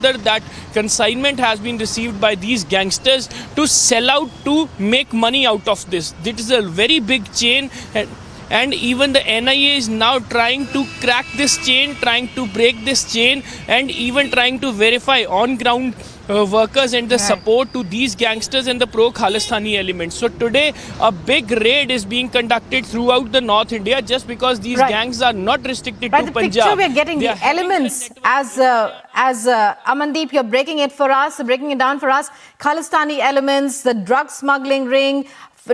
that consignment has been received by these gangsters to sell out to make money out of this. This is a very big chain, and even the NIA is now trying to crack this chain, trying to break this chain, and even trying to verify on ground workers and the support to these gangsters and the pro-Khalistani elements. So today a big raid is being conducted throughout the North India just because these gangs are not restricted to the Punjab. Picture we are getting the elements as Amandeep, you're breaking it down for us. Khalistani elements, the drug smuggling ring,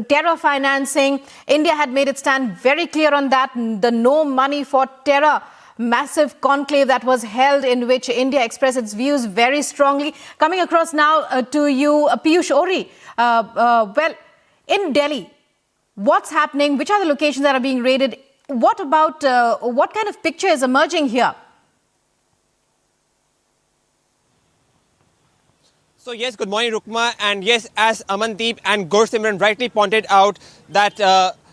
terror financing. India had made its stand very clear on that. The no money for terror massive conclave that was held, in which India expressed its views very strongly. Coming across now to you, Piyush Ori. Well, in Delhi, what's happening? Which are the locations that are being raided? What about, what kind of picture is emerging here? So yes, good morning, Rukma. And yes, as Amandeep and Gursimran rightly pointed out, that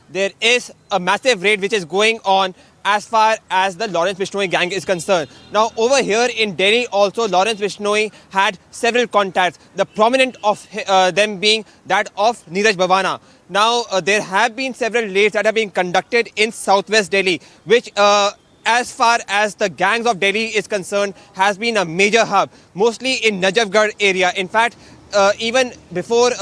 there is a massive raid which is going on as far as the Lawrence Bishnoi gang is concerned. Now, over here in Delhi also, Lawrence Bishnoi had several contacts, the prominent of them being that of Neeraj Bhavana. Now, there have been several raids that have been conducted in southwest Delhi, which as far as the gangs of Delhi is concerned, has been a major hub, mostly in Najafgarh area. In fact, even before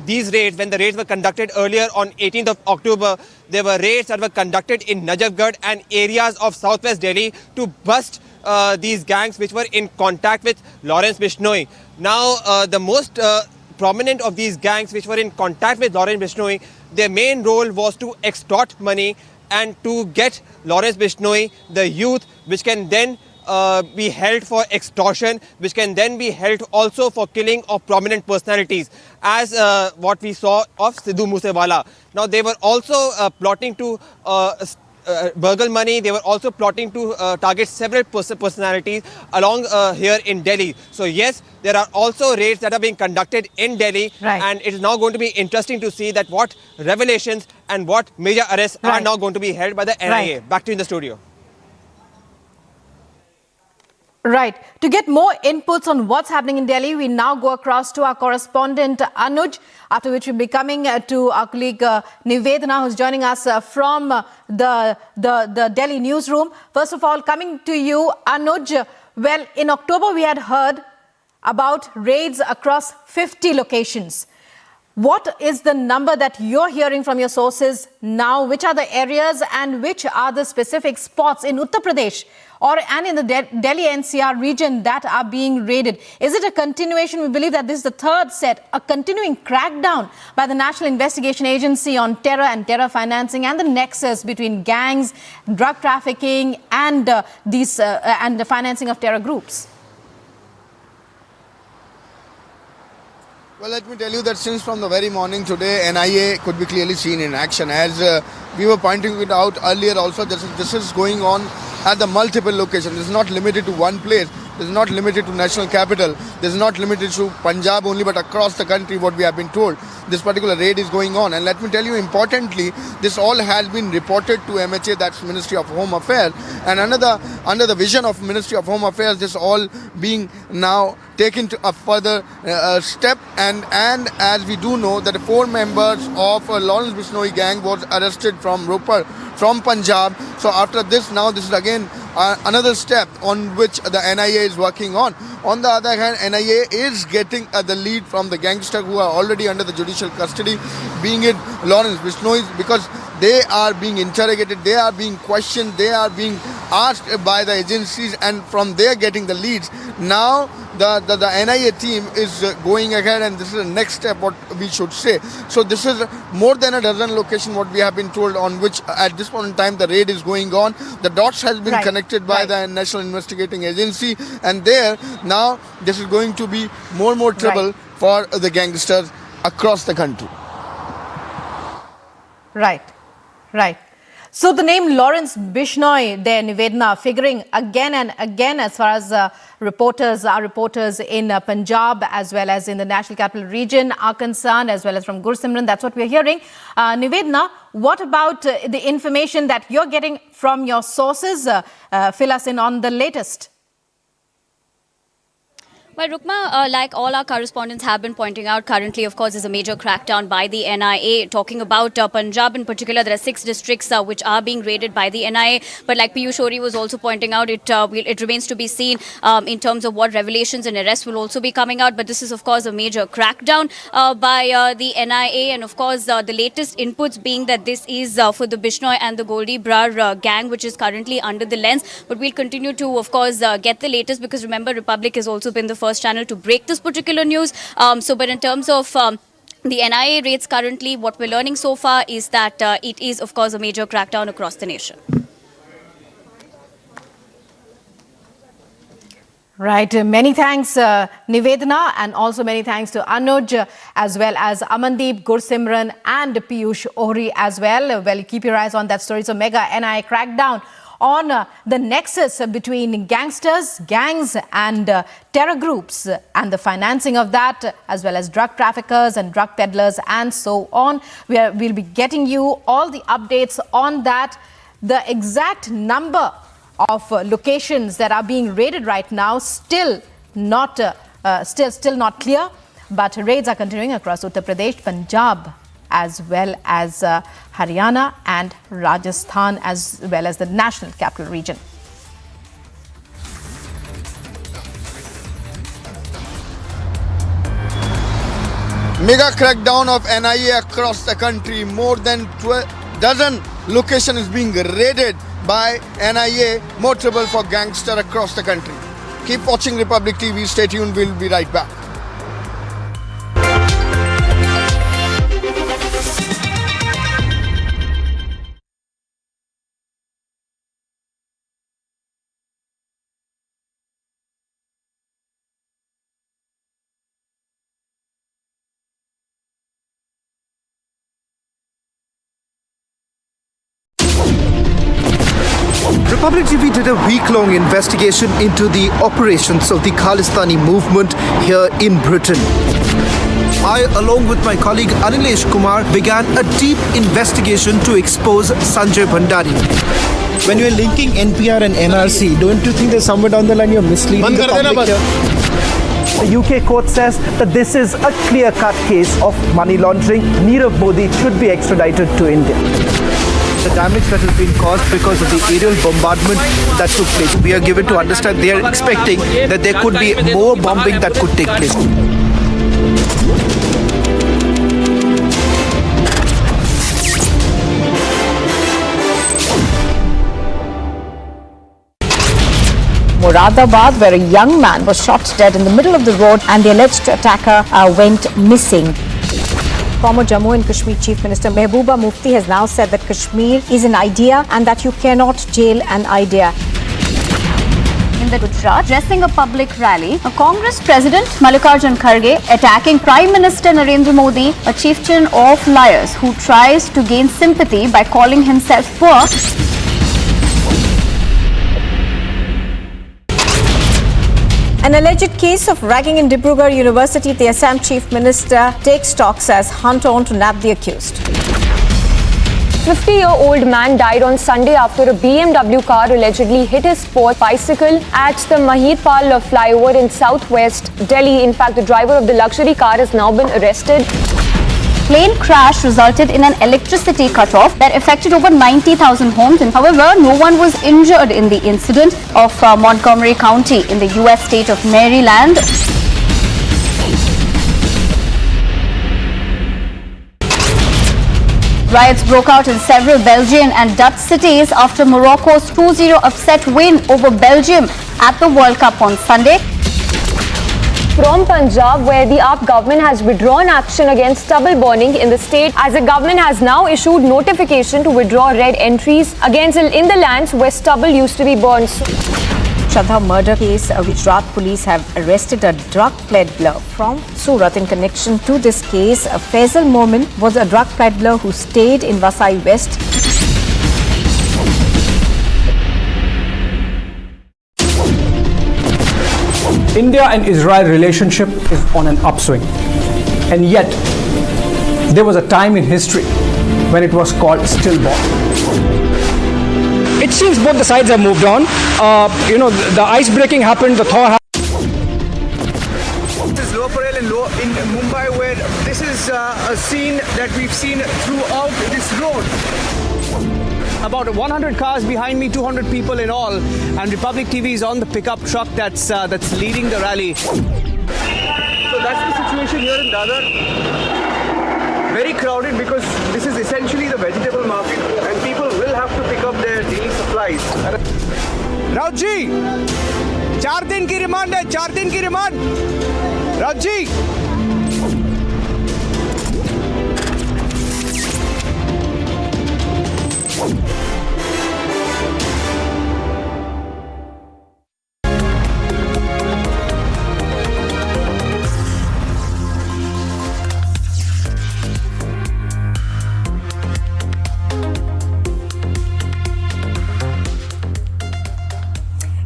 these raids, when the raids were conducted earlier on 18th of October, there were raids that were conducted in Najafgarh and areas of southwest Delhi to bust these gangs which were in contact with Lawrence Bishnoi. Now, the most prominent of these gangs which were in contact with Lawrence Bishnoi, their main role was to extort money and to get Lawrence Bishnoi, the youth, which can then be held for extortion, which can then be held also for killing of prominent personalities, as what we saw of Sidhu Moosewala. Now, they were also plotting to burgle money. They were also plotting to target several personalities along here in Delhi. So yes, there are also raids that are being conducted in Delhi, and it is now going to be interesting to see that what revelations and what major arrests are now going to be held by the NIA. Back to you in the studio. Right. To get more inputs on what's happening in Delhi, we now go across to our correspondent Anuj, after which we'll be coming to our colleague Nivedana, who's joining us from the Delhi newsroom. First of all, coming to you, Anuj. Well, in October, we had heard about raids across 50 locations. What is the number that you're hearing from your sources now? Which are the areas and which are the specific spots in Uttar Pradesh and in the Delhi NCR region that are being raided? Is it a continuation? We believe that this is the third set, a continuing crackdown by the National Investigation Agency on terror and terror financing and the nexus between gangs, drug trafficking and and the financing of terror groups. Well, let me tell you that since from the very morning today, NIA could be clearly seen in action. As we were pointing it out earlier also, this is going on at the multiple locations. It's not limited to one place. It's not limited to national capital. This is not limited to Punjab only, but across the country, what we have been told. This particular raid is going on. And let me tell you, importantly, this all has been reported to MHA, that's Ministry of Home Affairs. And under the vision of Ministry of Home Affairs, this all being now taken to a further step. And as we do know that 4 members of Lawrence Bishnoi gang was arrested from Ropar, from Punjab. So after this, now this is again another step on which the NIA is working on. On the other hand, NIA is getting the lead from the gangsters who are already under the judicial custody, being it Lawrence Bishnoi, because they are being interrogated, they are being questioned, they are being asked by the agencies, and from there getting the leads. Now the NIA team is going ahead, and this is the next step, what we should say. So this is more than a dozen locations what we have been told, on which at this point in time the raid is going on. The dots has been connected by the National Investigating Agency, and there now this is going to be more trouble for the gangsters across the country. Right. So the name Lawrence Bishnoi there, Nivedana, figuring again and again as far as our reporters in Punjab as well as in the National Capital Region are concerned, as well as from Gursimran. That's what we're hearing. Nivedana, what about the information that you're getting from your sources? Fill us in on the latest. Well, Rukma, like all our correspondents have been pointing out, currently, of course, is a major crackdown by the NIA. Talking about Punjab in particular, there are 6 districts which are being raided by the NIA. But like Piyush Ori was also pointing out, it remains to be seen in terms of what revelations and arrests will also be coming out. But this is, of course, a major crackdown by the NIA. And, of course, the latest inputs being that this is for the Bishnoi and the Goldi Brar gang, which is currently under the lens. But we'll continue to, of course, get the latest because, remember, Republic has also been the first channel to break this particular news. But in terms of the NIA raids currently, what we're learning so far is that it is, of course, a major crackdown across the nation. Right. Many thanks, Nivedana, and also many thanks to Anuj, as well as Amandeep, Gursimran, and Piyush Ori as well. Well, keep your eyes on that story. So, mega NIA crackdown on the nexus between gangsters, gangs and terror groups and the financing of that, as well as drug traffickers and drug peddlers and so on. We'll be getting you all the updates on that. The exact number of locations that are being raided right now still not clear, but raids are continuing across Uttar Pradesh, Punjab, as well as Haryana and Rajasthan, as well as the National Capital Region. Mega crackdown of NIA across the country. More than 12 dozen locations is being raided by NIA. More trouble for gangster across the country. Keep watching Republic TV. Stay tuned. We'll be right back. Republic TV did a week-long investigation into the operations of the Khalistani movement here in Britain. I, along with my colleague Anilesh Kumar, began a deep investigation to expose Sanjay Bhandari. When you're linking NPR and NRC, don't you think that somewhere down the line you're misleading the public here? The UK court says that this is a clear-cut case of money laundering. Nirav Modi should be extradited to India. The damage that has been caused because of the aerial bombardment that took place. We are given to understand they are expecting that there could be more bombing that could take place. Moradabad, where a young man was shot dead in the middle of the road and the alleged attacker went missing. Former Jammu and Kashmir Chief Minister Mehbooba Mufti has now said that Kashmir is an idea and that you cannot jail an idea. In the Gujarat, addressing a public rally, a Congress President Mallikarjun Kharge attacking Prime Minister Narendra Modi, a chieftain of liars who tries to gain sympathy by calling himself poor. An alleged case of ragging in Dibrugarh University, the Assam Chief Minister takes talks as hunt on to nab the accused. 50-year-old man died on Sunday after a BMW car allegedly hit his sport bicycle at the Mahidpal flyover in southwest Delhi. In fact, the driver of the luxury car has now been arrested. Plane crash resulted in an electricity cutoff that affected over 90,000 homes. And however, no one was injured in the incident of Montgomery County in the U.S. state of Maryland. Riots broke out in several Belgian and Dutch cities after Morocco's 2-0 upset win over Belgium at the World Cup on Sunday. From Punjab, where the AAP government has withdrawn action against stubble burning in the state, as the government has now issued notification to withdraw red entries against in the lands where stubble used to be burned. Shraddha murder case, Gujarat police have arrested a drug peddler from Surat. In connection to this case, Faisal Momin was a drug peddler who stayed in Vasai West. India and Israel relationship is on an upswing, and yet there was a time in history when it was called stillborn. It seems both the sides have moved on. The ice breaking happened, the thaw happened. Lower Parel in Mumbai, where this is a scene that we've seen throughout this road. About 100 cars behind me, 200 people in all, and Republic TV is on the pickup truck that's leading the rally. So that's the situation here in Dadar. Very crowded because this is essentially the vegetable market, and people will have to pick up their daily supplies. Raut ji, 4 दिन की remand है, 4 दिन की remand. Raut ji.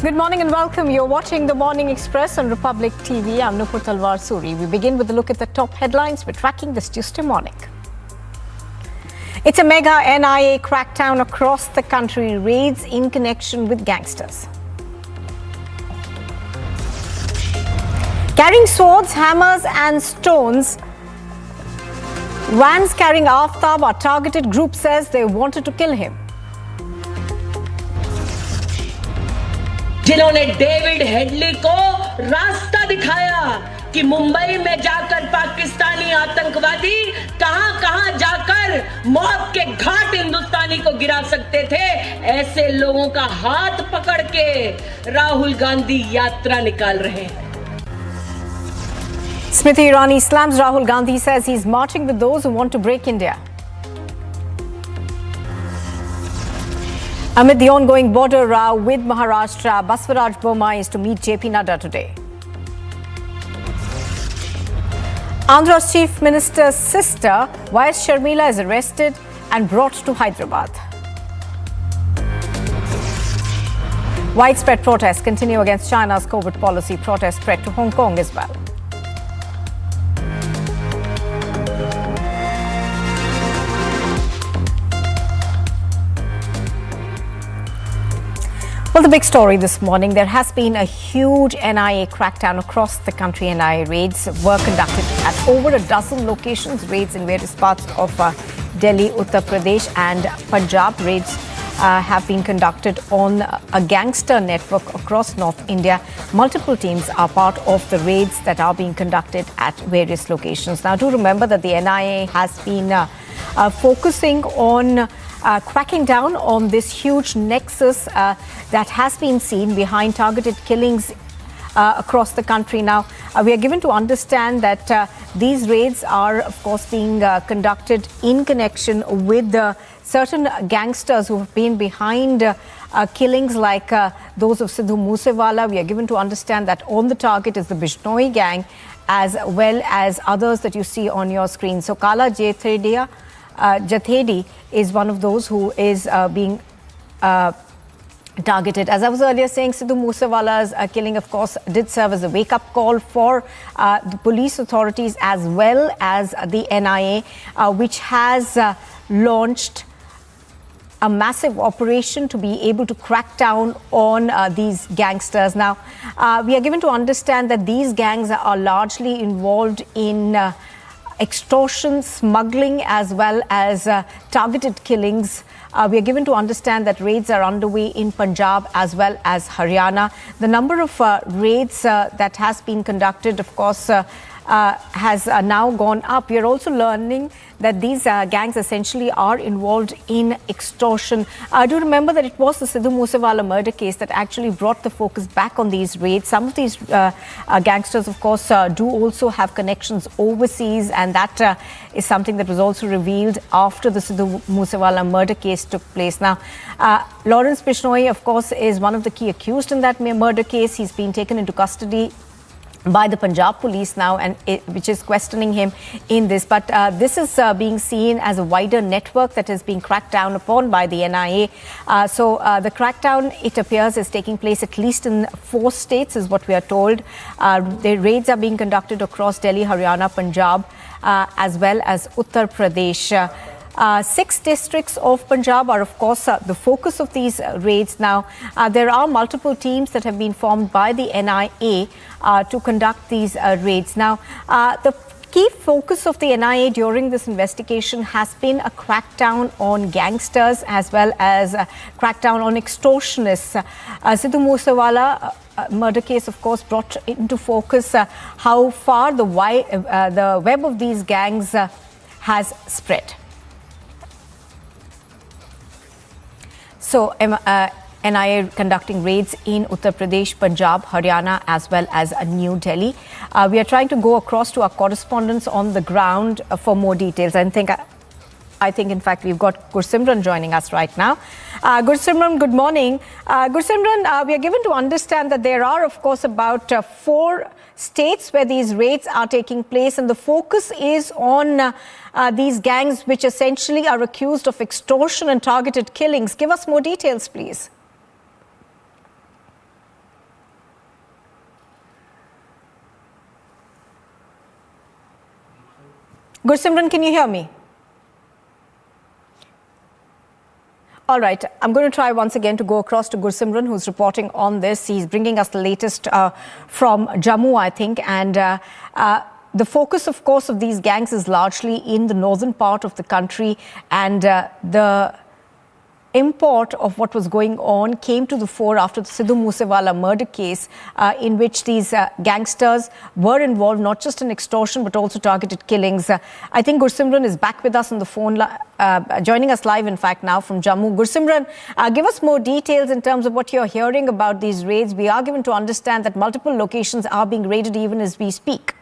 Good morning and welcome. You're watching The Morning Express on Republic TV. I'm Nupur Talwar Suri. We begin with a look at the top headlines we're tracking this Tuesday morning. It's a mega NIA crackdown across the country, raids in connection with gangsters. Carrying swords, hammers and stones, vans carrying Aftab are targeted. Group says they wanted to kill him. जिन्होंने David Headley को रास्ता दिखाया कि मुंबई में जाकर पाकिस्तानी आतंकवादी कहां-कहां जाकर मौत के घाट हिंदुस्तानी को गिरा सकते थे, ऐसे लोगों का हाथ पकड़ के राहुल गांधी यात्रा निकाल रहे हैं. Smriti Irani slams Rahul Gandhi, says he's marching with those who want to break India. Amid the ongoing border row with Maharashtra, Baswaraj Bommai is to meet JP Nadda today. Andhra's Chief Minister's sister, Y.S. Sharmila, is arrested and brought to Hyderabad. Widespread protests continue against China's COVID policy. Protests spread to Hong Kong as well. Well, the big story this morning, there has been a huge NIA crackdown across the country. NIA raids were conducted at over a dozen locations, raids in various parts of Delhi, Uttar Pradesh and Punjab. Raids have been conducted on a gangster network across North India. Multiple teams are part of the raids that are being conducted at various locations. Now, do remember that the NIA has been focusing on cracking down on this huge nexus that has been seen behind targeted killings across the country. Now, we are given to understand that these raids are, of course, being conducted in connection with certain gangsters who have been behind killings like those of Sidhu Moosewala. We are given to understand that on the target is the Bishnoi gang, as well as others that you see on your screen. So, Kala Jathedi is one of those who is being targeted. As I was earlier saying, Sidhu Moosewala's killing, of course, did serve as a wake-up call for the police authorities as well as the NIA, which has launched a massive operation to be able to crack down on these gangsters. Now, we are given to understand that these gangs are largely involved in extortion, smuggling, as well as targeted killings. We are given to understand that raids are underway in Punjab as well as Haryana. The number of raids that has been conducted, of course, has now gone up. We are also learning that these gangs essentially are involved in extortion. Do remember that it was the Sidhu Moosewala murder case that actually brought the focus back on these raids. Some of these gangsters, of course, do also have connections overseas, and that is something that was also revealed after the Sidhu Moosewala murder case took place. Now, Lawrence Bishnoi, of course, is one of the key accused in that murder case. He's been taken into custody by the Punjab police now, and which is questioning him in this. But this is being seen as a wider network that is being cracked down upon by the NIA. So the crackdown, it appears, is taking place at least in 4 states, is what we are told. The raids are being conducted across Delhi, Haryana, Punjab, as well as Uttar Pradesh. 6 districts of Punjab are, of course, the focus of these raids. Now, there are multiple teams that have been formed by the NIA to conduct these raids. Now, the key focus of the NIA during this investigation has been a crackdown on gangsters as well as a crackdown on extortionists. Sidhu Moosewala murder case, of course, brought into focus how far the web of these gangs has spread. So, NIA conducting raids in Uttar Pradesh, Punjab, Haryana as well as New Delhi. We are trying to go across to our correspondents on the ground for more details. I think in fact we've got Gursimran joining us right now. Gursimran, good morning. Gursimran, we are given to understand that there are, of course, about 4 states where these raids are taking place, and the focus is on these gangs which essentially are accused of extortion and targeted killings. Give us more details, please. Gursimran, can you hear me? All right, I'm going to try once again to go across to Gursimran, who's reporting on this. He's bringing us the latest from Jammu, I think. And the focus, of course, of these gangs is largely in the northern part of the country. And the import of what was going on came to the fore after the Sidhu Moosewala murder case, in which these gangsters were involved not just in extortion but also targeted killings. I think Gursimran is back with us on the phone, joining us live, in fact, now from Jammu. Gursimran, give us more details in terms of what you're hearing about these raids. We are given to understand that multiple locations are being raided even as we speak.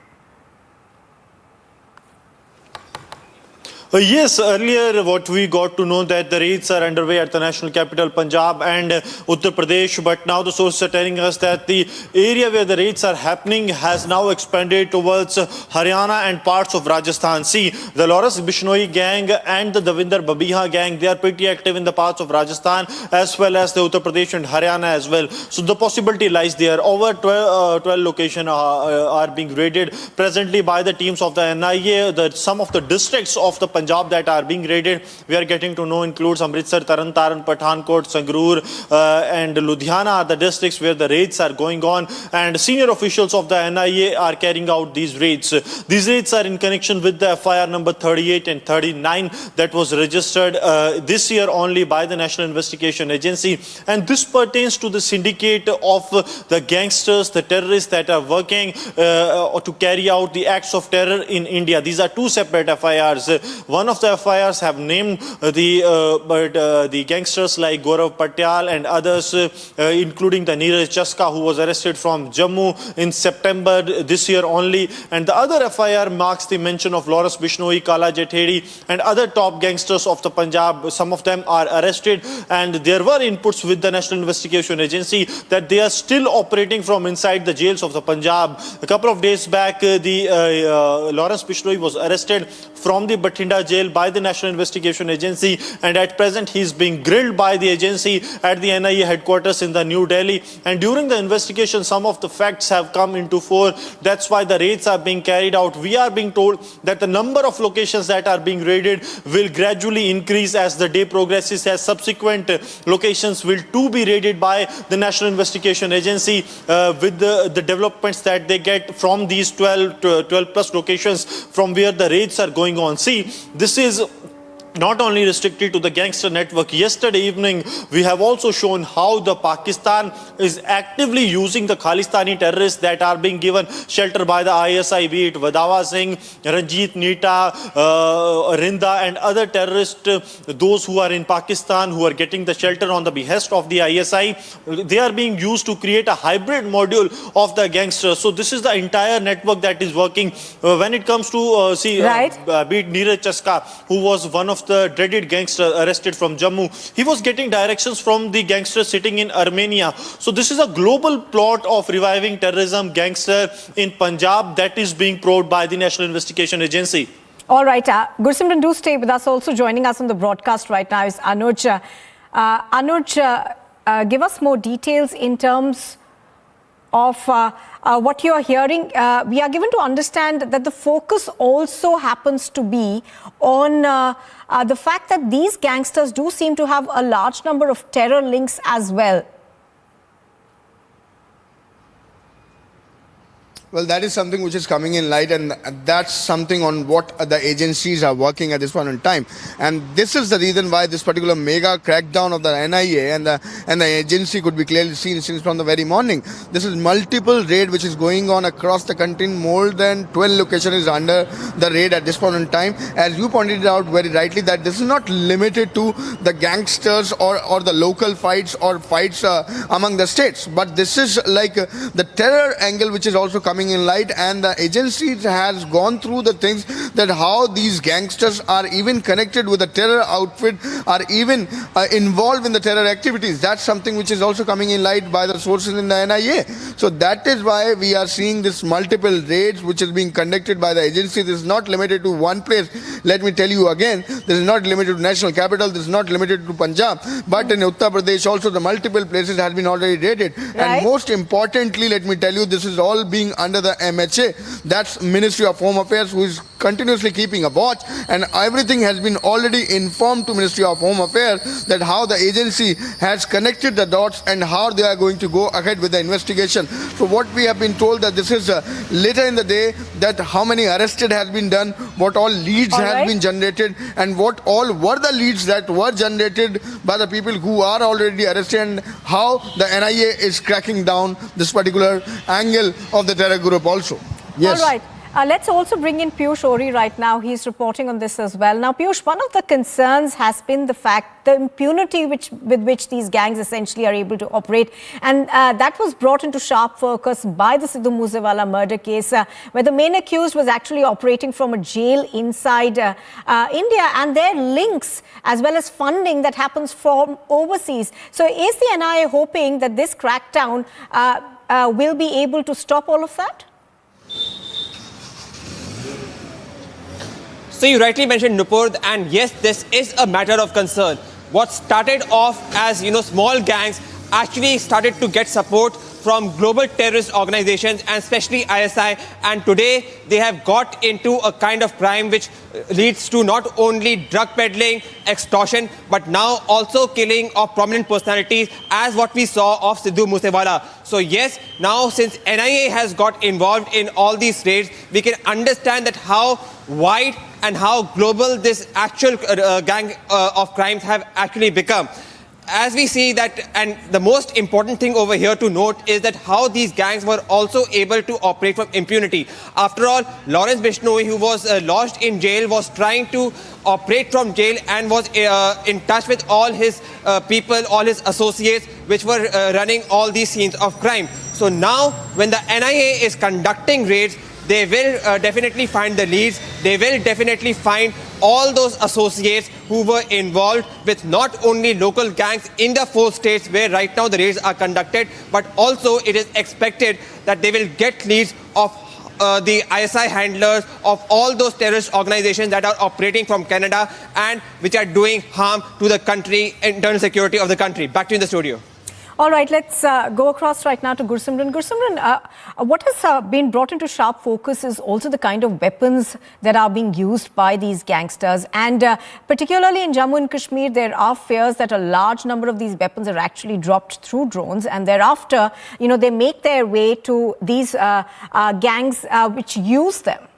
Yes, earlier what we got to know that the raids are underway at the national capital Punjab and Uttar Pradesh, but now the sources are telling us that the area where the raids are happening has now expanded towards Haryana and parts of Rajasthan. See, the Lawrence Bishnoi gang and the Davinder Babiha gang, they are pretty active in the parts of Rajasthan as well as the Uttar Pradesh and Haryana as well. So the possibility lies there. Over 12 locations are being raided presently by the teams of the NIA. Some of the districts of the Punjab that are being raided, we are getting to know, includes Amritsar, Taran, Pathankot, Sangrur and Ludhiana are the districts where the raids are going on, and senior officials of the NIA are carrying out these raids. These raids are in connection with the FIR number 38 and 39 that was registered this year only by the National Investigation Agency, and this pertains to the syndicate of the gangsters, the terrorists that are working to carry out the acts of terror in India. These are 2 separate FIRs. One of the FIRs have named the gangsters like Gaurav Patyal and others, including the Neeraj Chaska, who was arrested from Jammu in September this year only. And the other FIR marks the mention of Lawrence Bishnoi, Kala Jathedi and other top gangsters of the Punjab. Some of them are arrested, and there were inputs with the National Investigation Agency that they are still operating from inside the jails of the Punjab. A couple of days back, the Lawrence Bishnoi was arrested from the Bathinda jail by the National Investigation Agency, and at present he is being grilled by the agency at the NIA headquarters in the New Delhi. And during the investigation, some of the facts have come into fore. That's why the raids are being carried out. We are being told that the number of locations that are being raided will gradually increase as the day progresses, as subsequent locations will too be raided by the National Investigation Agency with the developments that they get from these 12 plus locations from where the raids are going on. See, this is not only restricted to the gangster network. Yesterday evening, we have also shown how the Pakistan is actively using the Khalistani terrorists that are being given shelter by the ISI, be it Vadawa Singh, Ranjit Nita, Rinda and other terrorists, those who are in Pakistan who are getting the shelter on the behest of the ISI. They are being used to create a hybrid module of the gangsters. So this is the entire network that is working. When it comes to, be it Neeraj Chaska, who was one of the dreaded gangster arrested from Jammu, he was getting directions from the gangster sitting in Armenia. So this is a global plot of reviving terrorism, gangster in Punjab that is being probed by the National Investigation Agency. All right, Gursimran, do stay with us. Also joining us on the broadcast right now is Anuj. Anuj, give us more details in terms of what you are hearing, we are given to understand that the focus also happens to be on the fact that these gangsters do seem to have a large number of terror links as well. Well, that is something which is coming in light, and that's something on what the agencies are working at this point in time. And this is the reason why this particular mega crackdown of the NIA and the agency could be clearly seen since from the very morning. This is multiple raid which is going on across the country. More than 12 locations is under the raid at this point in time. As you pointed out very rightly, that this is not limited to the gangsters or the local fights or fights among the states, but this is like the terror angle which is also coming in light, and the agency has gone through the things that how these gangsters are even connected with the terror outfit, are even involved in the terror activities. That's something which is also coming in light by the sources in the NIA. So that is why we are seeing this multiple raids which is being conducted by the agency. This is not limited to one place. Let me tell you again, this is not limited to national capital, this is not limited to Punjab, but in Uttar Pradesh also the multiple places has been already raided. Right. And most importantly, let me tell you, this is all being under the MHA, that's Ministry of Home Affairs, who is continuously keeping a watch, and everything has been already informed to Ministry of Home Affairs that how the agency has connected the dots and how they are going to go ahead with the investigation. So what we have been told that this is later in the day, that how many arrested has been done, what all leads has been generated, and what all were the leads that were generated by the people who are already arrested, and how the NIA is cracking down this particular angle of the terror group also. Yes. All right. Let's also bring in Piyush Ori right now. He's reporting on this as well. Now, Piyush, one of the concerns has been the impunity with which these gangs essentially are able to operate. And that was brought into sharp focus by the Sidhu Moosewala murder case, where the main accused was actually operating from a jail inside India, and their links as well as funding that happens from overseas. So is the NIA hoping that this crackdown will be able to stop all of that? So you rightly mentioned, Nupur, and yes, this is a matter of concern. What started off as, small gangs actually started to get support from global terrorist organizations and especially ISI, and today they have got into a kind of crime which leads to not only drug peddling, extortion, but now also killing of prominent personalities, as what we saw of Sidhu Moosewala. So yes, now since NIA has got involved in all these raids, we can understand that how wide and how global this actual gang of crimes have actually become. As we see that, and the most important thing over here to note is that how these gangs were also able to operate from impunity. After all, Lawrence Bishnoi, who was lodged in jail, was trying to operate from jail and was in touch with all his people, all his associates, which were running all these scenes of crime. So now, when the NIA is conducting raids, they will definitely find the leads. They will definitely find all those associates who were involved with not only local gangs in the 4 states where right now the raids are conducted, but also it is expected that they will get leads of the ISI handlers of all those terrorist organizations that are operating from Canada and which are doing harm to the country, internal security of the country. Back to you in the studio. All right, let's go across right now to Gursimran. Gursimran, what has been brought into sharp focus is also the kind of weapons that are being used by these gangsters. And particularly in Jammu and Kashmir, there are fears that a large number of these weapons are actually dropped through drones. And thereafter, they make their way to these gangs which use them.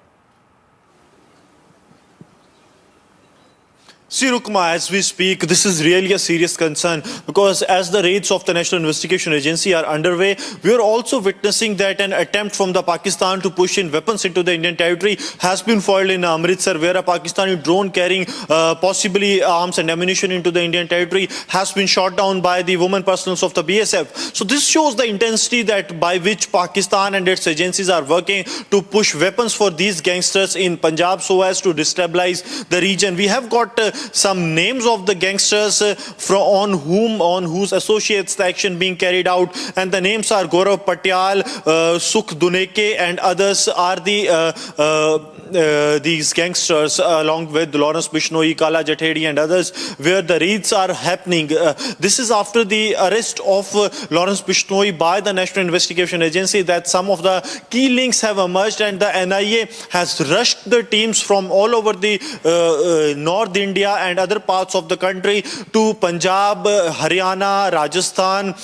See, Rukma, as we speak, this is really a serious concern because as the raids of the National Investigation Agency are underway, we are also witnessing that an attempt from the Pakistan to push in weapons into the Indian territory has been foiled in Amritsar, where a Pakistani drone carrying possibly arms and ammunition into the Indian territory has been shot down by the women personnel of the BSF. So this shows the intensity that by which Pakistan and its agencies are working to push weapons for these gangsters in Punjab so as to destabilize the region. We have got some names of the gangsters on whose associates the action being carried out, and the names are Gaurav Patyal, Sukh Duneke, and others are these gangsters, along with Lawrence Bishnoi, Kala Jathedi, and others, where the raids are happening. This is after the arrest of Lawrence Bishnoi by the National Investigation Agency, that some of the key links have emerged, and the NIA has rushed the teams from all over the North India and other parts of the country to Punjab, Haryana, Rajasthan,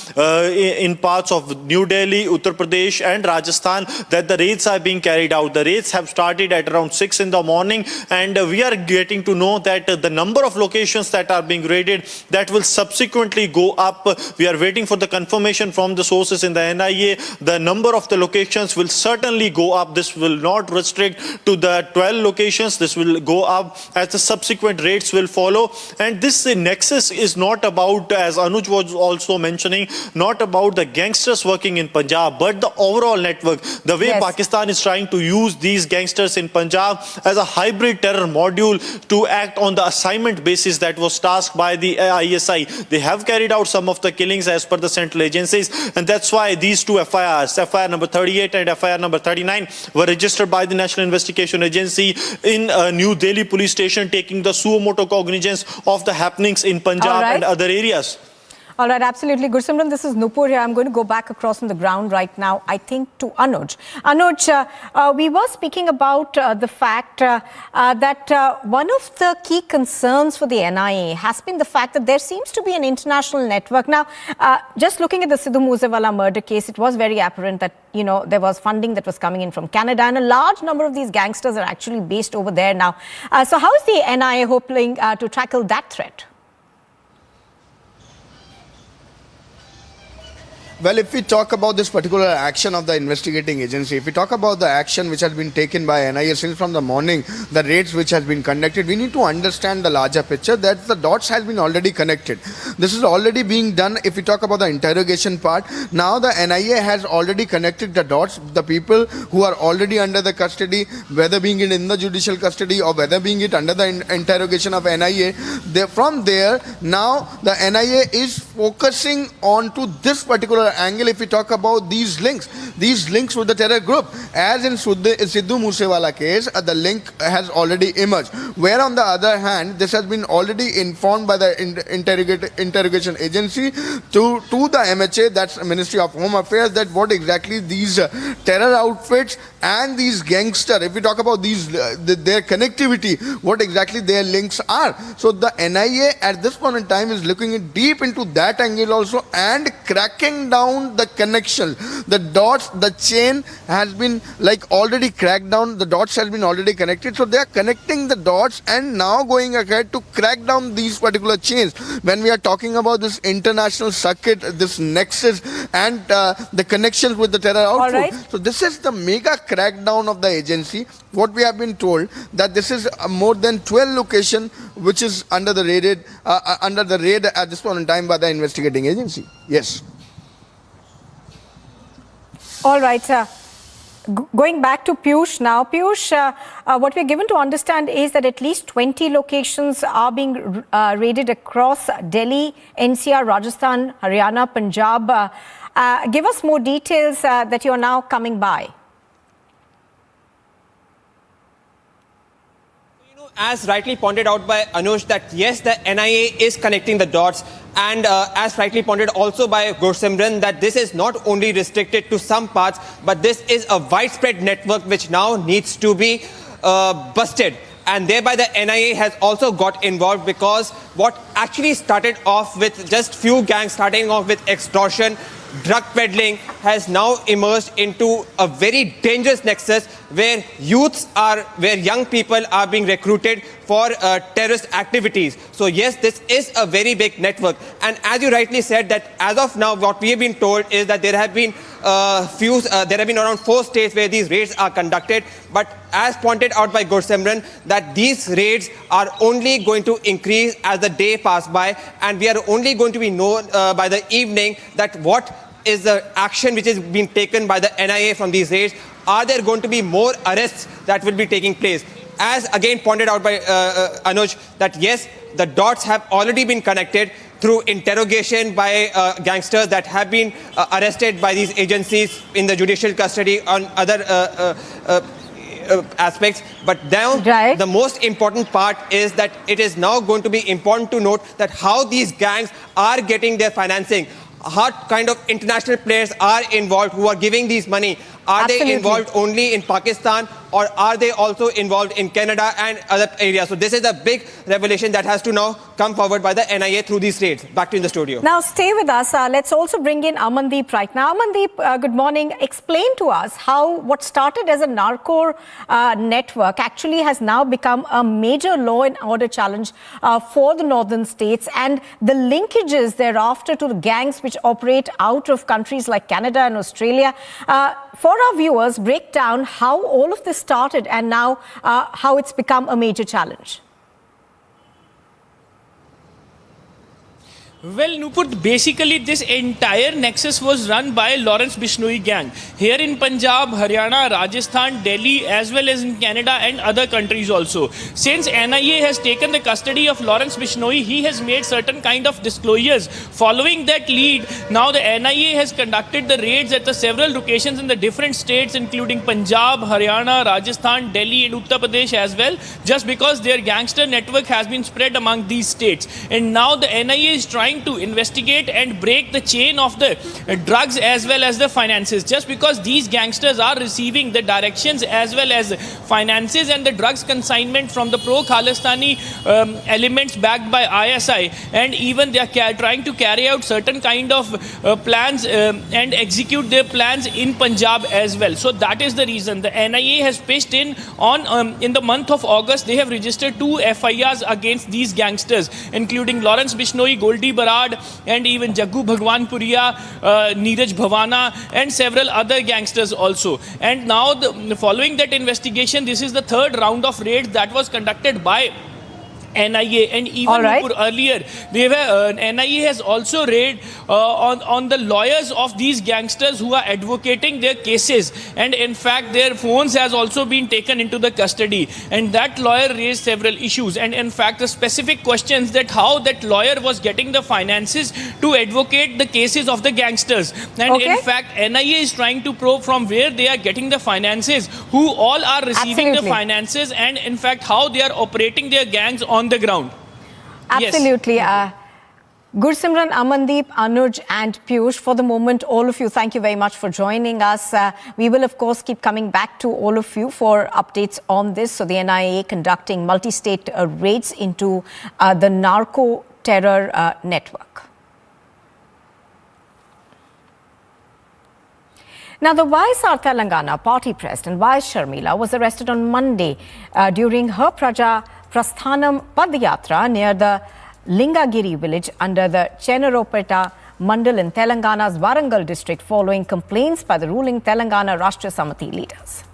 in parts of New Delhi, Uttar Pradesh and Rajasthan, that the raids are being carried out. The raids have started at around 6 in the morning, and we are getting to know that the number of locations that are being raided, that will subsequently go up. We are waiting for the confirmation from the sources in the NIA. The number of the locations will certainly go up. This will not restrict to the 12 locations. This will go up as the subsequent raids will follow. And this nexus is not about, as Anuj was also mentioning, not about the gangsters working in Punjab, but the overall network. The way Pakistan is trying to use these gangsters in Punjab as a hybrid terror module to act on the assignment basis that was tasked by the ISI. They have carried out some of the killings as per the central agencies, and that's why these two FIRs, FIR number 38 and FIR number 39, were registered by the National Investigation Agency in New Delhi police station, taking the suo motu cognizance of the happenings in Punjab and other areas. All right, absolutely. Gursimran, this is Nupur here. I'm going to go back across on the ground right now, I think, to Anuj. Anuj, we were speaking about the fact that one of the key concerns for the NIA has been the fact that there seems to be an international network. Now, just looking at the Sidhu Moosewala murder case, it was very apparent that, you know, there was funding that was coming in from Canada, and a large number of these gangsters are actually based over there now. So how is the NIA hoping to tackle that threat? Well, if we talk about this particular action of the investigating agency, if we talk about the action which has been taken by NIA since from the morning, the raids which has been conducted, we need to understand the larger picture that the dots has been already connected. This is already being done. If we talk about the interrogation part, now the NIA has already connected the dots. The people who are already under the custody, whether being it in the judicial custody or whether being it under the interrogation of NIA, from there, now the NIA is focusing on to this particular angle. If we talk about these links with the terror group, as in Sidhu Moosewala case, the link has already emerged, where on the other hand this has been already informed by the interrogation agency to the MHA, that's Ministry of Home Affairs, that what exactly these terror outfits and these gangsters, if we talk about these their connectivity, what exactly their links are. So the NIA at this point in time is looking deep into that angle also and cracking down the connection. The dots, the chain has been like already cracked down. The dots has been already connected. So they are connecting the dots and now going ahead to crack down these particular chains. When we are talking about this international circuit, this nexus and the connections with the terror outfit. So this is the mega crackdown of the agency. What we have been told that this is more than 12 locations which is under the raid at this point in time by the investigating agency. Yes. All right. Going back to Piyush now. Piyush, what we're given to understand is that at least 20 locations are being raided across Delhi, NCR, Rajasthan, Haryana, Punjab. Give us more details that you're now coming by. As rightly pointed out by Anuj, that yes, the NIA is connecting the dots, and as rightly pointed also by Gursimran, that this is not only restricted to some parts, but this is a widespread network which now needs to be busted. And thereby the NIA has also got involved, because what actually started off with just few gangs starting off with extortion, drug peddling, has now emerged into a very dangerous nexus where young people are being recruited for terrorist activities. So yes, this is a very big network. And as you rightly said, that as of now, what we have been told is that there have been around 4 states where these raids are conducted. But as pointed out by Gursimran, that these raids are only going to increase as the day pass by, and we are only going to be known by the evening that what is the action which is being taken by the NIA from these raids. Are there going to be more arrests that will be taking place? as again pointed out by Anuj, that yes, the dots have already been connected through interrogation by gangsters that have been arrested by these agencies in the judicial custody on other aspects. But now the most important part is that it is now going to be important to note that how these gangs are getting their financing. What kind of international players are involved who are giving these money? Are they involved only in Pakistan, or are they also involved in Canada and other areas? So this is a big revelation that has to now come forward by the NIA through these raids. Back to you in the studio. Now stay with us. Let's also bring in Amandeep right now. Amandeep, good morning. Explain to us how what started as a narco network actually has now become a major law and order challenge for the northern states, and the linkages thereafter to the gangs which operate out of countries like Canada and Australia. For our viewers, break down how all of this started and now how it's become a major challenge. Well, Nupur, basically this entire nexus was run by Lawrence Bishnoi gang here in Punjab, Haryana, Rajasthan, Delhi, as well as in Canada and other countries also. Since NIA has taken the custody of Lawrence Bishnoi, he has made certain kind of disclosures. Following that lead, now the NIA has conducted the raids at the several locations in the different states, including Punjab, Haryana, Rajasthan, Delhi and Uttar Pradesh as well, just because their gangster network has been spread among these states. And now the NIA is trying to investigate and break the chain of the drugs as well as the finances, just because these gangsters are receiving the directions as well as finances and the drugs consignment from the pro-Khalistani elements backed by ISI, and even they are trying to carry out certain kind of plans and execute their plans in Punjab as well. So that is the reason the NIA has pitched in on in the month of August. They have registered 2 FIRs against these gangsters, including Lawrence Bishnoi, Goldie Barad, and even Jaggu Bhagwanpuria, Neeraj Bhavana, and several other gangsters also. And now, following that investigation, this is the 3rd round of raids that was conducted by NIA, and even earlier, they were, NIA has also raided on the lawyers of these gangsters who are advocating their cases, and in fact their phones has also been taken into the custody, and that lawyer raised several issues, and in fact the specific questions that how that lawyer was getting the finances to advocate the cases of the gangsters, and in fact NIA is trying to probe from where they are getting the finances, who all are receiving the finances, and in fact how they are operating their gangs on the ground. Absolutely. Yes. Gursimran, Amandeep, Anuj and Piyush, for the moment, all of you, thank you very much for joining us. We will, of course, keep coming back to all of you for updates on this. So the NIA conducting multi-state raids into the narco-terror network. Now, the YSR Telangana party president, Y. Sharmila, was arrested on Monday during her Praja Prasthanam Padayatra near the Lingagiri village under the Chenaropeta Mandal in Telangana's Warangal district, following complaints by the ruling Telangana Rashtriya Samiti leaders.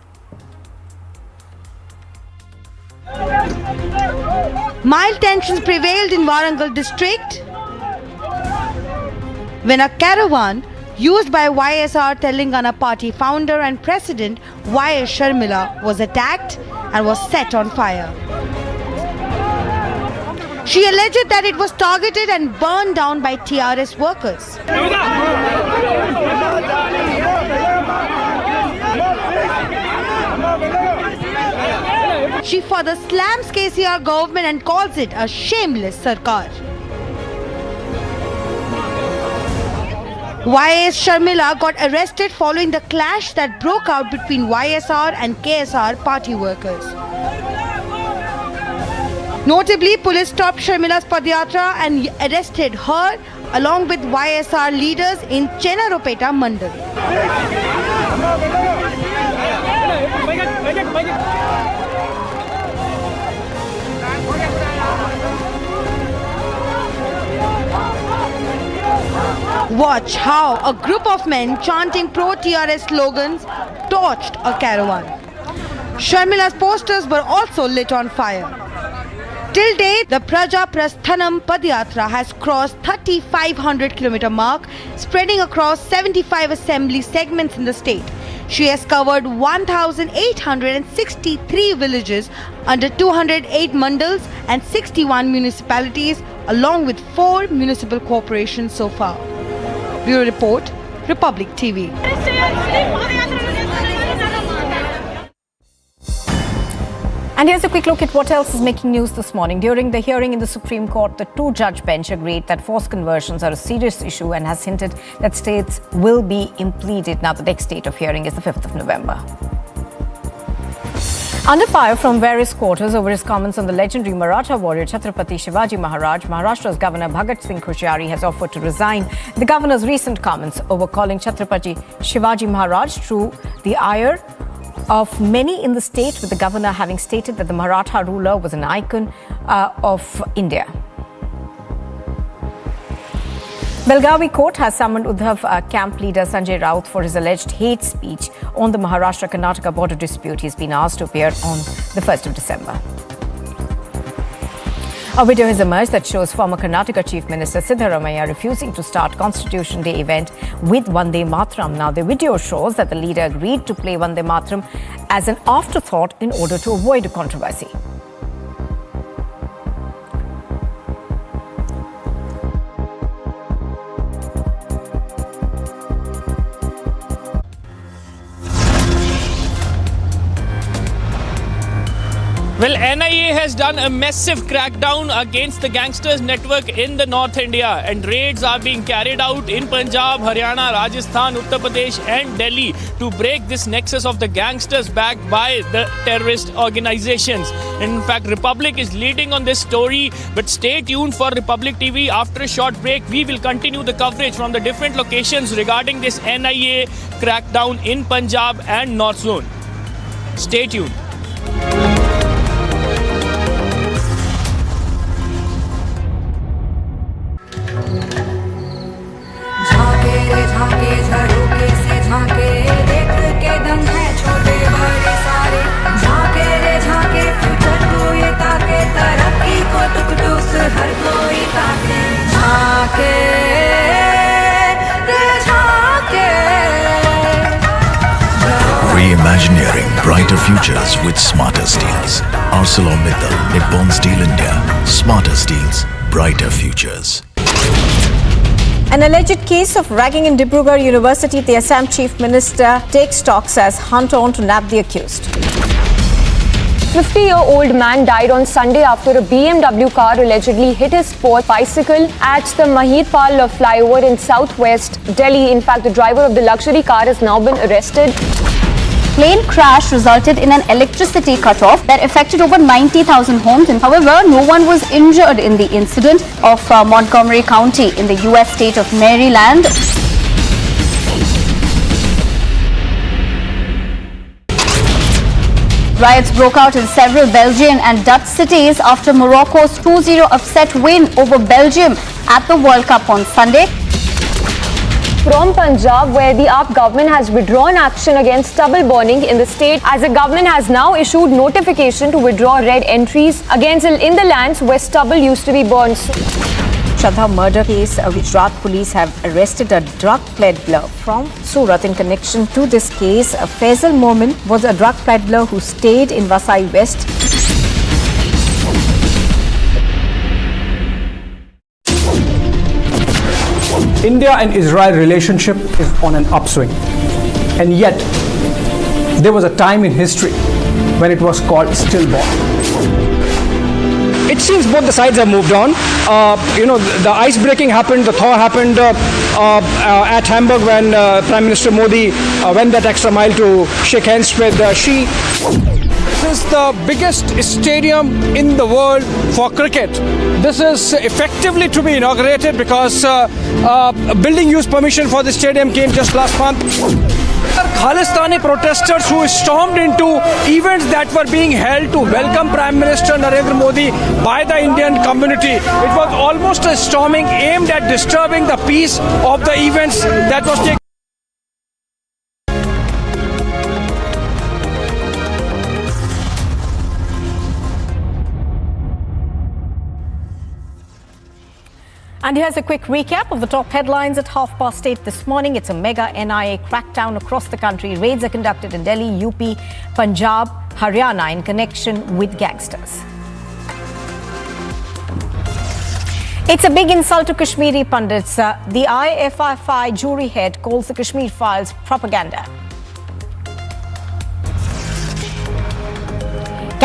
Mild tensions prevailed in Warangal district when a caravan used by YSR Telangana party founder and president Y. Sharmila was attacked and was set on fire. She alleged that it was targeted and burned down by TRS workers. She further slams KCR government and calls it a shameless sarkar. YS Sharmila got arrested following the clash that broke out between YSR and KSR party workers. Notably, police stopped Sharmila's Padayatra and arrested her along with YSR leaders in Chenaropeta Mandal. Watch how a group of men chanting pro-TRS slogans torched a caravan. Sharmila's posters were also lit on fire. Till date, the Praja Prasthanam Padayatra has crossed 3,500 km mark, spreading across 75 assembly segments in the state. She has covered 1,863 villages under 208 mandals and 61 municipalities, along with 4 municipal corporations so far. Bureau Report, Republic TV. And here's a quick look at what else is making news this morning. During the hearing in the Supreme Court, the 2-judge bench agreed that forced conversions are a serious issue and has hinted that states will be implemented. Now, the next date of hearing is the 5th of November. Under fire from various quarters over his comments on the legendary Maratha warrior Chhatrapati Shivaji Maharaj, Maharashtra's Governor Bhagat Singh Koshyari has offered to resign. The governor's recent comments over calling Chhatrapati Shivaji Maharaj drew the ire of many in the state, with the governor having stated that the Maratha ruler was an icon of India. Belgavi court has summoned Uddhav camp leader Sanjay Raut for his alleged hate speech on the Maharashtra-Karnataka border dispute. He's been asked to appear on the 1st of December. A video has emerged that shows former Karnataka Chief Minister Siddaramaiah refusing to start Constitution Day event with Vande Mataram. Now, the video shows that the leader agreed to play Vande Mataram as an afterthought in order to avoid a controversy. Well, NIA has done a massive crackdown against the gangsters network in the North India, and raids are being carried out in Punjab, Haryana, Rajasthan, Uttar Pradesh and Delhi to break this nexus of the gangsters backed by the terrorist organizations. And in fact, Republic is leading on this story, but stay tuned for Republic TV. After a short break, we will continue the coverage from the different locations regarding this NIA crackdown in Punjab and North Zone. Stay tuned. Reimagineering brighter futures with smarter steels. ArcelorMittal, Nippon Steel India. Smarter steels, brighter futures. An alleged case of ragging in Dibrugarh University, the Assam Chief Minister takes stocks as hunt on to nab the accused. 50-year-old man died on Sunday after a BMW car allegedly hit his sport bicycle at the Mahidpal flyover in southwest Delhi. In fact, the driver of the luxury car has now been arrested. Plane crash resulted in an electricity cutoff that affected over 90,000 homes. And however, no one was injured in the incident of Montgomery County in the U.S. state of Maryland. Riots broke out in several Belgian and Dutch cities after Morocco's 2-0 upset win over Belgium at the World Cup on Sunday. From Punjab, where the AAP government has withdrawn action against stubble burning in the state, as the government has now issued notification to withdraw red entries against in the lands where stubble used to be burned. Shraddha murder case, Gujarat police have arrested a drug peddler from Surat. In connection to this case, Faisal Momin was a drug peddler who stayed in Vasai West. India and Israel relationship is on an upswing, and yet there was a time in history when it was called stillborn. It seems both the sides have moved on. The ice breaking happened, the thaw happened at Hamburg when Prime Minister Modi went that extra mile to shake hands with Xi. This is the biggest stadium in the world for cricket. This is effectively to be inaugurated because building use permission for the stadium came just last month. Khalistani protesters who stormed into events that were being held to welcome Prime Minister Narendra Modi by the Indian community. It was almost a storming aimed at disturbing the peace of the events that was taking. And here's a quick recap of the top headlines at 8:30 this morning. It's a mega NIA crackdown across the country. Raids are conducted in Delhi, UP, Punjab, Haryana in connection with gangsters. It's a big insult to Kashmiri Pandits. The IFFI jury head calls the Kashmir Files propaganda.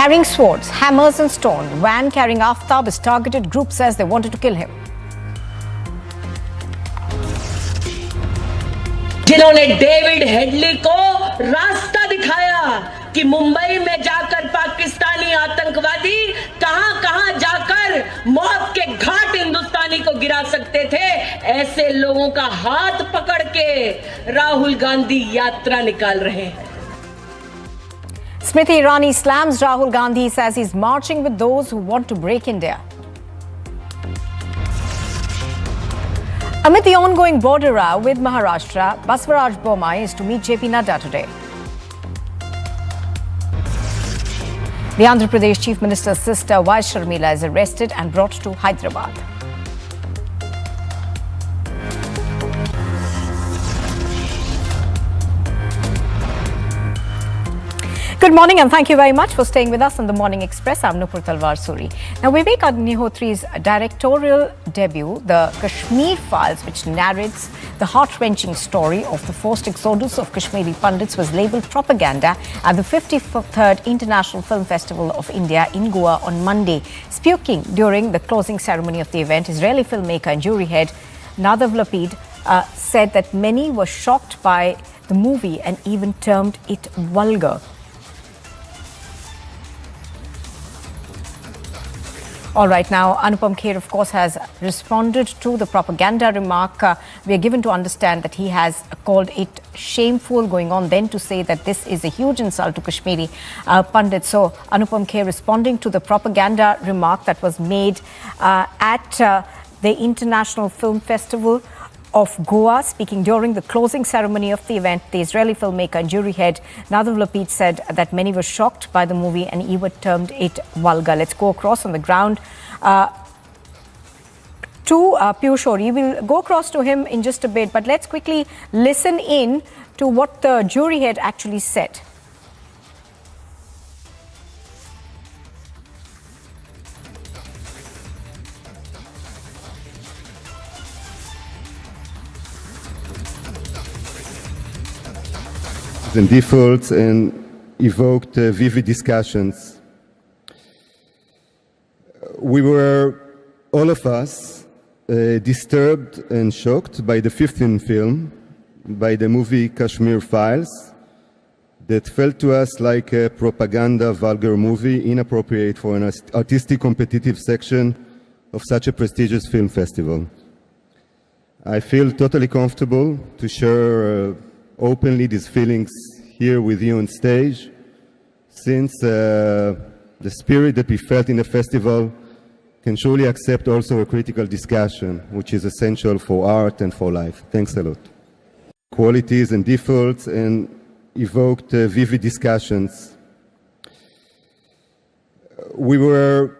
Carrying swords, hammers and stone, van carrying Aftab is targeted. Group says they wanted to kill him. जिन्होंने David Headley को रास्ता दिखाया कि मुंबई में जाकर पाकिस्तानी आतंकवादी कहां-कहां जाकर मौत के घाट हिंदुस्तानी को गिरा सकते थे, ऐसे लोगों का हाथ पकड़ के राहुल गांधी यात्रा निकाल रहे हैं. Smriti Irani slams Rahul Gandhi, says he's marching with those who want to break India. Amid the ongoing border row with Maharashtra, Baswaraj Bommai is to meet JP Nadda today. The Andhra Pradesh Chief Minister's sister, Y. Sharmila, is arrested and brought to Hyderabad. Good morning and thank you very much for staying with us on the Morning Express. I'm Nupur Talwar Suri. Now, Vivek Agnihotri's directorial debut, The Kashmir Files, which narrates the heart-wrenching story of the forced exodus of Kashmiri Pandits, was labelled propaganda at the 53rd International Film Festival of India in Goa on Monday. Speaking during the closing ceremony of the event, Israeli filmmaker and jury head Nadav Lapid said that many were shocked by the movie and even termed it vulgar. All right, now Anupam Kher, of course, has responded to the propaganda remark. We are given to understand that he has called it shameful, going on then to say that this is a huge insult to Kashmiri Pandits. So Anupam Kher responding to the propaganda remark that was made at the International Film Festival of Goa. Speaking during the closing ceremony of the event, the Israeli filmmaker and jury head Nadav Lapid said that many were shocked by the movie and even termed it vulgar. Let's go across on the ground to Piyush Shori. We'll go across to him in just a bit, but let's quickly listen in to what the jury head actually said. And defaults and evoked vivid discussions. We were, all of us, disturbed and shocked by the 15th film, by the movie Kashmir Files, that felt to us like a propaganda, vulgar movie, inappropriate for an artistic competitive section of such a prestigious film festival. I feel totally comfortable to share openly these feelings here with you on stage, since the spirit that we felt in the festival can surely accept also a critical discussion, which is essential for art and for life. Thanks a lot. Qualities and defaults and evoked vivid discussions. We were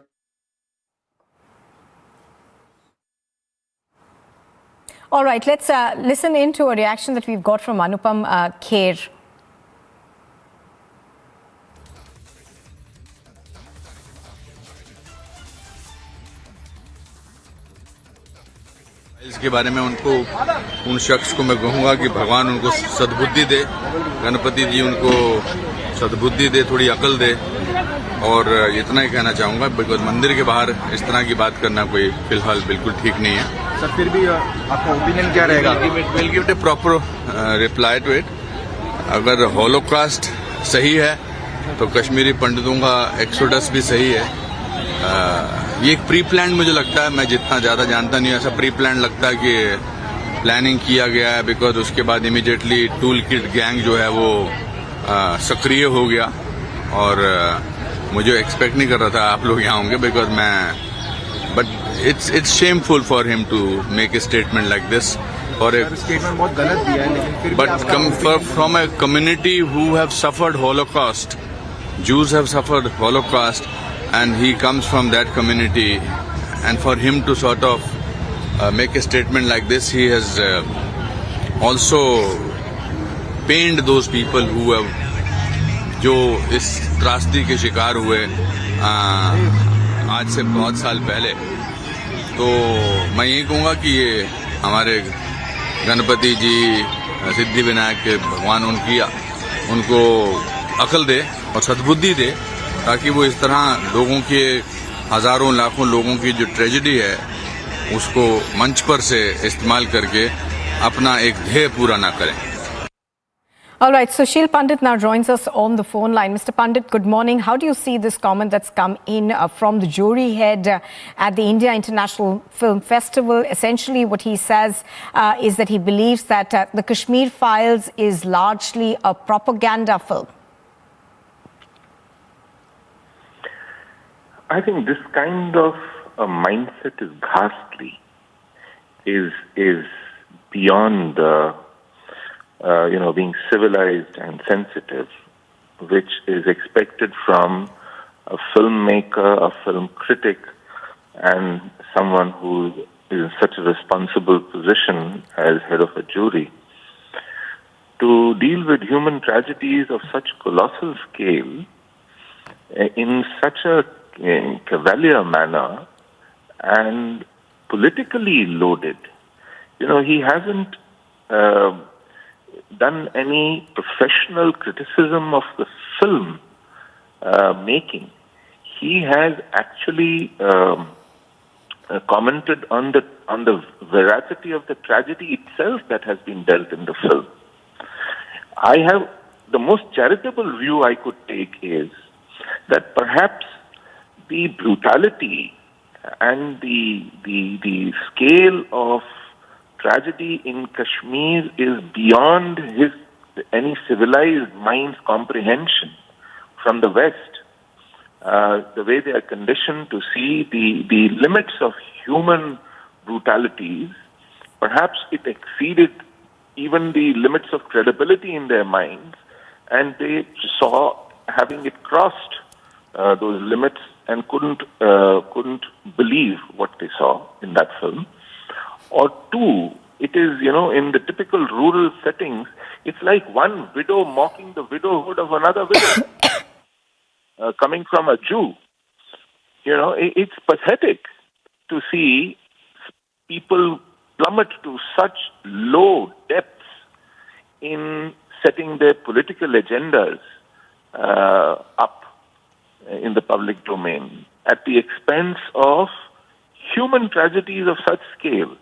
All right, let's listen into a reaction that we've got from Anupam Kher. इसके बारे में उनको, उन शख्स को मैं कहूँगा कि भगवान उनको सद्बुद्धि दे, गणपति जी उनको सद्बुद्धि दे, थोड़ी अकल दे, और इतना ही कहना चाहूँगा, बिकॉज मंदिर के बाहर इस तरह की बात करना कोई फिलहाल बिल्कुल ठीक नहीं है. सर फिर भी आपका ओपिनियन क्या रहेगा? Will give a proper reply to it. अगर हॉलोकॉस्ट सही है तो कश्मीरी पंडितों का एक्सोडस भी सही है. ये एक प्री प्लान मुझे लगता है, मैं जितना ज़्यादा जानता नहीं, ऐसा प्री प्लान लगता है कि प्लानिंग किया गया है, बिकॉज उसके बाद इमीडिएटली टूल किट गैंग जो है वो सक्रिय हो गया, और मुझे एक्सपेक्ट नहीं कर रहा था आप लोग यहाँ होंगे, बिकॉज मैं, but it's shameful for him to make a statement like this. Or a statement बहुत गलत दिया है, लेकिन फिर but come from a community who have suffered Holocaust. Jews have suffered Holocaust, and he comes from that community, and for him to sort of make a statement like this, he has also pained those people who have जो इस त्रासदी के शिकार हुए आज से बहुत साल पहले. तो मैं यही कहूँगा कि ये हमारे गणपति जी, सिद्धि विनायक के भगवान उनको अकल दे और सद्बुद्धि दे, ताकि वो इस तरह लोगों के हजारों लाखों लोगों की जो ट्रेजेडी है उसको मंच पर से इस्तेमाल करके अपना एक ध्येय पूरा ना करें. All right, so Sushil Pandit now joins us on the phone line. Mr. Pandit, good morning. How do you see this comment that's come in from the jury head at the India International Film Festival? Essentially, what he says is that he believes that the Kashmir Files is largely a propaganda film. I think this kind of a mindset is ghastly, is beyond being civilized and sensitive, which is expected from a filmmaker, a film critic, and someone who is in such a responsible position as head of a jury. To deal with human tragedies of such colossal scale in such a cavalier manner and politically loaded. He hasn't done any professional criticism of the film making. He has actually commented on the veracity of the tragedy itself that has been dealt in the film. I have the most charitable view I could take is that perhaps the brutality and the scale of tragedy in Kashmir is beyond any civilized mind's comprehension from the West. The way they are conditioned to see the limits of human brutalities, perhaps it exceeded even the limits of credibility in their minds, and they saw having it crossed those limits and couldn't believe what they saw in that film. Or two, it is, in the typical rural settings, it's like one widow mocking the widowhood of another widow, coming from a Jew. It's pathetic to see people plummet to such low depths in setting their political agendas up in the public domain at the expense of human tragedies of such scale.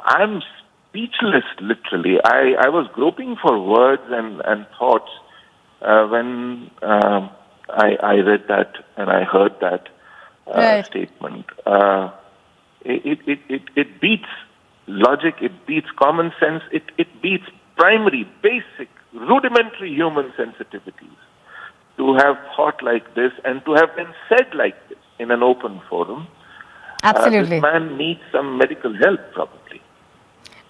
I'm speechless, literally. I was groping for words and thoughts when I read that and I heard that statement. It beats logic, it beats common sense, it beats primary, basic, rudimentary human sensitivities to have thought like this and to have been said like this in an open forum. Absolutely. This man needs some medical help, probably.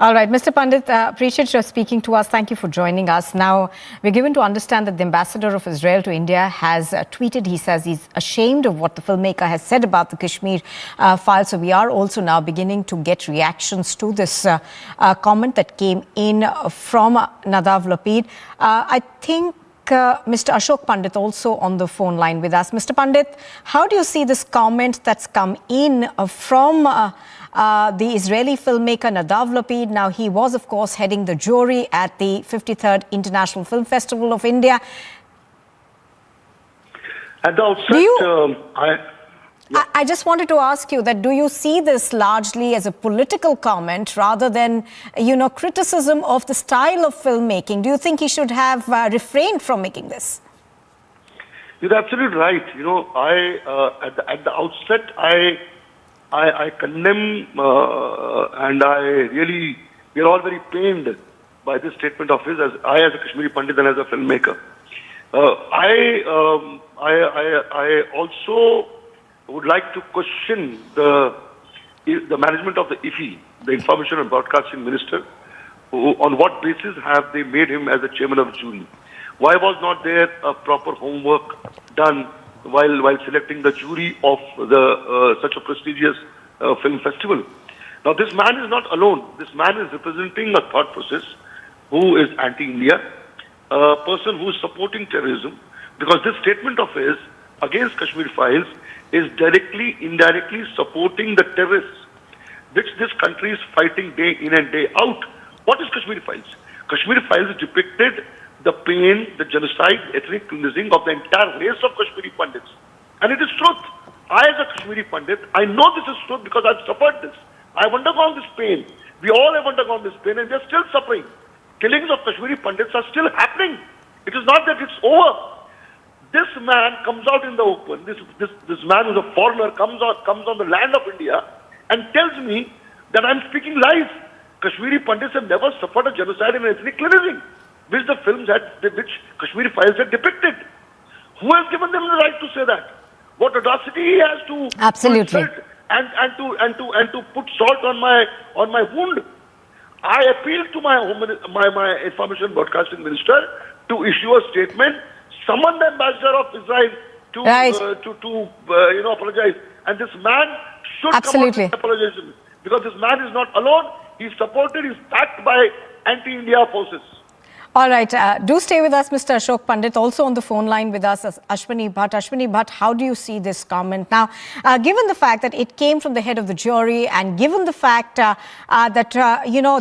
All right, Mr. Pandit, appreciate your speaking to us. Thank you for joining us. Now, we're given to understand that the ambassador of Israel to India has tweeted. He says he's ashamed of what the filmmaker has said about the Kashmir Files. So we are also now beginning to get reactions to this comment that came in from Nadav Lapid. I think Mr. Ashok Pandit also on the phone line with us. Mr. Pandit, how do you see this comment that's come in from the Israeli filmmaker Nadav Lapid? Now, he was, of course, heading the jury at the 53rd International Film Festival of India. At the outset, I just wanted to ask you that do you see this largely as a political comment rather than, criticism of the style of filmmaking? Do you think he should have refrained from making this? You're absolutely right. At the outset, I condemn and we are all very pained by this statement of his as a Kashmiri Pandit and as a filmmaker. I also would like to question the management of the IFFI, the Information and Broadcasting Minister. On what basis have they made him as a chairman of the jury? Why was not there a proper homework done while selecting the jury of such a prestigious film festival? Now, this man is not alone. This man is representing a thought process who is anti-India, a person who is supporting terrorism, because this statement of his against Kashmir Files is directly, indirectly supporting the terrorists, which this country is fighting day in and day out. What is Kashmir Files? Kashmir Files depicted the pain, the genocide, ethnic cleansing of the entire race of Kashmiri Pandits. And it is truth. I, as a Kashmiri Pandit, I know this is truth because I've suffered this. I've undergone this pain. We all have undergone this pain and we are still suffering. Killings of Kashmiri Pandits are still happening. It is not that it's over. This man comes out in the open, this man who's a foreigner comes on the land of India and tells me that I'm speaking lies. Kashmiri Pandits have never suffered a genocide and ethnic cleansing, which the films which Kashmir Files had depicted. Who has given them the right to say that? What audacity he has to absolutely insult and to put salt on my wound. I appeal to my information broadcasting minister to issue a statement, summon the ambassador of Israel to apologize, and this man should come out with apologization, because this man is not alone. He's supported, he's backed by anti-India forces. All right, do stay with us, Mr. Ashok Pandit. Also on the phone line with us is Ashwini Bhatt. Ashwini Bhatt, how do you see this comment? Now, given the fact that it came from the head of the jury, and given the fact that,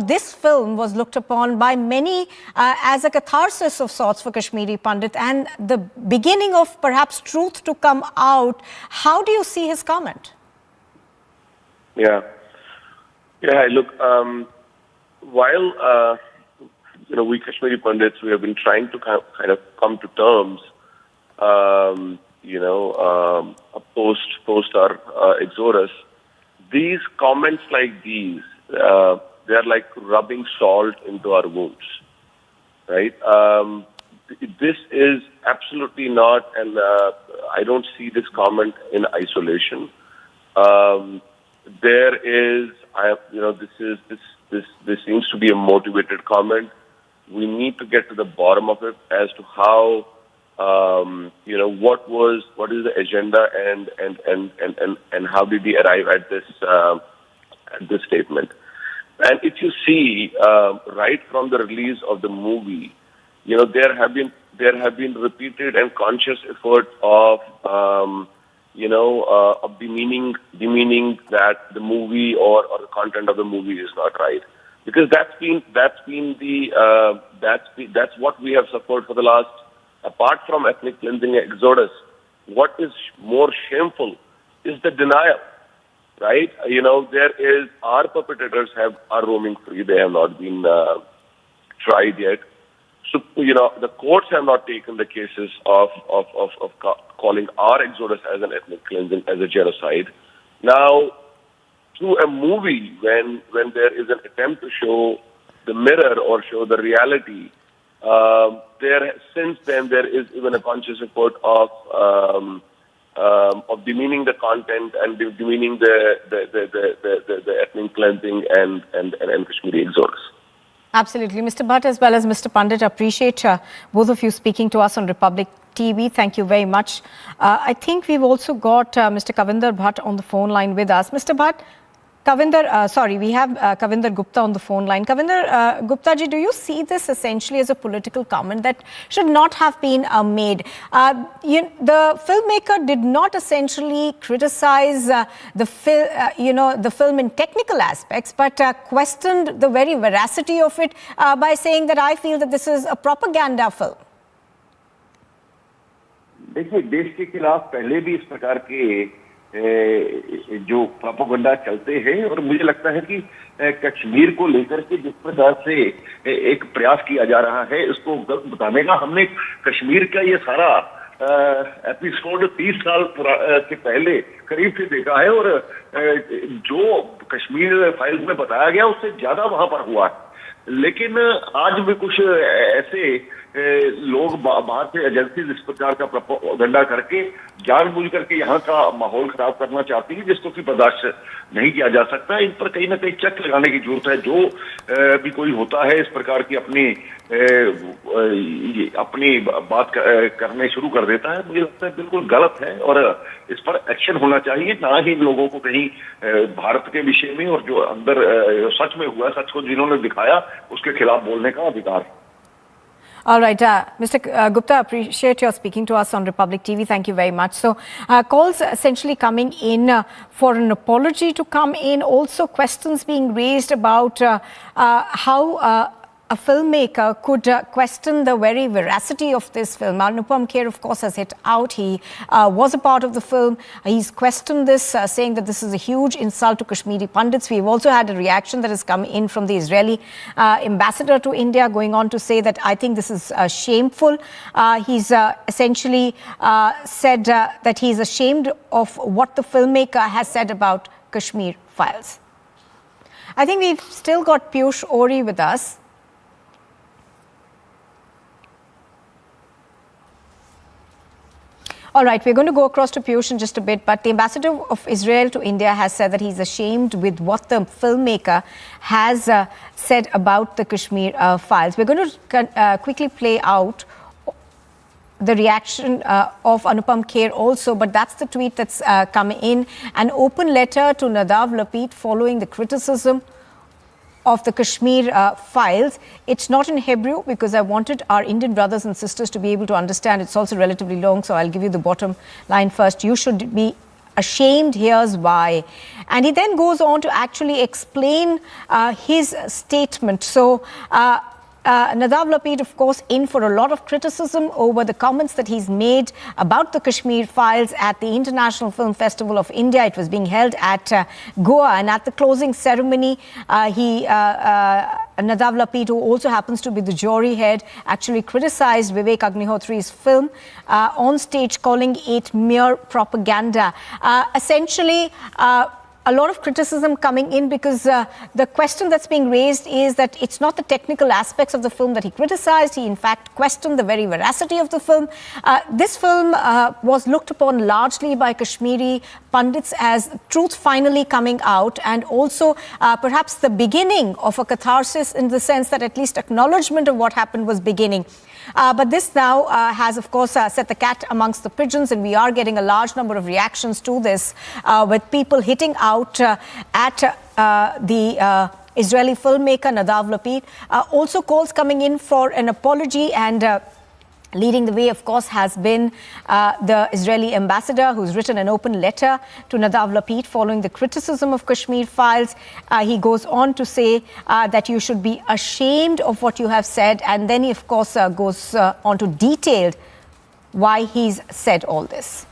this film was looked upon by many as a catharsis of sorts for Kashmiri Pandit and the beginning of perhaps truth to come out, how do you see his comment? Yeah, look, while... we Kashmiri Pandits, we have been trying to kind of come to terms, post our exodus. These comments like these, they are like rubbing salt into our wounds, right? This is absolutely not, and I don't see this comment in isolation. There is, this seems to be a motivated comment. We need to get to the bottom of it as to how, what is the agenda and how did he arrive at this statement. And if you see, right from the release of the movie, there have been repeated and conscious effort of, of demeaning that the movie or the content of the movie is not right. Because that's what we have suffered for the last, apart from ethnic cleansing exodus. What is more shameful is the denial, right? There is, our perpetrators are roaming free. They have not been tried yet. So, the courts have not taken the cases of calling our exodus as an ethnic cleansing, as a genocide. Now, through a movie, when there is an attempt to show the mirror or show the reality, since then there is even a conscious effort of demeaning the content and demeaning the ethnic cleansing and Kashmiri exodus. Absolutely. Mr. Bhatt as well as Mr. Pandit, appreciate both of you speaking to us on Republic TV. Thank you very much. I think we've also got Mr. Kavinder Bhatt on the phone line with us. Mr. Bhatt, we have Kavinder Gupta on the phone line. Kavinder Gupta ji, do you see this essentially as a political comment that should not have been made? The filmmaker did not essentially criticize the film in technical aspects, but questioned the very veracity of it by saying that I feel that this is a propaganda film. देखिए, देश के खिलाफ पहले भी इस प्रकार के जो प्रोपेगेंडा चलते हैं, और मुझे लगता है कि कश्मीर को लेकर के जिस प्रकार से एक प्रयास किया जा रहा है, इसको गलत बताने का, हमने कश्मीर का ये सारा एपिसोड 30 साल के पहले करीब से देखा है, और जो कश्मीर फाइल्स में बताया गया उससे ज्यादा वहां पर हुआ है। लेकिन आज भी कुछ ऐसे लोग बाहर से एजेंसीज इस प्रकार का प्रोपेगेंडा करके जानबूझ करके यहाँ का माहौल खराब करना चाहती है, जिसको कि बर्दाश्त नहीं किया जा सकता। इन पर कहीं ना कहीं चेक लगाने की जरूरत है। जो भी कोई होता है इस प्रकार की अपनी बात करने शुरू कर देता है, मुझे लगता है बिल्कुल गलत है और इस पर एक्शन होना चाहिए। ना ही लोगों को कहीं भारत के विषय में और जो अंदर सच में हुआ, सच को जिन्होंने दिखाया, उसके खिलाफ बोलने का अधिकार। All right, Mr. Gupta, appreciate your speaking to us on Republic TV. Thank you very much. So, calls essentially coming in for an apology to come in. Also, questions being raised about how a filmmaker could question the very veracity of this film. Anupam Kher, of course, has hit out. He was a part of the film. He's questioned this, saying that this is a huge insult to Kashmiri Pandits. We've also had a reaction that has come in from the Israeli ambassador to India, going on to say that I think this is shameful. He's essentially said that he's ashamed of what the filmmaker has said about Kashmir Files. I think we've still got Piyush Ori with us. All right, we're going to go across to Piyush in just a bit, but the ambassador of Israel to India has said that he's ashamed with what the filmmaker has said about the Kashmir Files. We're going to quickly play out the reaction of Anupam Kher also, but that's the tweet that's come in. An open letter to Nadav Lapid following the criticism of the Kashmir Files. It's not in Hebrew because I wanted our Indian brothers and sisters to be able to understand. It's also relatively long, so I'll give you the bottom line first. You should be ashamed, here's why. And he then goes on to actually explain his statement. So, Nadav Lapid, of course, in for a lot of criticism over the comments that he's made about the Kashmir Files at the International Film Festival of India. It was being held at Goa, and at the closing ceremony, Nadav Lapid, who also happens to be the jury head, actually criticized Vivek Agnihotri's film on stage, calling it mere propaganda. Essentially, a lot of criticism coming in because the question that's being raised is that it's not the technical aspects of the film that he criticized. He, in fact, questioned the very veracity of the film. This film was looked upon largely by Kashmiri Pandits as truth finally coming out, and also perhaps the beginning of a catharsis in the sense that at least acknowledgement of what happened was beginning. But this now has, of course, set the cat amongst the pigeons, and we are getting a large number of reactions to this, with people hitting out at the Israeli filmmaker Nadav Lapid. Also calls coming in for an apology, and leading the way, of course, has been the Israeli ambassador, who's written an open letter to Nadav Lapid following the criticism of Kashmir Files. He goes on to say that you should be ashamed of what you have said. And then he, of course, goes on to detail why he's said all this.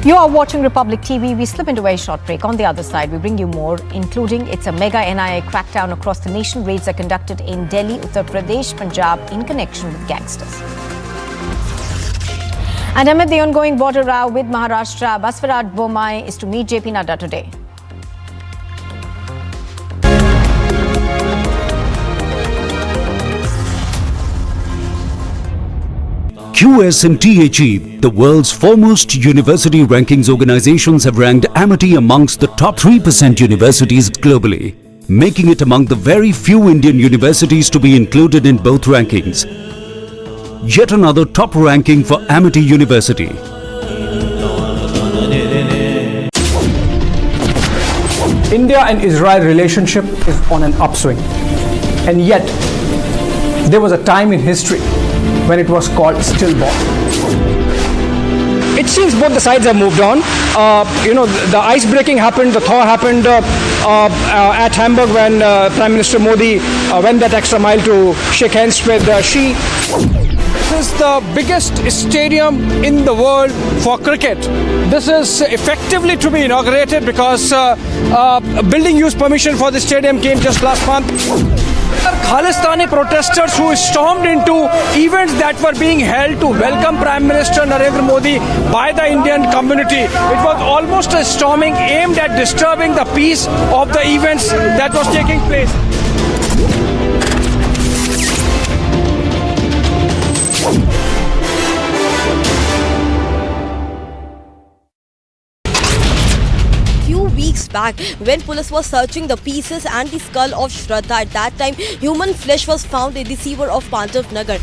You are watching Republic TV. We slip into a short break. On the other side, we bring you more, including it's a mega NIA crackdown across the nation. Raids are conducted in Delhi, Uttar Pradesh, Punjab in connection with gangsters. And amid the ongoing border row with Maharashtra, Basvaraj Bommai is to meet JP Nadda today. QS&THE, the world's foremost university rankings organizations, have ranked Amity amongst the top 3% universities globally, making it among the very few Indian universities to be included in both rankings. Yet another top ranking for Amity University. India and Israel relationship is on an upswing, and yet there was a time in history when it was called stillborn. It seems both the sides have moved on. The ice breaking happened, the thaw happened at Hamburg when Prime Minister Modi went that extra mile to shake hands with Xi. This is the biggest stadium in the world for cricket. This is effectively to be inaugurated because building use permission for the stadium came just last month. are Khalistani protesters who stormed into events that were being held to welcome Prime Minister Narendra Modi by the Indian community. It was almost a storming aimed at disturbing the peace of the events that was taking place. Weeks back, when police was searching the pieces and the skull of Shraddha, at that time human flesh was found in the sewer of Pandits Nagar.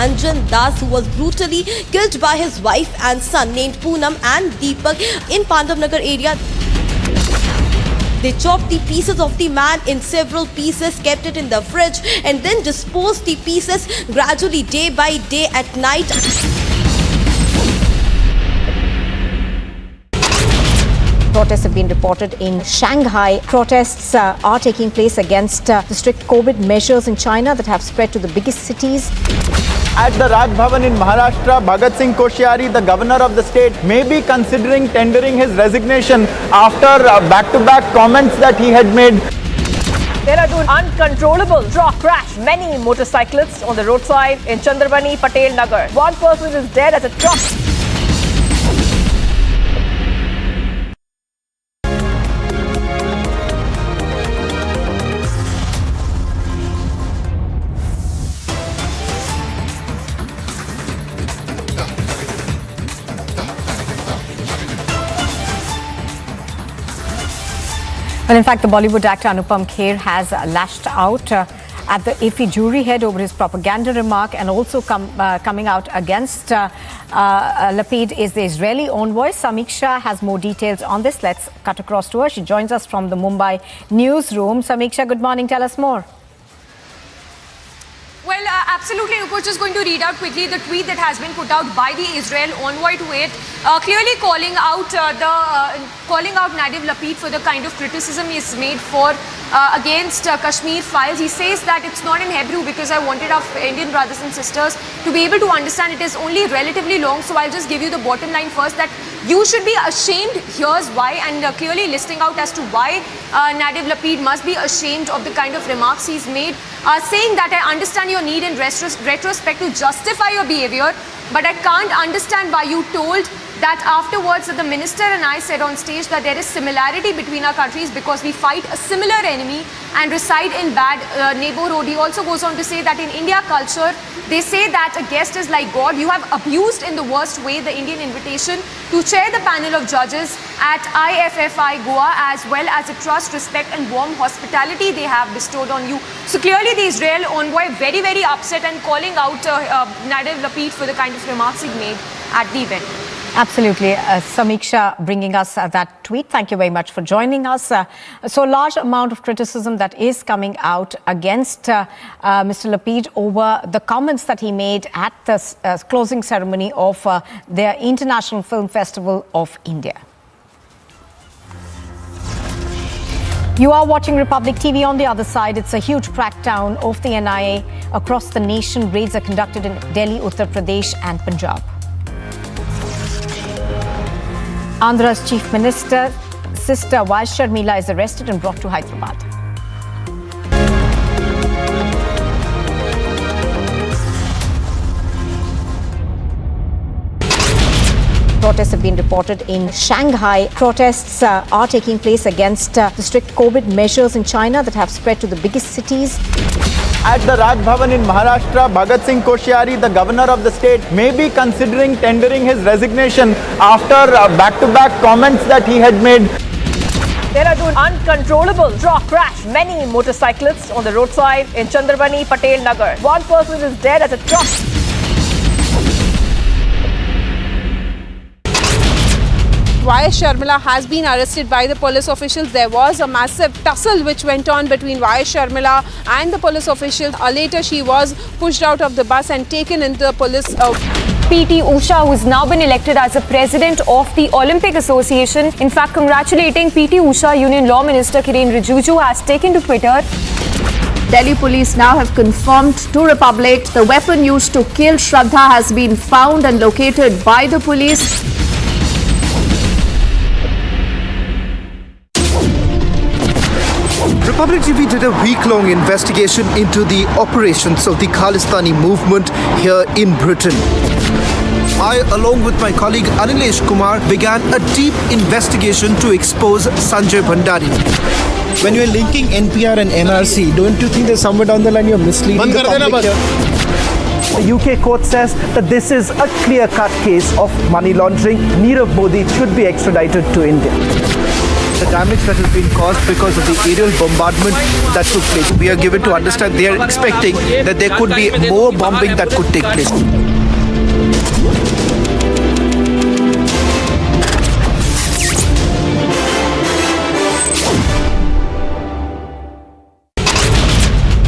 Anjan Das, who was brutally killed by his wife and son named Poonam and Deepak in Pandits Nagar area. They chopped the pieces of the man in several pieces, kept it in the fridge and then disposed the pieces gradually day by day at night. Protests have been reported in Shanghai. Protests are taking place against the strict COVID measures in China that have spread to the biggest cities. At the Raj Bhavan in Maharashtra, Bhagat Singh Koshyari, the governor of the state, may be considering tendering his resignation after back-to-back comments that he had made. Dehradun, uncontrollable truck crash many motorcyclists on the roadside in Chandrabani, Patel Nagar. One person is dead as a truck. Well, in fact, the Bollywood actor Anupam Kher has lashed out at the IFFI jury head over his propaganda remark, and also coming out against Lapid is the Israeli envoy. Samiksha has more details on this. Let's cut across to her. She joins us from the Mumbai newsroom. Samiksha, good morning. Tell us more. Well, absolutely, Nupur. Just going to read out quickly the tweet that has been put out by the Israel envoy to it, clearly calling out Nadiv Lapid for the kind of criticism he's made for against Kashmir Files. He says that it's not in Hebrew because I wanted our Indian brothers and sisters to be able to understand it is only relatively long. So I'll just give you the bottom line first, that you should be ashamed. Here's why, and clearly listing out as to why Nadiv Lapid must be ashamed of the kind of remarks he's made, saying that I understand your need in retrospect to justify your behavior, but I can't understand why you told that afterwards that the minister and I said on stage that there is similarity between our countries because we fight a similar enemy and reside in bad neighborhood. He also goes on to say that in India culture, they say that a guest is like God. You have abused in the worst way the Indian invitation to chair the panel of judges at IFFI Goa, as well as the trust, respect and warm hospitality they have bestowed on you. So clearly the Israel envoy very, very upset and calling out Nadiv Lapid for the kind of remarks he made at the event. Absolutely. Samiksha bringing us that tweet. Thank you very much for joining us. So large amount of criticism that is coming out against Mr. Lapid over the comments that he made at the closing ceremony of the International Film Festival of India. You are watching Republic TV. On the other side, it's a huge crackdown of the NIA across the nation. Raids are conducted in Delhi, Uttar Pradesh and Punjab. Andhra's Chief Minister's sister Y. Sharmila is arrested and brought to Hyderabad. Protests have been reported in Shanghai. Protests are taking place against the strict COVID measures in China that have spread to the biggest cities. At the Raj Bhavan in Maharashtra, Bhagat Singh Koshyari, the governor of the state, may be considering tendering his resignation after back-to-back comments that he had made. Dehradun, uncontrollable truck crash many motorcyclists on the roadside in Chandrabani, Patel Nagar. One person is dead as a truck. Y. Sharmila has been arrested by the police officials. There was a massive tussle which went on between Y. Sharmila and the police officials. Later, she was pushed out of the bus and taken into the police. PT Usha, who's now been elected as the president of the Olympic Association. In fact, congratulating PT Usha, Union Law Minister Kiren Rijiju has taken to Twitter. Delhi police now have confirmed to Republic the weapon used to kill Shraddha has been found and located by the police. Republic TV did a week-long investigation into the operations of the Khalistani movement here in Britain. I, along with my colleague Anilesh Kumar, began a deep investigation to expose Sanjay Bhandari. When you're linking NPR and NRC, don't you think that somewhere down the line you're misleading the public here? The UK court says that this is a clear-cut case of money laundering. Nirav Modi should be extradited to India. The damage that has been caused because of the aerial bombardment that took place. We are given to understand they are expecting that there could be more bombing that could take place.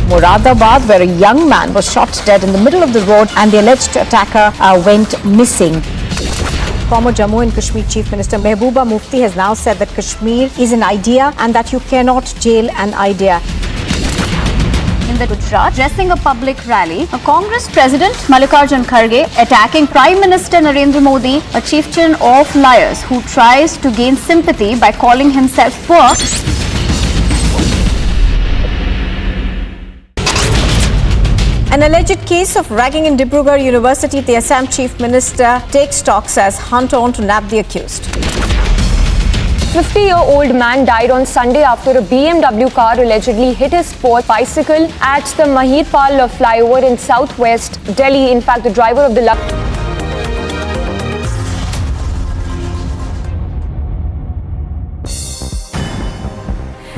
Moradabad, where a young man was shot dead in the middle of the road and the alleged attacker went missing. Former Jammu and Kashmir Chief Minister Mehbooba Mufti has now said that Kashmir is an idea and that you cannot jail an idea. In the Gujarat, addressing a public rally, a Congress President Mallikarjun Kharge attacking Prime Minister Narendra Modi, a chieftain of liars who tries to gain sympathy by calling himself poor. An alleged case of ragging in Dibrugarh University, the Assam Chief Minister takes stocks as hunt on to nab the accused. 50-year-old man died on Sunday after a BMW car allegedly hit his sport bicycle at the Mahirpal flyover in southwest Delhi. In fact, the driver of the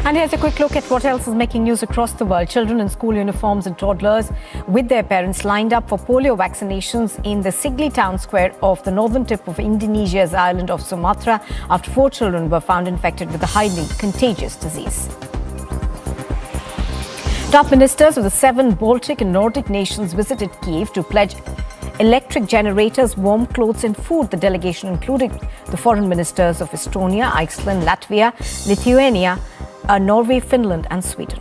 And here's a quick look at what else is making news across the world. Children in school uniforms and toddlers with their parents lined up for polio vaccinations in the Sigli town square of the northern tip of Indonesia's island of Sumatra after 4 children were found infected with a highly contagious disease. Top ministers of the 7 Baltic and Nordic nations visited Kiev to pledge electric generators, warm clothes and food. The delegation included the foreign ministers of Estonia, Iceland, Latvia, Lithuania, Norway, Finland and Sweden.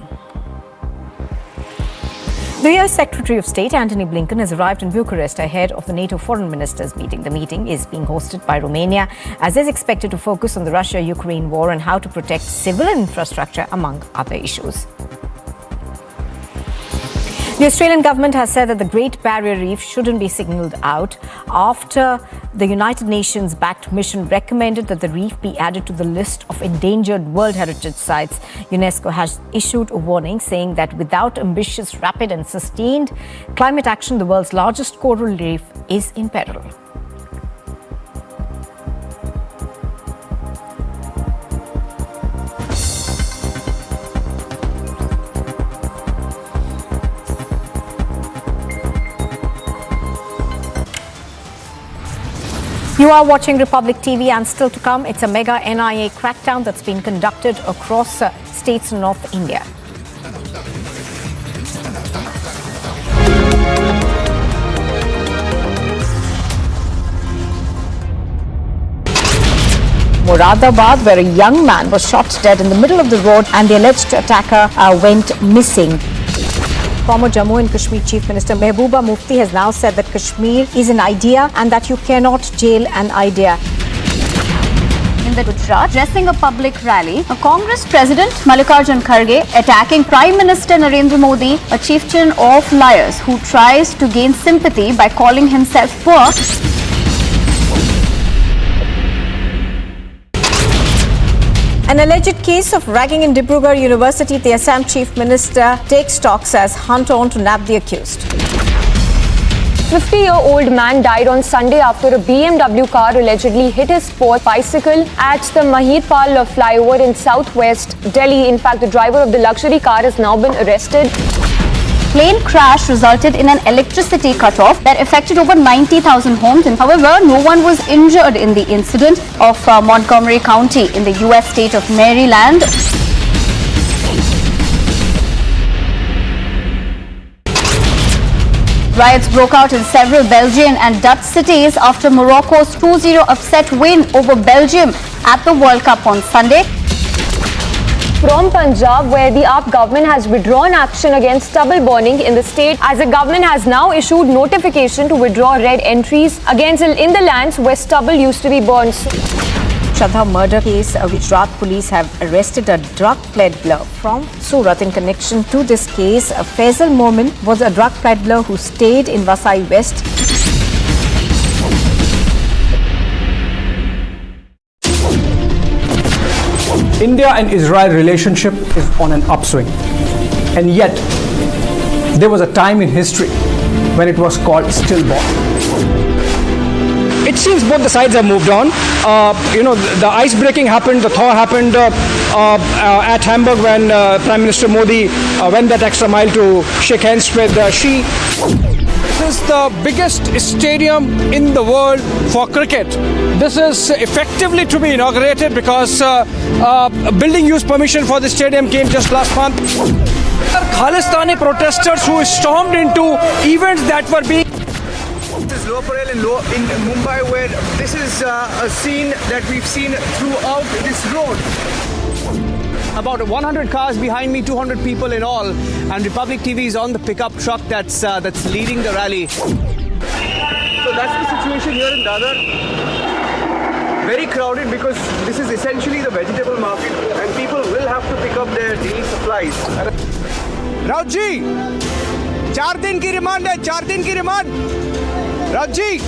The US Secretary of State Antony Blinken has arrived in Bucharest ahead of the NATO foreign ministers meeting. The meeting is being hosted by Romania as is expected to focus on the Russia-Ukraine war and how to protect civil infrastructure among other issues. The Australian government has said that the Great Barrier Reef shouldn't be signalled out after the United Nations-backed mission recommended that the reef be added to the list of endangered World Heritage Sites. UNESCO has issued a warning saying that without ambitious, rapid and sustained climate action, the world's largest coral reef is in peril. You are watching Republic TV and still to come, it's a mega NIA crackdown that's been conducted across states in North India. Moradabad, where a young man was shot dead in the middle of the road and the alleged attacker went missing. Former Jammu and Kashmir Chief Minister Mehbooba Mufti has now said that Kashmir is an idea and that you cannot jail an idea. In the Gujarat, addressing a public rally, a Congress President Mallikarjun Kharge attacking Prime Minister Narendra Modi, a chieftain of liars who tries to gain sympathy by calling himself poor. An alleged case of ragging in Dibrugarh University, the Assam Chief Minister takes stocks as hunt on to nab the accused. 50-year-old man died on Sunday after a BMW car allegedly hit his sport bicycle at the Mahirpal flyover in southwest Delhi. In fact, the driver of the luxury car has now been arrested. Plane crash resulted in an electricity cutoff that affected over 90,000 homes. And however, no one was injured in the incident of Montgomery County in the US state of Maryland. Riots broke out in several Belgian and Dutch cities after Morocco's 2-0 upset win over Belgium at the World Cup on Sunday. From Punjab, where the IFFI government has withdrawn action against stubble burning in the state, as the government has now issued notification to withdraw red entries in the lands where stubble used to be burned. Shraddha murder case, Gujarat police have arrested a drug peddler from Surat in connection to this case. Faisal Momin was a drug peddler who stayed in Vasai West. India and Israel relationship is on an upswing, and yet there was a time in history when it was called stillborn. It seems both the sides have moved on. The ice breaking happened, the thaw happened at Hamburg when Prime Minister Modi went that extra mile to shake hands with Xi. This is the biggest stadium in the world for cricket. This is effectively to be inaugurated because building use permission for the stadium came just last month. Khalistani protesters who stormed into events that were being... This is Lower Parel in Mumbai, where this is a scene that we've seen throughout this road. About 100 cars behind me, 200 people in all, and Republic TV is on the pickup truck that's leading the rally. So that's the situation here in Dadar. Very crowded because this is essentially the vegetable market, and people will have to pick up their daily supplies. Raut जी, 4 दिन की remand है, 4 दिन की remand. Raut ji.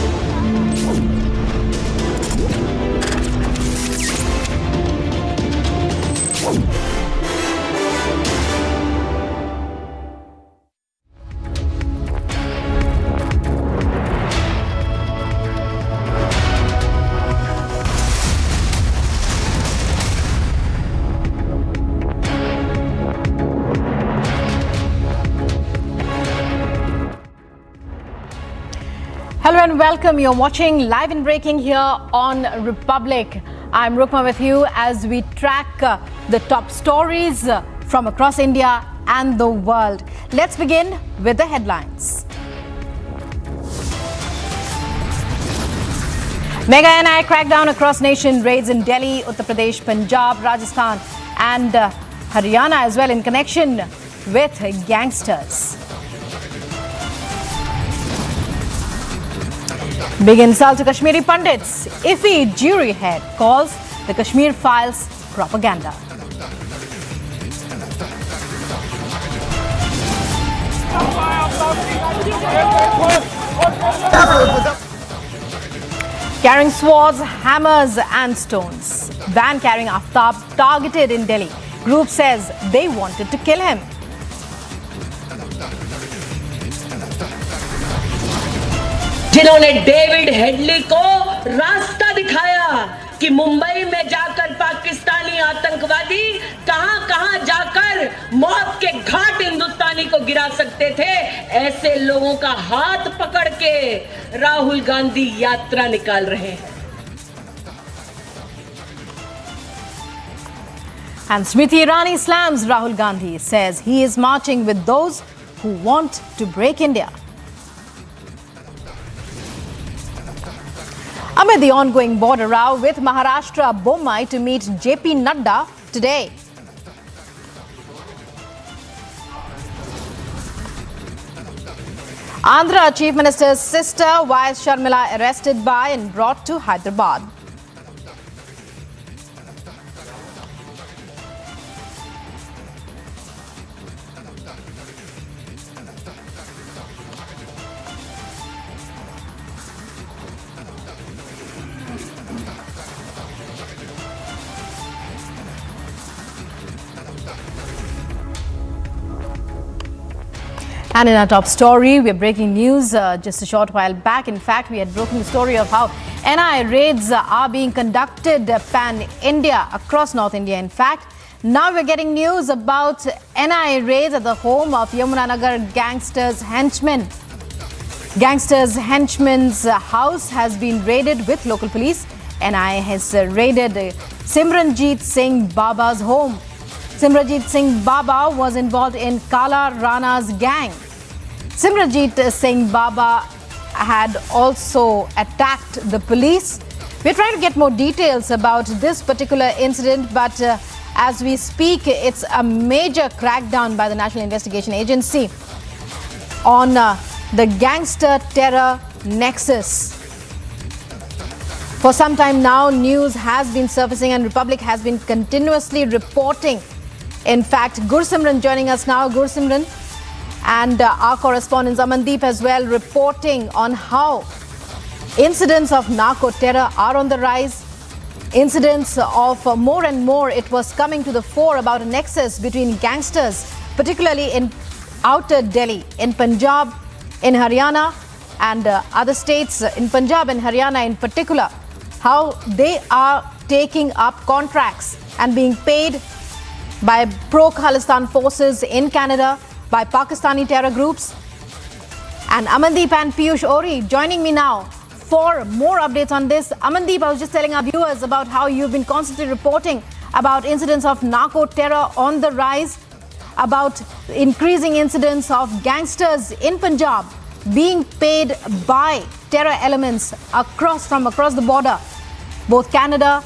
Hello and welcome. You're watching Live and Breaking here on Republic. I'm Rukma with you as we track the top stories from across India and the world. Let's begin with the headlines. Mega NI crackdown across nation, raids in Delhi, Uttar Pradesh, Punjab, Rajasthan and Haryana as well in connection with gangsters. Big insult to Kashmiri Pandits. IFFI jury head calls the Kashmir Files propaganda. Carrying swords, hammers and stones. Van carrying Aftab targeted in Delhi. Group says they wanted to kill him. जिन्होंने David Headley को रास्ता दिखाया कि मुंबई में जाकर पाकिस्तानी आतंकवादी कहां-कहां जाकर मौत के घाट हिंदुस्तानी को गिरा सकते थे, ऐसे लोगों का हाथ पकड़ के राहुल गांधी यात्रा निकाल रहे हैं. And Smriti Irani slams Rahul Gandhi, says he is marching with those who want to break India. Amid the ongoing border row with Maharashtra, Bommai to meet JP Nadda today. Andhra Chief Minister's sister, Y.S. Sharmila, arrested by and brought to Hyderabad. And in our top story, we're breaking news just a short while back. In fact, we had broken the story of how NI raids are being conducted pan-India, across North India. In fact, now we're getting news about NI raids at the home of Yamunanagar gangsters' henchmen. Gangsters' henchmen's house has been raided with local police. NI has raided Simranjeet Singh Baba's home. Simranjeet Singh Baba was involved in Kala Rana's gang. Simranjeet Singh Baba had also attacked the police. We're trying to get more details about this particular incident, but as we speak, it's a major crackdown by the National Investigation Agency on the gangster-terror nexus. For some time now, news has been surfacing and Republic has been continuously reporting. In fact, Gursimran joining us now. Gursimran, and our correspondent Amandeep as well, reporting on how incidents of narco-terror are on the rise. Incidents of more and more, it was coming to the fore about a nexus between gangsters, particularly in outer Delhi, in Punjab, in Haryana and other states, in Punjab and Haryana in particular, how they are taking up contracts and being paid by pro-Khalistan forces in Canada, by Pakistani terror groups. And Amandeep and Piyush Ori joining me now for more updates on this. Amandeep, I was just telling our viewers about how you've been constantly reporting about incidents of narco-terror on the rise, about increasing incidents of gangsters in Punjab being paid by terror elements from across the border, both Canada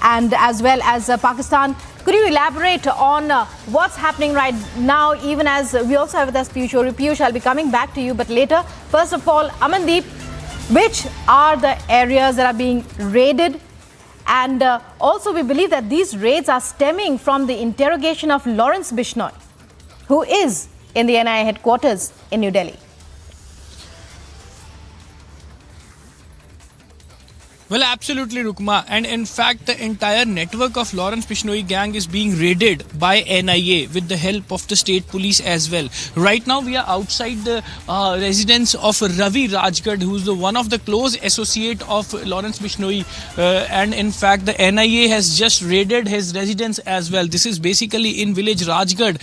and as well as Pakistan. Could you elaborate on what's happening right now, even as we also have with us Piyush Ori? Piyush, I'll be coming back to you, but later. First of all, Amandeep, which are the areas that are being raided? And also we believe that these raids are stemming from the interrogation of Lawrence Bishnoi, who is in the NIA headquarters in New Delhi. Well, absolutely, Rukma. And in fact, the entire network of Lawrence Bishnoi gang is being raided by NIA with the help of the state police as well. Right now, we are outside the residence of Ravi Rajgad, who's one of the close associate of Lawrence Bishnoi. And in fact, the NIA has just raided his residence as well. This is basically in village Rajgad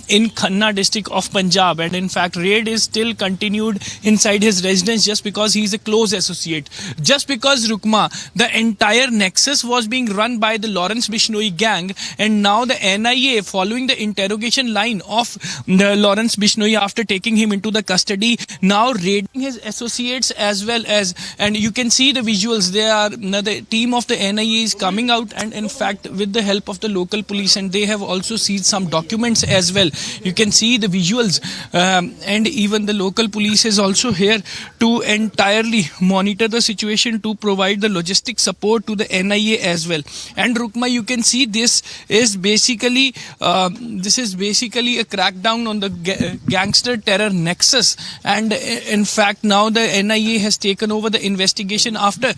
in Khanna district of Punjab. And in fact, raid is still continued inside his residence just because he's a close associate. Just because, Rukma, the entire nexus was being run by the Lawrence Bishnoi gang, and now the NIA, following the interrogation line of the Lawrence Bishnoi after taking him into the custody, now raiding his associates as well as, and you can see the visuals, the team of the NIA is coming out, and in fact with the help of the local police, and they have also seized some documents as well. You can see the visuals, and even the local police is also here to entirely monitor the situation, to provide the logistic support to the NIA as well. And Rukma, you can see this is basically a crackdown on the gangster-terror nexus. And in fact, now the NIA has taken over the investigation after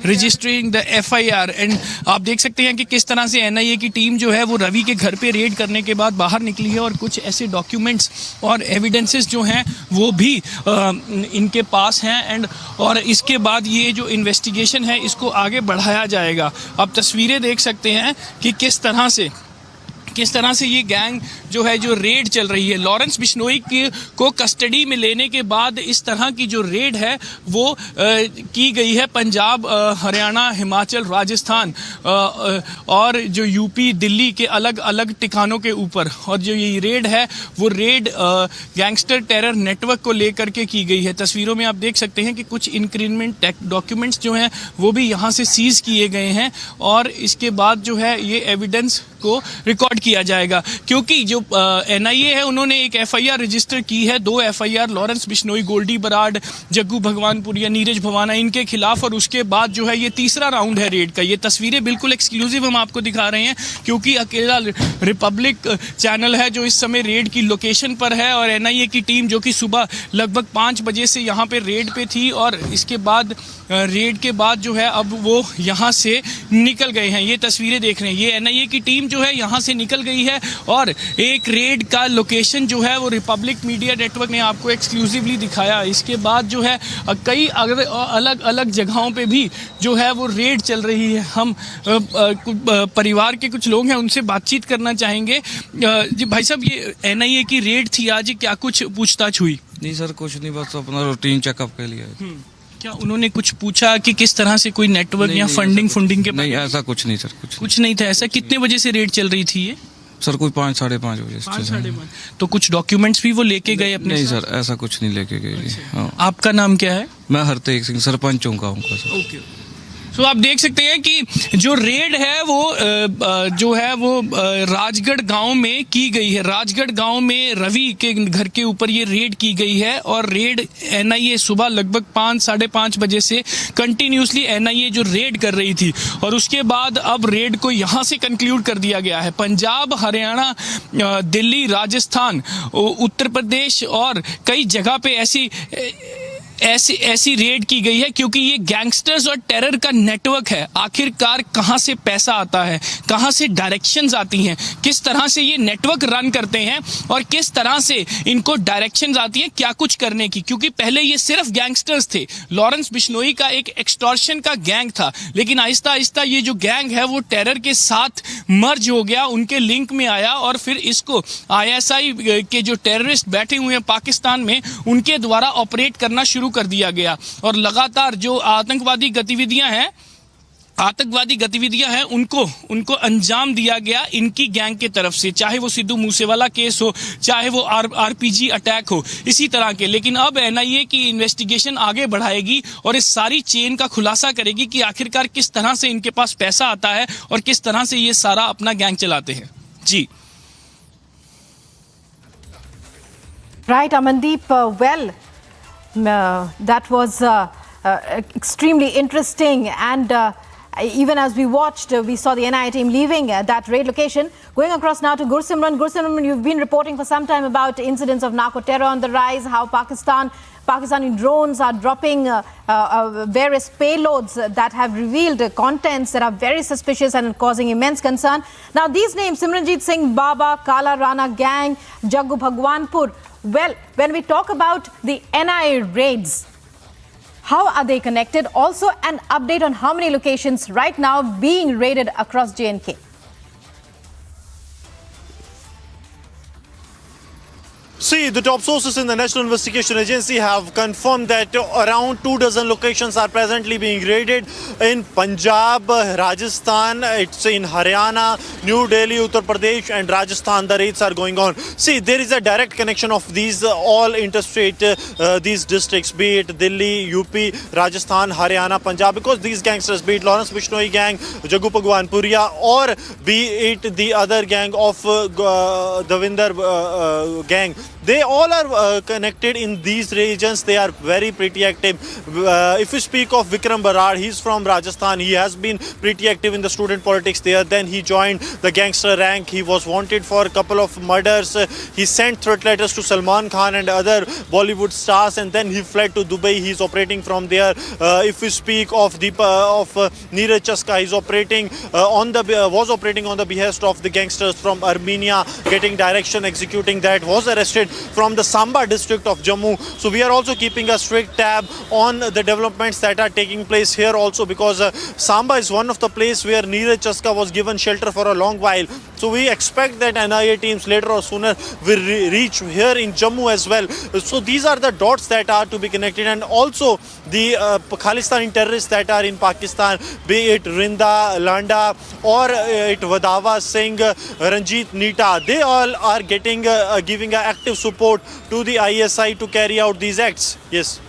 registering the FIR. And आप देख सकते हैं कि किस तरह से NIA की team जो है वो रवि के घर पे रेड करने के बाद बाहर निकली है, और कुछ ऐसे डॉक्यूमेंट्स और एविडेंसेस जो हैं वो भी इनके पास हैं। और इसके बाद ये जो इन्वेस्टिगेशन है इसको आगे बढ़ाया जाएगा। अब तस्वीरें देख सकते हैं कि किस तरह से ये गैंग जो है, जो रेड चल रही है, लॉरेंस बिश्नोई को कस्टडी में लेने के बाद इस तरह की जो रेड है वो की गई है पंजाब, हरियाणा, हिमाचल, राजस्थान और जो यूपी, दिल्ली के अलग अलग ठिकानों के ऊपर। और जो ये रेड है वो रेड गैंगस्टर टेरर नेटवर्क को लेकर के की गई है। तस्वीरों में आप देख सकते हैं कि कुछ इंक्रीमेंट डॉक्यूमेंट्स जो हैं वो भी यहाँ से सीज किए गए हैं, और इसके बाद जो है ये एविडेंस को रिकॉर्ड किया जाएगा। क्योंकि जो NIA है उन्होंने एक FIR रजिस्टर की है, 2 FIR लॉरेंस बिश्नोई, गोल्डी बराड़, जग्गू भगवानपुरिया, नीरज भवाना, इनके खिलाफ। और उसके बाद जो है ये तीसरा राउंड है रेड का। ये तस्वीरें बिल्कुल एक्सक्लूसिव हम आपको दिखा रहे हैं, क्योंकि अकेला रिपब्लिक चैनल है जो इस समय रेड की लोकेशन पर है, और NIA की टीम जो कि सुबह लगभग 5 बजे से यहाँ पे रेड पे थी, और इसके बाद रेड के बाद जो है अब वो यहाँ से निकल गए हैं। ये तस्वीरें देख रहे हैं, ये NIA की टीम जो है यहाँ से निकल गई है, और एक रेड का लोकेशन जो है वो रिपब्लिक मीडिया नेटवर्क ने आपको एक्सक्लूसिवली दिखाया। इसके बाद जो है कई अलग अलग जगहों पे भी जो है वो रेड चल रही है। हम परिवार के कुछ लोग हैं, उनसे बातचीत करना चाहेंगे। जी भाई साहब, ये NIA की रेड थी आज, क्या कुछ पूछताछ हुई? नहीं सर, कुछ नहीं, बस अपना रूटीन चेकअप के लिए। क्या उन्होंने कुछ पूछा कि किस तरह से कोई नेटवर्क या फंडिंग के? नहीं, ऐसा कुछ नहीं सर, कुछ नहीं था ऐसा। कितने बजे से रेड चल रही थी ये? सर कोई 5 साढ़े 5 बजे। 5 साढ़े 5। तो कुछ डॉक्यूमेंट्स भी वो लेके गए अपने? नहीं सर, ऐसा कुछ नहीं लेके गए। आपका नाम क्या है? मैं हरतेज सिंह, सरपंच हूँ गाँव का सर। ओके। तो आप देख सकते हैं कि जो रेड है वो राजगढ़ गांव में की गई है। राजगढ़ गांव में रवि के घर के ऊपर ये रेड की गई है और रेड एनआईए सुबह लगभग 5-5:30 बजे से कंटिन्यूसली एनआईए जो रेड कर रही थी और उसके बाद अब रेड को यहां से कंक्लूड कर दिया गया है। पंजाब, हरियाणा, दिल्ली, राजस्थान, उत्तर प्रदेश और कई जगह पे ऐसी रेड की गई है क्योंकि ये गैंगस्टर्स और टेरर का नेटवर्क है। आखिरकार कहां से पैसा आता है, कहां से डायरेक्शंस आती हैं, किस तरह से ये नेटवर्क रन करते हैं और किस तरह से इनको डायरेक्शंस आती हैं क्या कुछ करने की। क्योंकि पहले ये सिर्फ गैंगस्टर्स थे, लॉरेंस बिश्नोई का एक एक्सटॉर्शन का गैंग था, लेकिन आहिस्ता आहिस्ता ये जो गैंग है वो टेरर के साथ मर्ज हो गया, उनके लिंक में आया और फिर इसको ISI के जो टेररिस्ट बैठे हुए हैं पाकिस्तान में उनके द्वारा ऑपरेट करना शुरू कर दिया गया और लगातार जो आतंकवादी गतिविधियां हैं उनको अंजाम दिया गया इनकी गैंग के तरफ से, चाहे वो सिद्धू मूसेवाला केस हो, चाहे वो RPG अटैक हो, इसी तरह के। लेकिन अब NIA की इन्वेस्टिगेशन आगे बढ़ाएगी और इस सारी चेन का खुलासा करेगी कि आखिरकार किस तरह से इनके पास पैसा आता है और किस तरह से ये सारा अपना गैंग चलाते हैं। जी right Amandeep, well that was extremely interesting and even as we watched, we saw the NIA team leaving that raid location. Going across now to Gursimran. Gursimran, you've been reporting for some time about incidents of narco-terror on the rise, how Pakistani drones are dropping various payloads that have revealed contents that are very suspicious and causing immense concern. Now these names, Simranjeet Singh Baba, Kala Rana Gang, Jaggu Bhagwanpur, well, when we talk about the NIA raids, how are they connected? Also, an update on how many locations right now being raided across J&K. See, the top sources in the National Investigation Agency have confirmed that around 24 locations are presently being raided in Punjab, Rajasthan, it's in Haryana, New Delhi, Uttar Pradesh and Rajasthan. The raids are going on. See, there is a direct connection of these all interstate, these districts, be it Delhi, UP, Rajasthan, Haryana, Punjab, because these gangsters, be it Lawrence Bishnoi gang, Jaggu Bhagwanpuria, or be it the other gang of Davinder gang, they all are connected in these regions. They are very pretty active. If we speak of Vikram Barar, he's from Rajasthan. He has been pretty active in the student politics there. Then he joined the gangster rank. He was wanted for a couple of murders. He sent threat letters to Salman Khan and other Bollywood stars, and then he fled to Dubai. He's operating from there. If we speak of Neeraj Chaska, he's operating was operating on the behest of the gangsters from Armenia, getting direction, executing that, was arrested from the Samba district of Jammu. So we are also keeping a strict tab on the developments that are taking place here also, because Samba is one of the places where Neeraj Chaska was given shelter for a long while. So we expect that NIA teams later or sooner will reach here in Jammu as well. So these are the dots that are to be connected, and also the Khalistani terrorists that are in Pakistan, be it Rinda, Landa or it Vadava Singh, Ranjit Nita, they all are getting giving an active support to the ISI to carry out these acts. Yes.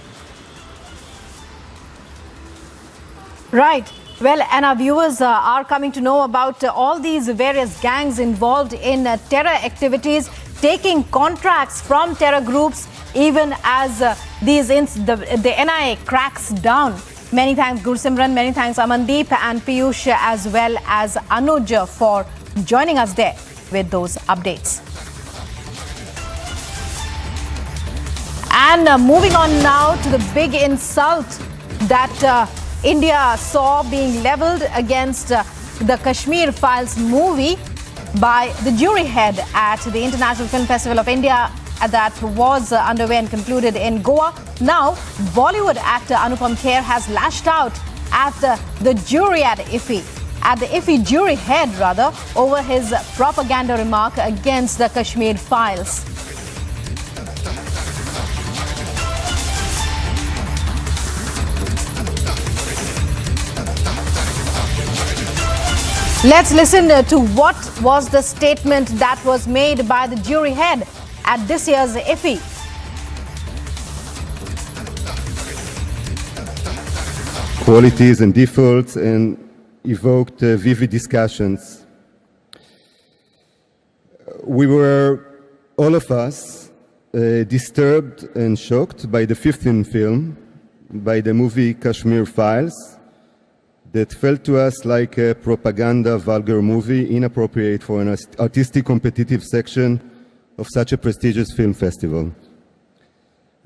Right. Well, and our viewers are coming to know about all these various gangs involved in terror activities, taking contracts from terror groups, even as the NIA cracks down. Many thanks, Gursimran. Many thanks, Amandeep and Piyush, as well as Anuj, for joining us there with those updates. And moving on now to the big insult that India saw being leveled against the Kashmir Files movie by the jury head at the International Film Festival of India that was underway and concluded in Goa. Now, Bollywood actor Anupam Kher has lashed out at the jury at IFFI, jury head rather, over his propaganda remark against the Kashmir Files. Let's listen to what was the statement that was made by the jury head at this year's IFFI. qualities and defaults and evoked vivid discussions. We were, all of us, disturbed and shocked by the 15th film, by the movie Kashmir Files, that felt to us like a propaganda vulgar movie, inappropriate for an artistic competitive section of such a prestigious film festival.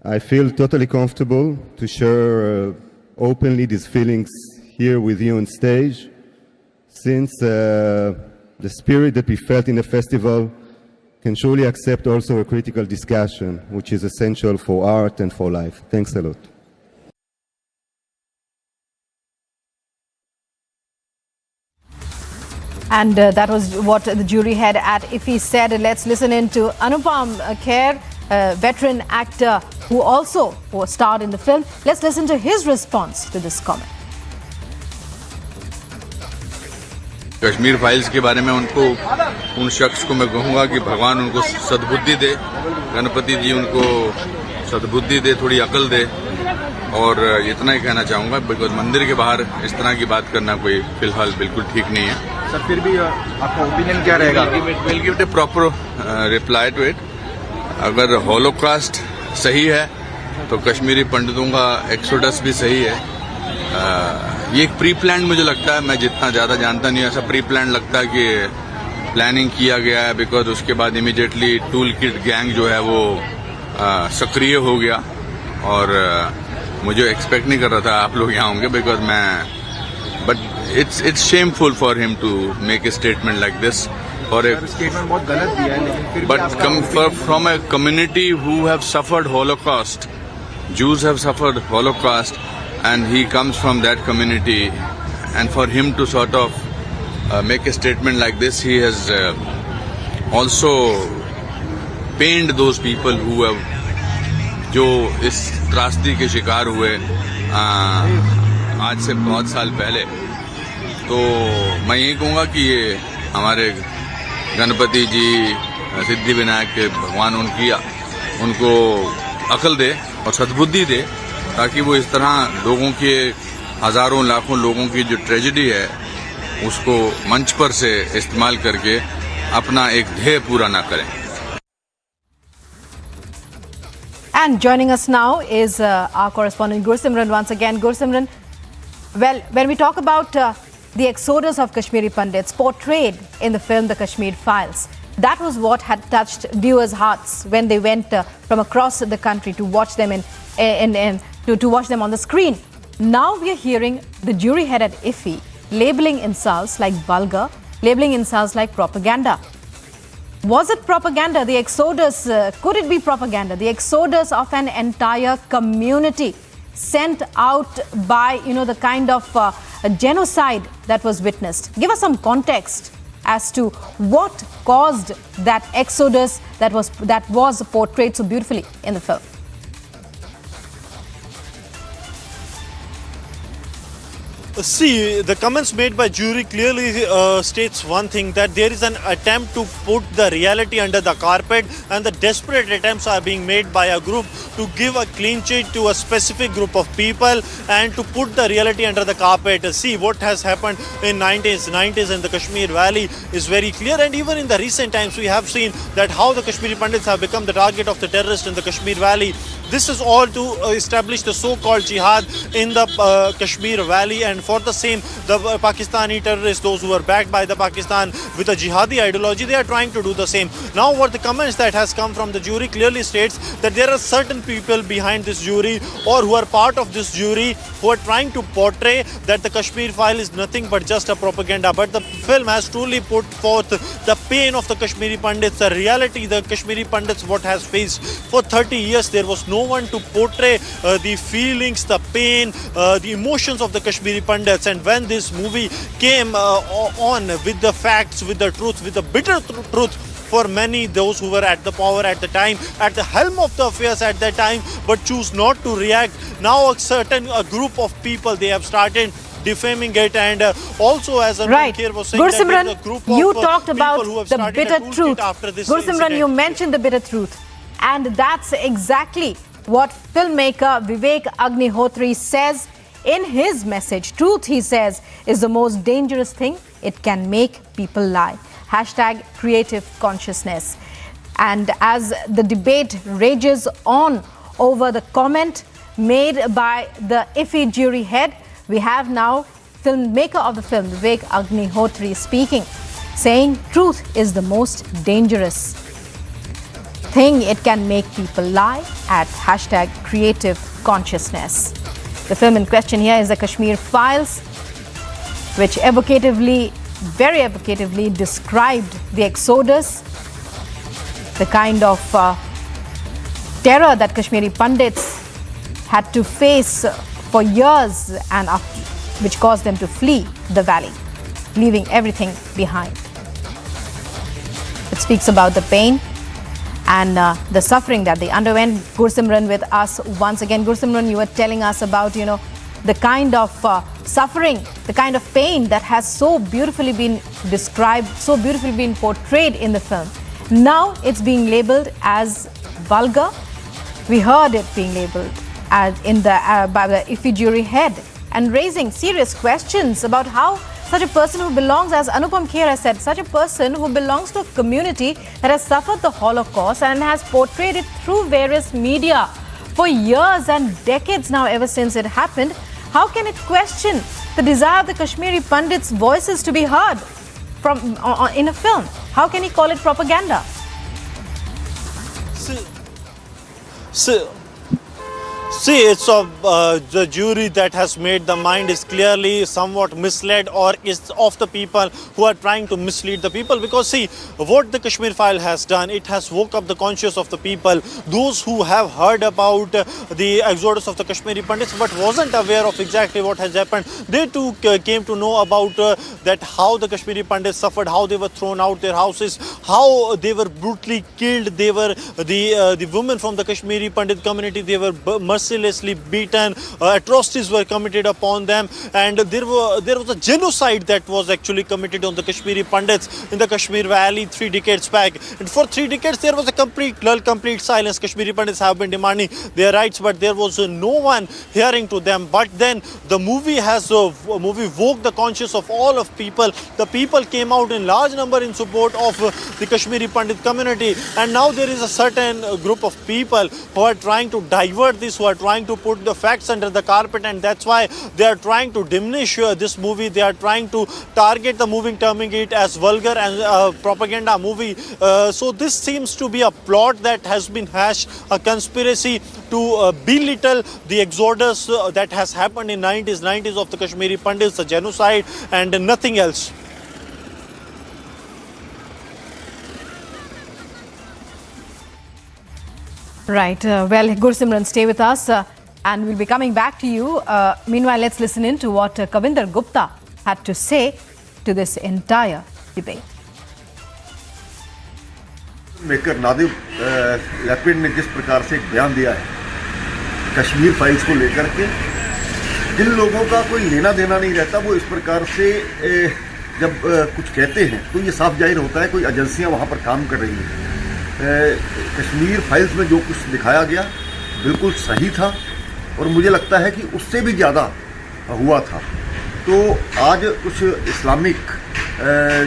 I feel totally comfortable to share openly these feelings here with you on stage, since the spirit that we felt in the festival can surely accept also a critical discussion, which is essential for art and for life. Thanks a lot. And that was what the jury head at IFFI said. Let's listen in to Anupam Kher, a veteran actor who also starred in the film. Let's listen to his response to this comment. Kashmir files के बारे में उन शख्स को मैं कहूँगा कि भगवान उनको सद्बुद्धि दे, गणपति जी उनको सद्बुद्धि दे, थोड़ी अकल दे, और इतना ही कहना चाहूँगा बिकॉज मंदिर के बाहर इस तरह की बात करना कोई फिलहाल बिल्कुल ठीक नहीं है। सर फिर भी आपका ओपिनियन क्या रहेगा? Will give a proper reply to it. अगर हॉलोकास्ट सही है तो कश्मीरी पंडितों का एक्सोडस भी सही है। ये एक प्री प्लान मुझे लगता है, मैं जितना ज्यादा जानता नहीं, ऐसा प्री प्लान लगता है कि प्लानिंग किया गया है, बिकॉज उसके बाद इमीडिएटली टूल किट गैंग जो है वो सक्रिय हो गया, और मुझे एक्सपेक्ट नहीं कर रहा था आप लोग यहाँ होंगे, बिकॉज मैं but it's shameful for him to make a statement like this for a statement बहुत गलत दिया है, लेकिन फिर but come from a community who have suffered Holocaust, Jews have suffered Holocaust, and he comes from that community, and for him to sort of make a statement like this, he has also pained those people who have जो इस त्रासदी के शिकार हुए आज से बहुत साल पहले। तो मैं यही कहूँगा कि ये हमारे गणपति जी, सिद्धि विनायक के भगवान उनको अकल दे और सद्बुद्धि दे, ताकि वो इस तरह लोगों के हजारों लाखों लोगों की जो ट्रेजेडी है उसको मंच पर से इस्तेमाल करके अपना एक ध्येय पूरा ना करें। And joining us now is our correspondent Gursimran once again. Gursimran, well, when we talk about the exodus of Kashmiri Pandits portrayed in the film The Kashmir Files, that was what had touched viewers' hearts when they went from across the country to watch them to watch them on the screen. Now we are hearing the jury head at IFFI labeling insults like vulgar, labeling insults like propaganda. Was it propaganda? The exodus, could it be propaganda? The exodus of an entire community sent out by, the kind of genocide that was witnessed. Give us some context as to what caused that exodus that was portrayed so beautifully in the film. See, the comments made by jury clearly states one thing, that there is an attempt to put the reality under the carpet, and the desperate attempts are being made by a group to give a clean sheet to a specific group of people and to put the reality under the carpet. See, what has happened in 90s in the Kashmir Valley is very clear, and even in the recent times we have seen that how the Kashmiri Pandits have become the target of the terrorists in the Kashmir Valley. This is all to establish the so-called jihad in the Kashmir Valley, and for the same, the Pakistani terrorists, those who are backed by the Pakistan with a jihadi ideology, they are trying to do the same. Now what the comments that has come from the jury clearly states that there are certain people behind this jury or who are part of this jury who are trying to portray that the Kashmir file is nothing but just a propaganda. But the film has truly put forth the pain of the Kashmiri Pandits, the reality the Kashmiri Pandits what has faced. For 30 years there was no one to portray the feelings, the pain, the emotions of the Kashmiri Pandits, and when this movie came on with the facts, with the truth, with the bitter truth for many, those who were at the power at the time, at the helm of the affairs at that time, but choose not to react. Now a group of people, they have started defaming it, and also as a was saying, Gursimran, that a group you of talked about the bitter truth. Gursimran, you mentioned the bitter truth, and that's exactly what filmmaker Vivek Agnihotri says. In his message, truth, he says, is the most dangerous thing. It can make people lie. Hashtag creative consciousness. And as the debate rages on over the comment made by the IFFI jury head, we have now filmmaker of the film, Vivek Agnihotri, speaking, saying truth is the most dangerous thing. It can make people lie at hashtag creative consciousness. The film in question here is the Kashmir Files, which evocatively, very evocatively described the exodus, the kind of terror that Kashmiri Pandits had to face for years and which caused them to flee the valley, leaving everything behind. It speaks about the pain and the suffering that they underwent. Gursimran with us once again. Gursimran, you were telling us about, the kind of suffering, the kind of pain that has so beautifully been described, so beautifully been portrayed in the film. Now it's being labelled as vulgar. We heard it being labelled as by the IFFI jury head, and raising serious questions about how such a person who belongs, as Anupam Kher has said, such a person who belongs to a community that has suffered the Holocaust and has portrayed it through various media for years and decades now, ever since it happened. How can it question the desire of the Kashmiri Pandits' voices to be heard in a film? How can he call it propaganda? See, it's the jury that has made the mind is clearly somewhat misled, or is of the people who are trying to mislead the people. Because see, what the Kashmir File has done, it has woke up the conscience of the people, those who have heard about the exodus of the Kashmiri Pandits but wasn't aware of exactly what has happened. They too came to know about that how the Kashmiri Pandits suffered, how they were thrown out their houses, how they were brutally killed. They were the women from the Kashmiri Pandit community, they were mercilessly beaten, atrocities were committed upon them, and there was a genocide that was actually committed on the Kashmiri Pandits in the Kashmir Valley 3 decades back. And for 3 decades there was a complete silence. Kashmiri Pandits have been demanding their rights, but there was no one hearing to them. But then the movie woke the conscience of all of people. The people came out in large number in support of the Kashmiri Pandit community, and now there is a certain group of people who are trying to divert this, who are trying to put the facts under the carpet, and that's why they are trying to diminish this movie. They are trying to target the movie, terming it as vulgar and propaganda movie. So this seems to be a plot that has been hatched, a conspiracy to belittle the exodus that has happened in 90s of the Kashmiri Pandits, the genocide, and nothing else. Right. Well, Gursimran, stay with us and we'll be coming back to you. Meanwhile, let's listen in to what Kavinder Gupta had to say to this entire debate. Maker Nadav Lapid ने जिस प्रकार से एक बयान दिया है Kashmir files को लेकर के, जिन लोगों का कोई लेना देना नहीं रहता वो इस प्रकार से जब कुछ कहते हैं तो ये साफ जाहिर होता है कोई एजेंसियां वहाँ पर काम कर रही हैं। कश्मीर फाइल्स में जो कुछ दिखाया गया बिल्कुल सही था और मुझे लगता है कि उससे भी ज़्यादा हुआ था। तो आज कुछ इस्लामिक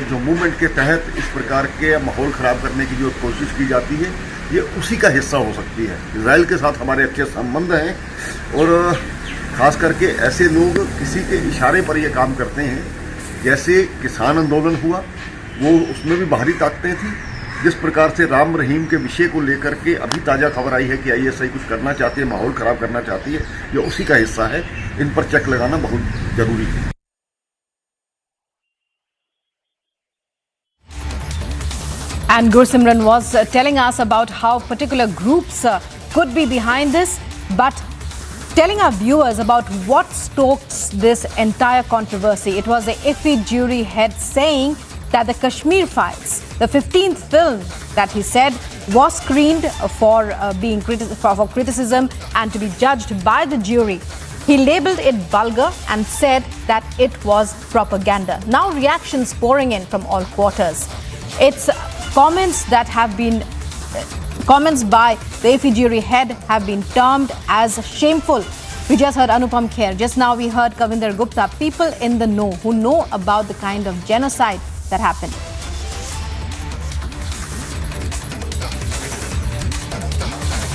जो मूवमेंट के तहत इस प्रकार के माहौल ख़राब करने की जो कोशिश की जाती है ये उसी का हिस्सा हो सकती है। इजराइल के साथ हमारे अच्छे संबंध हैं और ख़ास करके ऐसे लोग किसी के इशारे पर ये काम करते हैं। जैसे किसान आंदोलन हुआ वो उसमें भी बाहरी ताकतें थी। जिस प्रकार से राम रहीम के विषय को लेकर के अभी ताज़ा खबर आई है कि ISI कुछ करना चाहती है, माहौल ख़राब करना चाहती है, ये उसी का हिस्सा है। इन पर चेक लगाना बहुत ज़रूरी है। And Gursimran was telling us about how particular groups could be behind this, but telling our viewers about what stokes this entire controversy. It was the IFFI jury head saying that the Kashmir Files, the 15th film that he said was screened for being for criticism and to be judged by the jury. He labelled it vulgar and said that it was propaganda. Now reactions pouring in from all quarters. It's comments that have been comments by the IFFI jury head have been termed as shameful. We just heard Anupam Kher. Just now we heard Kavinder Gupta. People in the know who know about the kind of genocide that happened.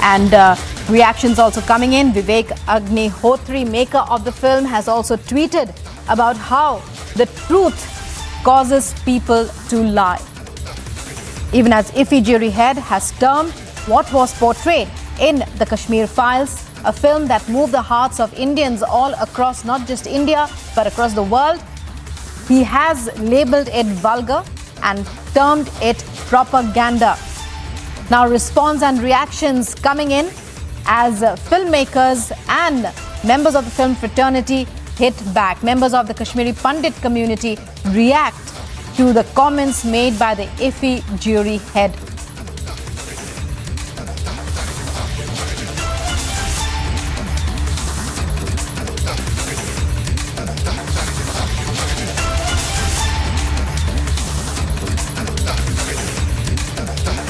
And reactions also coming in. Vivek Agnihotri, maker of the film, has also tweeted about how the truth causes people to lie. Even as IFFI jury head has termed what was portrayed in the Kashmir Files, a film that moved the hearts of Indians all across not just India but across the world. He has labelled it vulgar and termed it propaganda. Now response and reactions coming in as filmmakers and members of the film fraternity hit back. Members of the Kashmiri Pandit community react to the comments made by the IFFI jury head.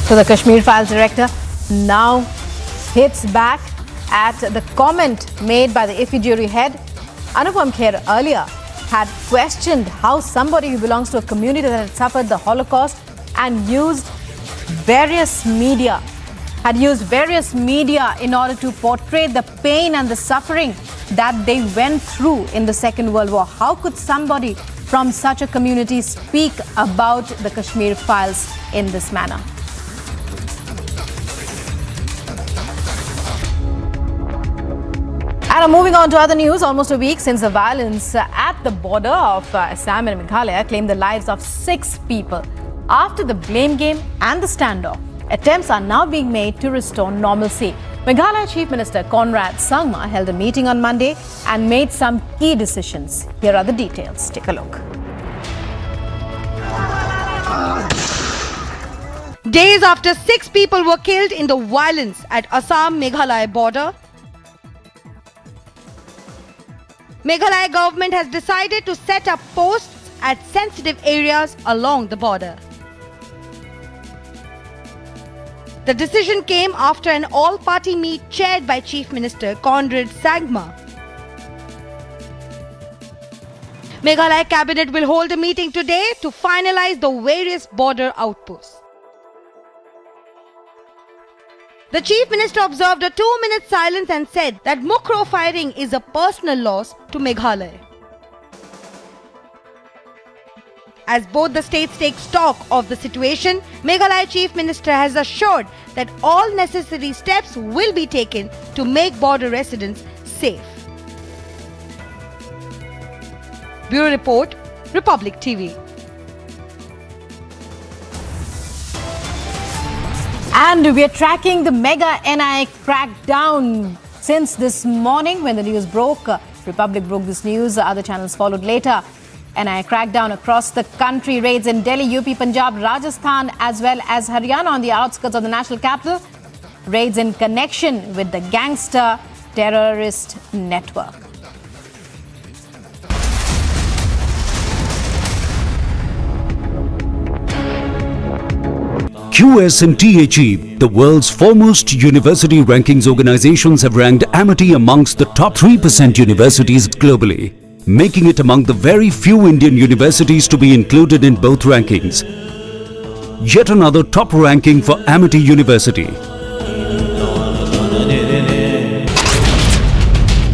So the Kashmir Files director now hits back at the comment made by the IFFI jury head. Anupam Kher earlier had questioned how somebody who belongs to a community that had suffered the Holocaust and used various media in order to portray the pain and the suffering that they went through in the Second World War. How could somebody from such a community speak about the Kashmir Files in this manner? And moving on to other news, almost a week since the violence at the border of Assam and Meghalaya claimed the lives of 6 people. After the blame game and the standoff, attempts are now being made to restore normalcy. Meghalaya Chief Minister Conrad Sangma held a meeting on Monday and made some key decisions. Here are the details. Take a look. Days after 6 people were killed in the violence at Assam-Meghalaya border, Meghalaya government has decided to set up posts at sensitive areas along the border. The decision came after an all-party meet chaired by Chief Minister Conrad Sangma. Meghalaya cabinet will hold a meeting today to finalize the various border outposts. The Chief Minister observed a 2-minute silence and said that Mukro firing is a personal loss to Meghalaya. As both the states take stock of the situation, Meghalaya Chief Minister has assured that all necessary steps will be taken to make border residents safe. Bureau Report, Republic TV. And we are tracking the mega NIA crackdown since this morning when the news broke. Republic broke this news, other channels followed later. NIA crackdown across the country, raids in Delhi, UP, Punjab, Rajasthan as well as Haryana on the outskirts of the national capital. Raids in connection with the Gangster-terrorist network. QS and THE, the world's foremost university rankings organizations, have ranked Amity amongst the top 3% universities globally, making it among the very few Indian universities to be included in both rankings. Yet another top ranking for Amity University.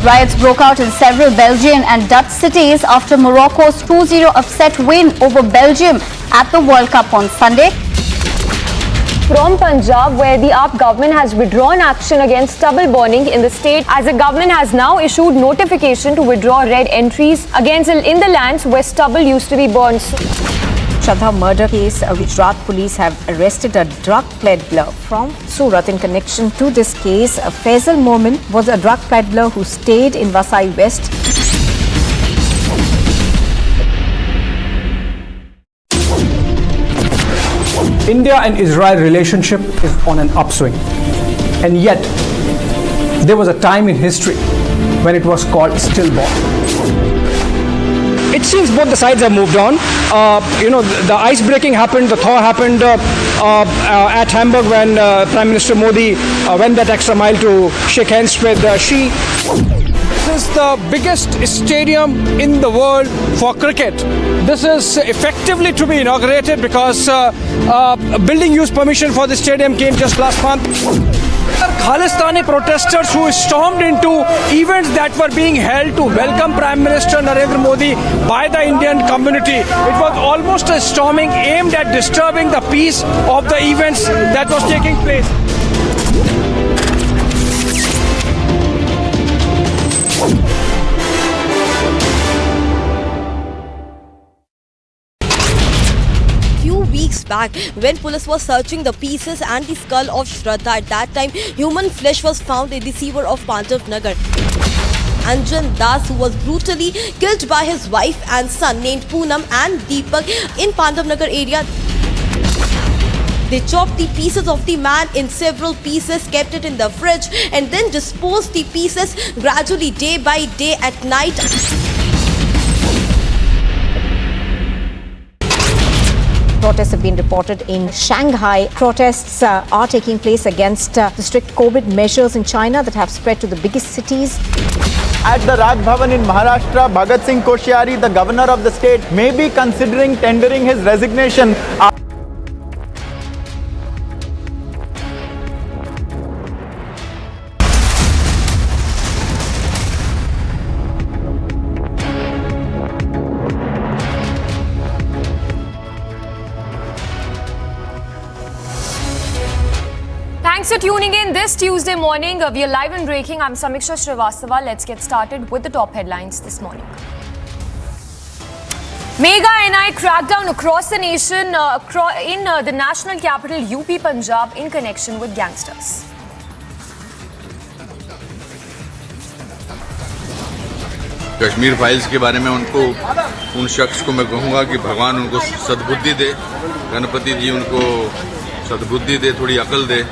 Riots broke out in several Belgian and Dutch cities after Morocco's 2-0 upset win over Belgium at the World Cup on Sunday. From Punjab, where the AAP government has withdrawn action against stubble burning in the state, as the government has now issued notification to withdraw red entries against in the lands where stubble used to be burned. Shraddha murder case, Gujarat police have arrested a drug peddler from Surat. In connection to this case, Faisal Momin was a drug peddler who stayed in Vasai West. India and Israel relationship is on an upswing, and yet there was a time in history when it was called stillborn. It seems both the sides have moved on. The ice breaking happened, the thaw happened at Hamburg when Prime Minister Modi went that extra mile to shake hands with Xi. is the biggest stadium in the world for cricket. This is effectively to be inaugurated because building use permission for the stadium came just last month. Khalistani protesters who stormed into events that were being held to welcome Prime Minister Narendra Modi by the Indian community. It was almost a storming aimed at disturbing the peace of the events that was taking place. Weeks back, when police was searching the pieces and the skull of Shraddha, at that time human flesh was found in the sewer of Pandits Nagar. Anjan Das, who was brutally killed by his wife and son named Poonam and Deepak in Pandits Nagar area. They chopped the pieces of the man in several pieces, kept it in the fridge and then disposed the pieces gradually day by day at night. Protests have been reported in Shanghai. Protests are taking place against the strict COVID measures in China that have spread to the biggest cities. At the Raj Bhavan in Maharashtra, Bhagat Singh Koshyari, the governor of the state, may be considering tendering his resignation. Thanks for tuning in this Tuesday morning. We are live and breaking. I'm Samiksha Srivastava. Let's get started with the top headlines this morning. Mega NI crackdown across the nation in the national capital UP Punjab in connection with gangsters. Kashmir files के बारे में उन शख्स को मैं कहूँगा कि भगवान उनको सद्बुद्धि दे, गणपति जी उनको सद्बुद्धि दे, थोड़ी अकल दे.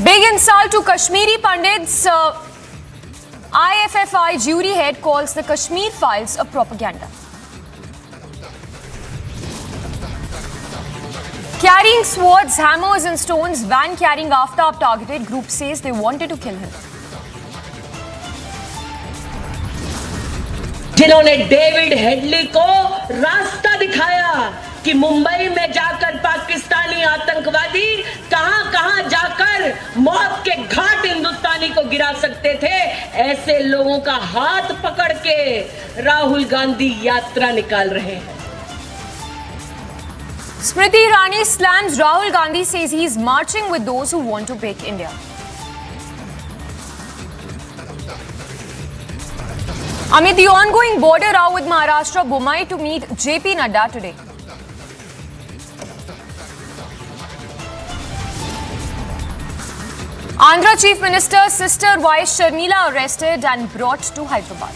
Big insult to Kashmiri Pandits. IFFI jury head calls the Kashmir Files a propaganda. Carrying swords, hammers and stones, van carrying Aftab targeted. Group says they wanted to kill him. जिन्होंने डेविड हेडली को रास्ता दिखाया कि मुंबई में जाकर पाकिस्तानी आतंकवादी कहां जाकर मौत के घाट हिंदुस्तानी को गिरा सकते थे, ऐसे लोगों का हाथ पकड़ के राहुल गांधी यात्रा निकाल रहे हैं. Smriti Irani slams Rahul Gandhi, says he is marching with those who want to break India. Amid the ongoing border row with Maharashtra, Bomai to meet JP Nadda today. Andhra Chief Minister's sister Y.S. Sharmila arrested and brought to Hyderabad.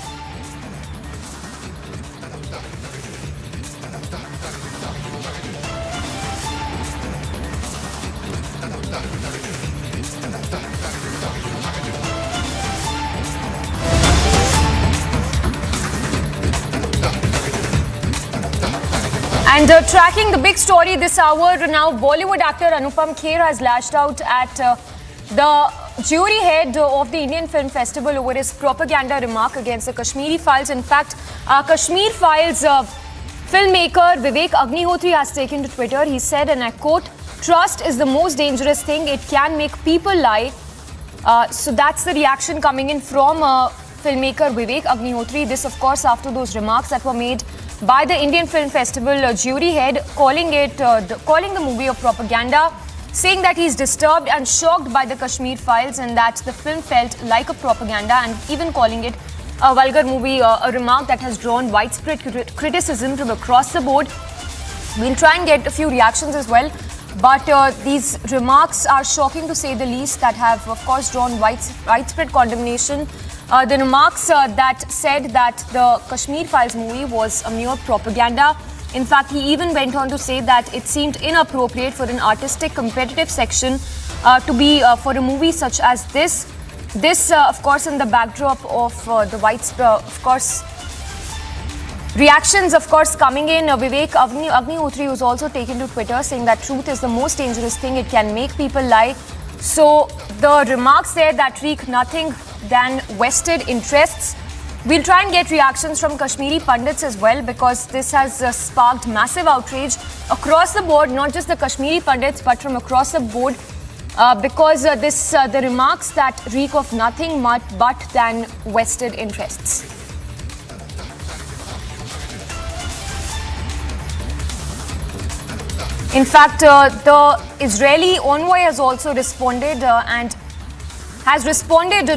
And tracking the big story this hour, now Bollywood actor Anupam Kher has lashed out at the jury head of the Indian Film Festival over his propaganda remark against the Kashmiri Files. In fact, Kashmir Files filmmaker Vivek Agnihotri has taken to Twitter. He said, and I quote, "Trust is the most dangerous thing. It can make people lie." So that's the reaction coming in from filmmaker Vivek Agnihotri. This, of course, after those remarks that were made by the Indian Film Festival jury head, calling the movie a propaganda, saying that he's disturbed and shocked by the Kashmir Files and that the film felt like a propaganda, and even calling it a vulgar movie, a remark that has drawn widespread criticism from across the board. We'll try and get a few reactions as well, but these remarks are shocking to say the least, that have, of course, drawn widespread condemnation. The remarks that said that the Kashmir Files movie was a mere propaganda. In fact, he even went on to say that it seemed inappropriate for an artistic competitive section to be for a movie such as this. This, of course, in the backdrop of the widespread, of course, reactions, of course, coming in. Vivek Agnihotri was also taken to Twitter, saying that truth is the most dangerous thing. It can make people lie. So the remarks there that reek nothing than vested interests. We'll try and get reactions from Kashmiri Pandits as well, because this has sparked massive outrage across the board, not just the Kashmiri Pandits but from across the board, because the remarks that reek of nothing but than vested interests. In fact, the Israeli envoy has also responded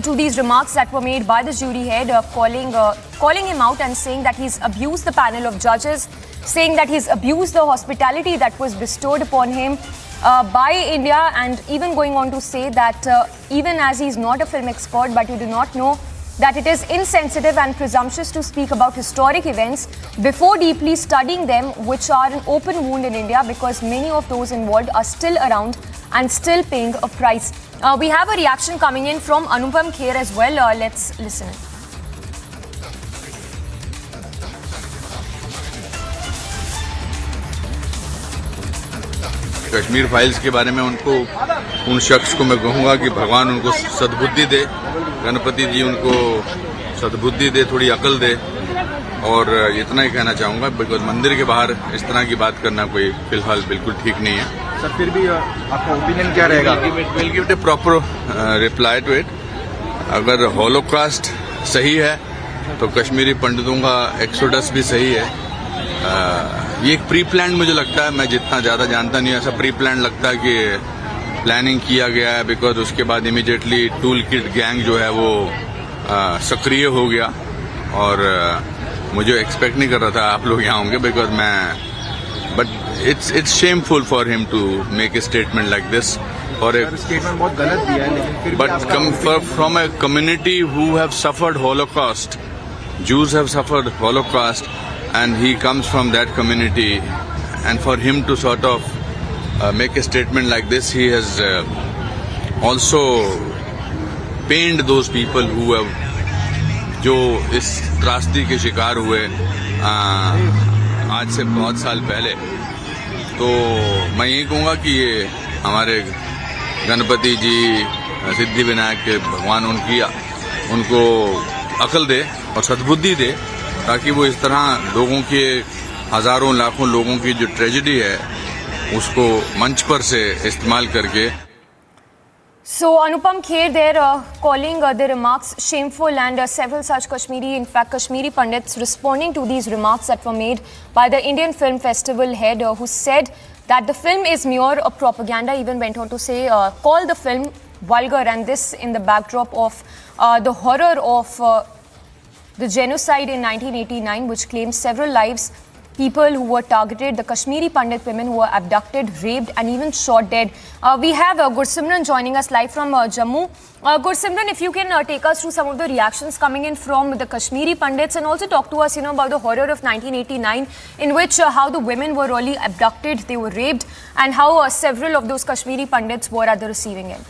to these remarks that were made by the jury head, calling him out and saying that he's abused the panel of judges, saying that he's abused the hospitality that was bestowed upon him by India, and even going on to say that even as he's not a film expert, but you do not know that it is insensitive and presumptuous to speak about historic events before deeply studying them, which are an open wound in India, because many of those involved are still around and still paying a price. We have a reaction coming in from Anupam Kher as well. Let's listen. Kashmir files के बारे में उन शख्स को मैं कहूँगा कि भगवान उनको सद्बुद्धि दे, गणपति जी उनको सद्बुद्धि दे, थोड़ी अकल दे, और इतना ही कहना चाहूँगा, बिकॉज मंदिर के बाहर इस तरह की बात करना कोई फिलहाल बिल्कुल ठीक नहीं है। सर फिर भी आपका ओपिनियन क्या रहेगा? Will give a proper reply to it. अगर हॉलोकास्ट सही है तो कश्मीरी पंडितों का एक्सोडस भी सही है। ये एक प्री प्लान मुझे लगता है, मैं जितना ज़्यादा जानता नहीं, ऐसा प्री प्लान लगता है कि प्लानिंग किया गया है, बिकॉज उसके बाद इमीडिएटली टूल किट गैंग जो है वो सक्रिय हो गया, और मुझे एक्सपेक्ट नहीं कर रहा था आप लोग यहाँ होंगे, because but it's shameful for him to make a statement like this, और स्टेटमेंट बहुत गलत दिया है, लेकिन फिर but from a community who have suffered Holocaust, Jews have suffered Holocaust, and he comes from that community, and for him to sort of make a statement like this, he has also pained those people who have जो इस त्रासदी के शिकार हुए आज से बहुत साल पहले। तो मैं यही कहूँगा कि ये हमारे गणपति जी, सिद्धि विनायक के भगवान उनको अकल दे और सद्बुद्धि दे, ताकि वो इस तरह लोगों के हजारों लाखों लोगों की जो ट्रेजेडी है उसको मंच पर से इस्तेमाल करके। So Anupam Kher there calling the remarks shameful, and several such Kashmiri Pandits responding to these remarks that were made by the Indian Film Festival head, who said that the film is mere propaganda, even went on to say, call the film vulgar, and this in the backdrop of the horror of the genocide in 1989, which claimed several lives. People who were targeted, the Kashmiri Pandit women who were abducted, raped and even shot dead. We have Gursimran joining us live from Jammu. Gursimran, if you can take us through some of the reactions coming in from the Kashmiri Pandits, and also talk to us about the horror of 1989, in which how the women were really abducted, they were raped, and how several of those Kashmiri Pandits were at the receiving end.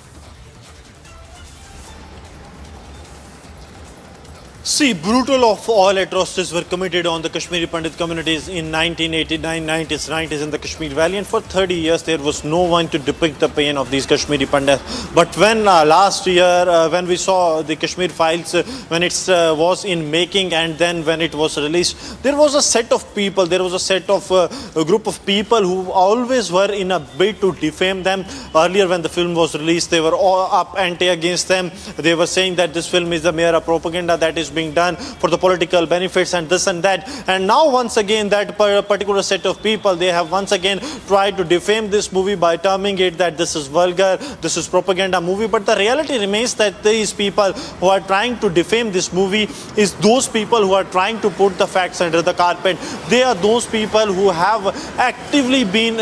See, brutal of all atrocities were committed on the Kashmiri Pandit communities in 1989, 90s in the Kashmir Valley, and for 30 years there was no one to depict the pain of these Kashmiri Pandits. But when last year, when we saw the Kashmir Files, when it was in making and then when it was released, there was a set of people, there was a set of a group of people who always were in a bid to defame them. Earlier when the film was released, they were all up ante against them. They were saying that this film is a mere propaganda that is being done for the political benefits and this and that. And now once again that particular set of people, they have once again tried to defame this movie by terming it that this is vulgar, this is propaganda movie. But the reality remains that these people who are trying to defame this movie is those people who are trying to put the facts under the carpet. They are those people who have actively been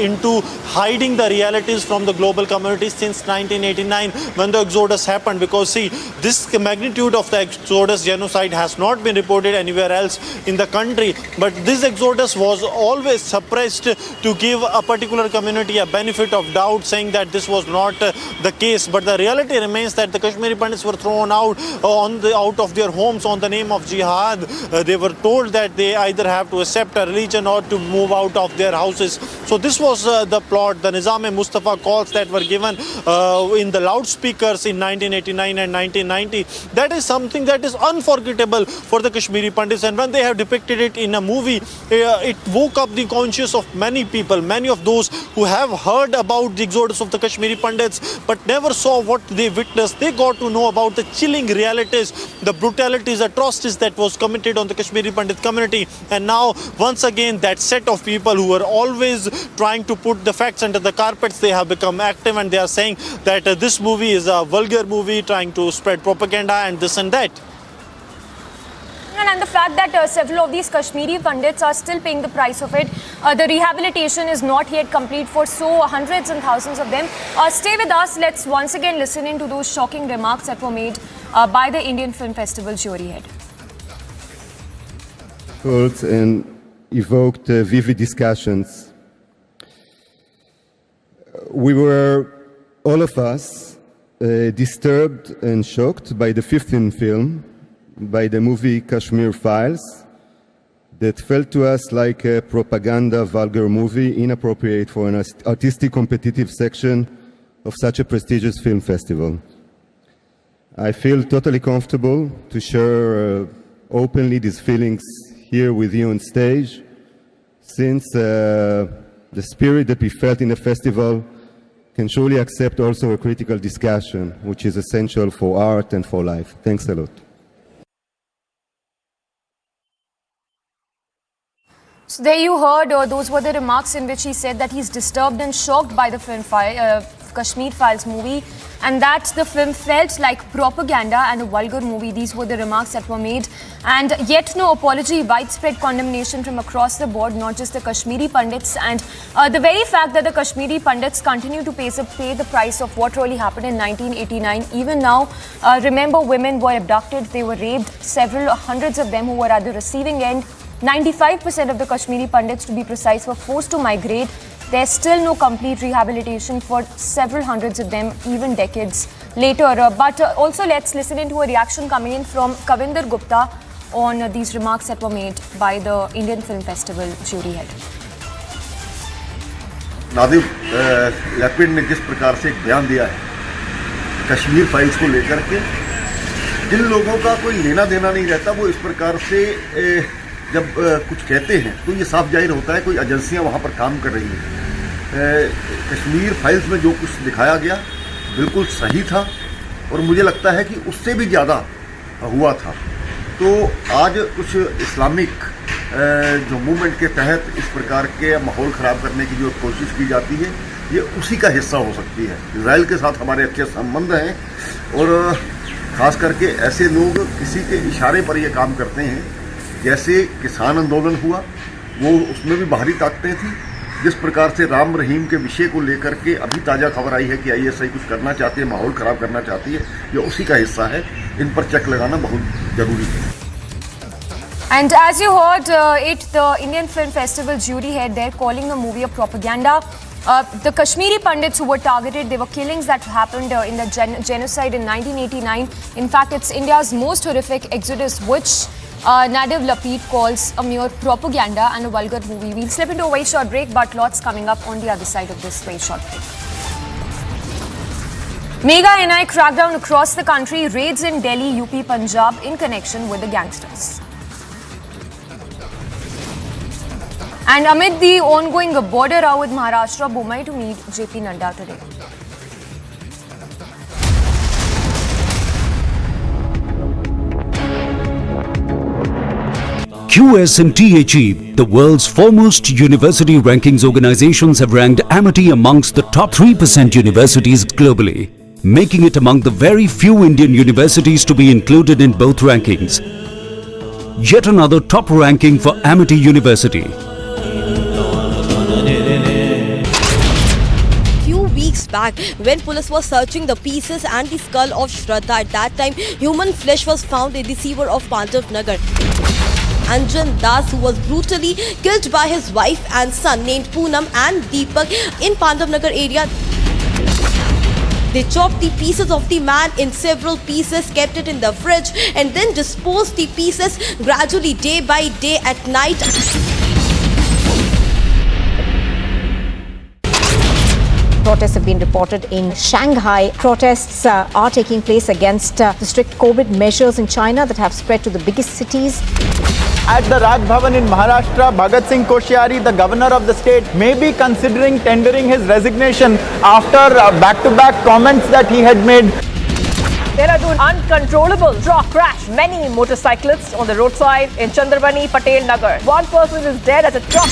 into hiding the realities from the global community since 1989 when the exodus happened. Because see, this magnitude of the exodus mass genocide has not been reported anywhere else in the country. But this exodus was always suppressed to give a particular community a benefit of doubt, saying that this was not the case. But the reality remains that the Kashmiri Pandits were thrown out out of their homes on the name of jihad. They were told that they either have to accept a religion or to move out of their houses. So this was the plot, the Nizam-e-Mustafa calls that were given in the loudspeakers in 1989 and 1990. That is something that is unforgettable for the Kashmiri Pandits, and when they have depicted it in a movie, it woke up the conscience of many people, many of those who have heard about the exodus of the Kashmiri Pandits but never saw what they witnessed. They got to know about the chilling realities, the brutalities, atrocities that was committed on the Kashmiri Pandit community. And now once again that set of people who were always trying to put the facts under the carpets, they have become active, and they are saying that this movie is a vulgar movie trying to spread propaganda and this and that. And the fact that several of these Kashmiri Pandits are still paying the price of it. The rehabilitation is not yet complete for hundreds and thousands of them. Stay with us. Let's once again listen into those shocking remarks that were made by the Indian Film Festival jury head. And evoked vivid discussions. We were, all of us, disturbed and shocked by the 15th film, by the movie Kashmir Files, that felt to us like a propaganda vulgar movie, inappropriate for an artistic competitive section of such a prestigious film festival. I feel totally comfortable to share openly these feelings here with you on stage, since the spirit that we felt in the festival can surely accept also a critical discussion, which is essential for art and for life. Thanks a lot. So there you heard, those were the remarks in which he said that he's disturbed and shocked by the film Kashmir Files movie, and that the film felt like propaganda and a vulgar movie. These were the remarks that were made, and yet no apology, widespread condemnation from across the board, not just the Kashmiri Pandits. And the very fact that the Kashmiri Pandits continue to pay the price of what really happened in 1989, even now, remember, women were abducted, they were raped, several hundreds of them who were at the receiving end. 95% of the Kashmiri Pandits, to be precise, were forced to migrate. There's still no complete rehabilitation for several hundreds of them, even decades later. But also let's listen into a reaction coming in from Kavinder Gupta on these remarks that were made by the Indian Film Festival jury head. Nadav Lapid ने जिस प्रकार से एक बयान दिया है Kashmir files को लेकर के, जिन लोगों का कोई लेना देना नहीं रहता, वो इस प्रकार से जब कुछ कहते हैं तो ये साफ जाहिर होता है कोई एजेंसियां वहाँ पर काम कर रही हैं। कश्मीर फाइल्स में जो कुछ दिखाया गया बिल्कुल सही था, और मुझे लगता है कि उससे भी ज़्यादा हुआ था। तो आज कुछ इस्लामिक जो मूवमेंट के तहत इस प्रकार के माहौल ख़राब करने की जो कोशिश की जाती है, ये उसी का हिस्सा हो सकती है। इजराइल के साथ हमारे अच्छे संबंध हैं, और ख़ास करके ऐसे लोग किसी के इशारे पर ये काम करते हैं। जैसे किसान आंदोलन हुआ, वो उसमें भी बाहरी ताकतें थी। जिस प्रकार से राम रहीम के विषय को लेकर के अभी ताज़ा खबर आई है कि ISI कुछ करना चाहती है, माहौल ख़राब करना चाहती है, ये उसी का हिस्सा है। इन पर चेक लगाना बहुत ज़रूरी है। And as you heard the Indian Film Festival jury head there calling the movie a propaganda. The Kashmiri Pandits who were targeted, there were killings that happened in the genocide in 1989. In fact, it's India's most horrific exodus, which Nadiv Lapid calls a mere propaganda and a vulgar movie. We'll slip into a very short break, but lots coming up on the other side of this very short break. Mega NI crackdown across the country, raids in Delhi, UP, Punjab in connection with the gangsters. And amid the ongoing border row with Maharashtra, Mumbai to meet JP Nadda today. QS and THE, the world's foremost university rankings organizations, have ranked Amity amongst the top 3% universities globally, making it among the very few Indian universities to be included in both rankings. Yet another top ranking for Amity University. Few weeks back when police was searching the pieces and the skull of Shraddha. At that time, human flesh was found in the sewer of Pandits Nagar. Anjan Das, who was brutally killed by his wife and son named Poonam and Deepak in Pandit Nagar area. They chopped the pieces of the man in several pieces, kept it in the fridge and then disposed the pieces gradually day by day at night. Protests have been reported in Shanghai. Protests are taking place against the strict COVID measures in China that have spread to the biggest cities. At the Raj Bhavan in Maharashtra, Bhagat Singh Koshyari, the governor of the state, may be considering tendering his resignation after back-to-back comments that he had made. Dehradun, uncontrollable truck crash many motorcyclists on the roadside in Chandrabani, Patel Nagar. One person is dead as a truck.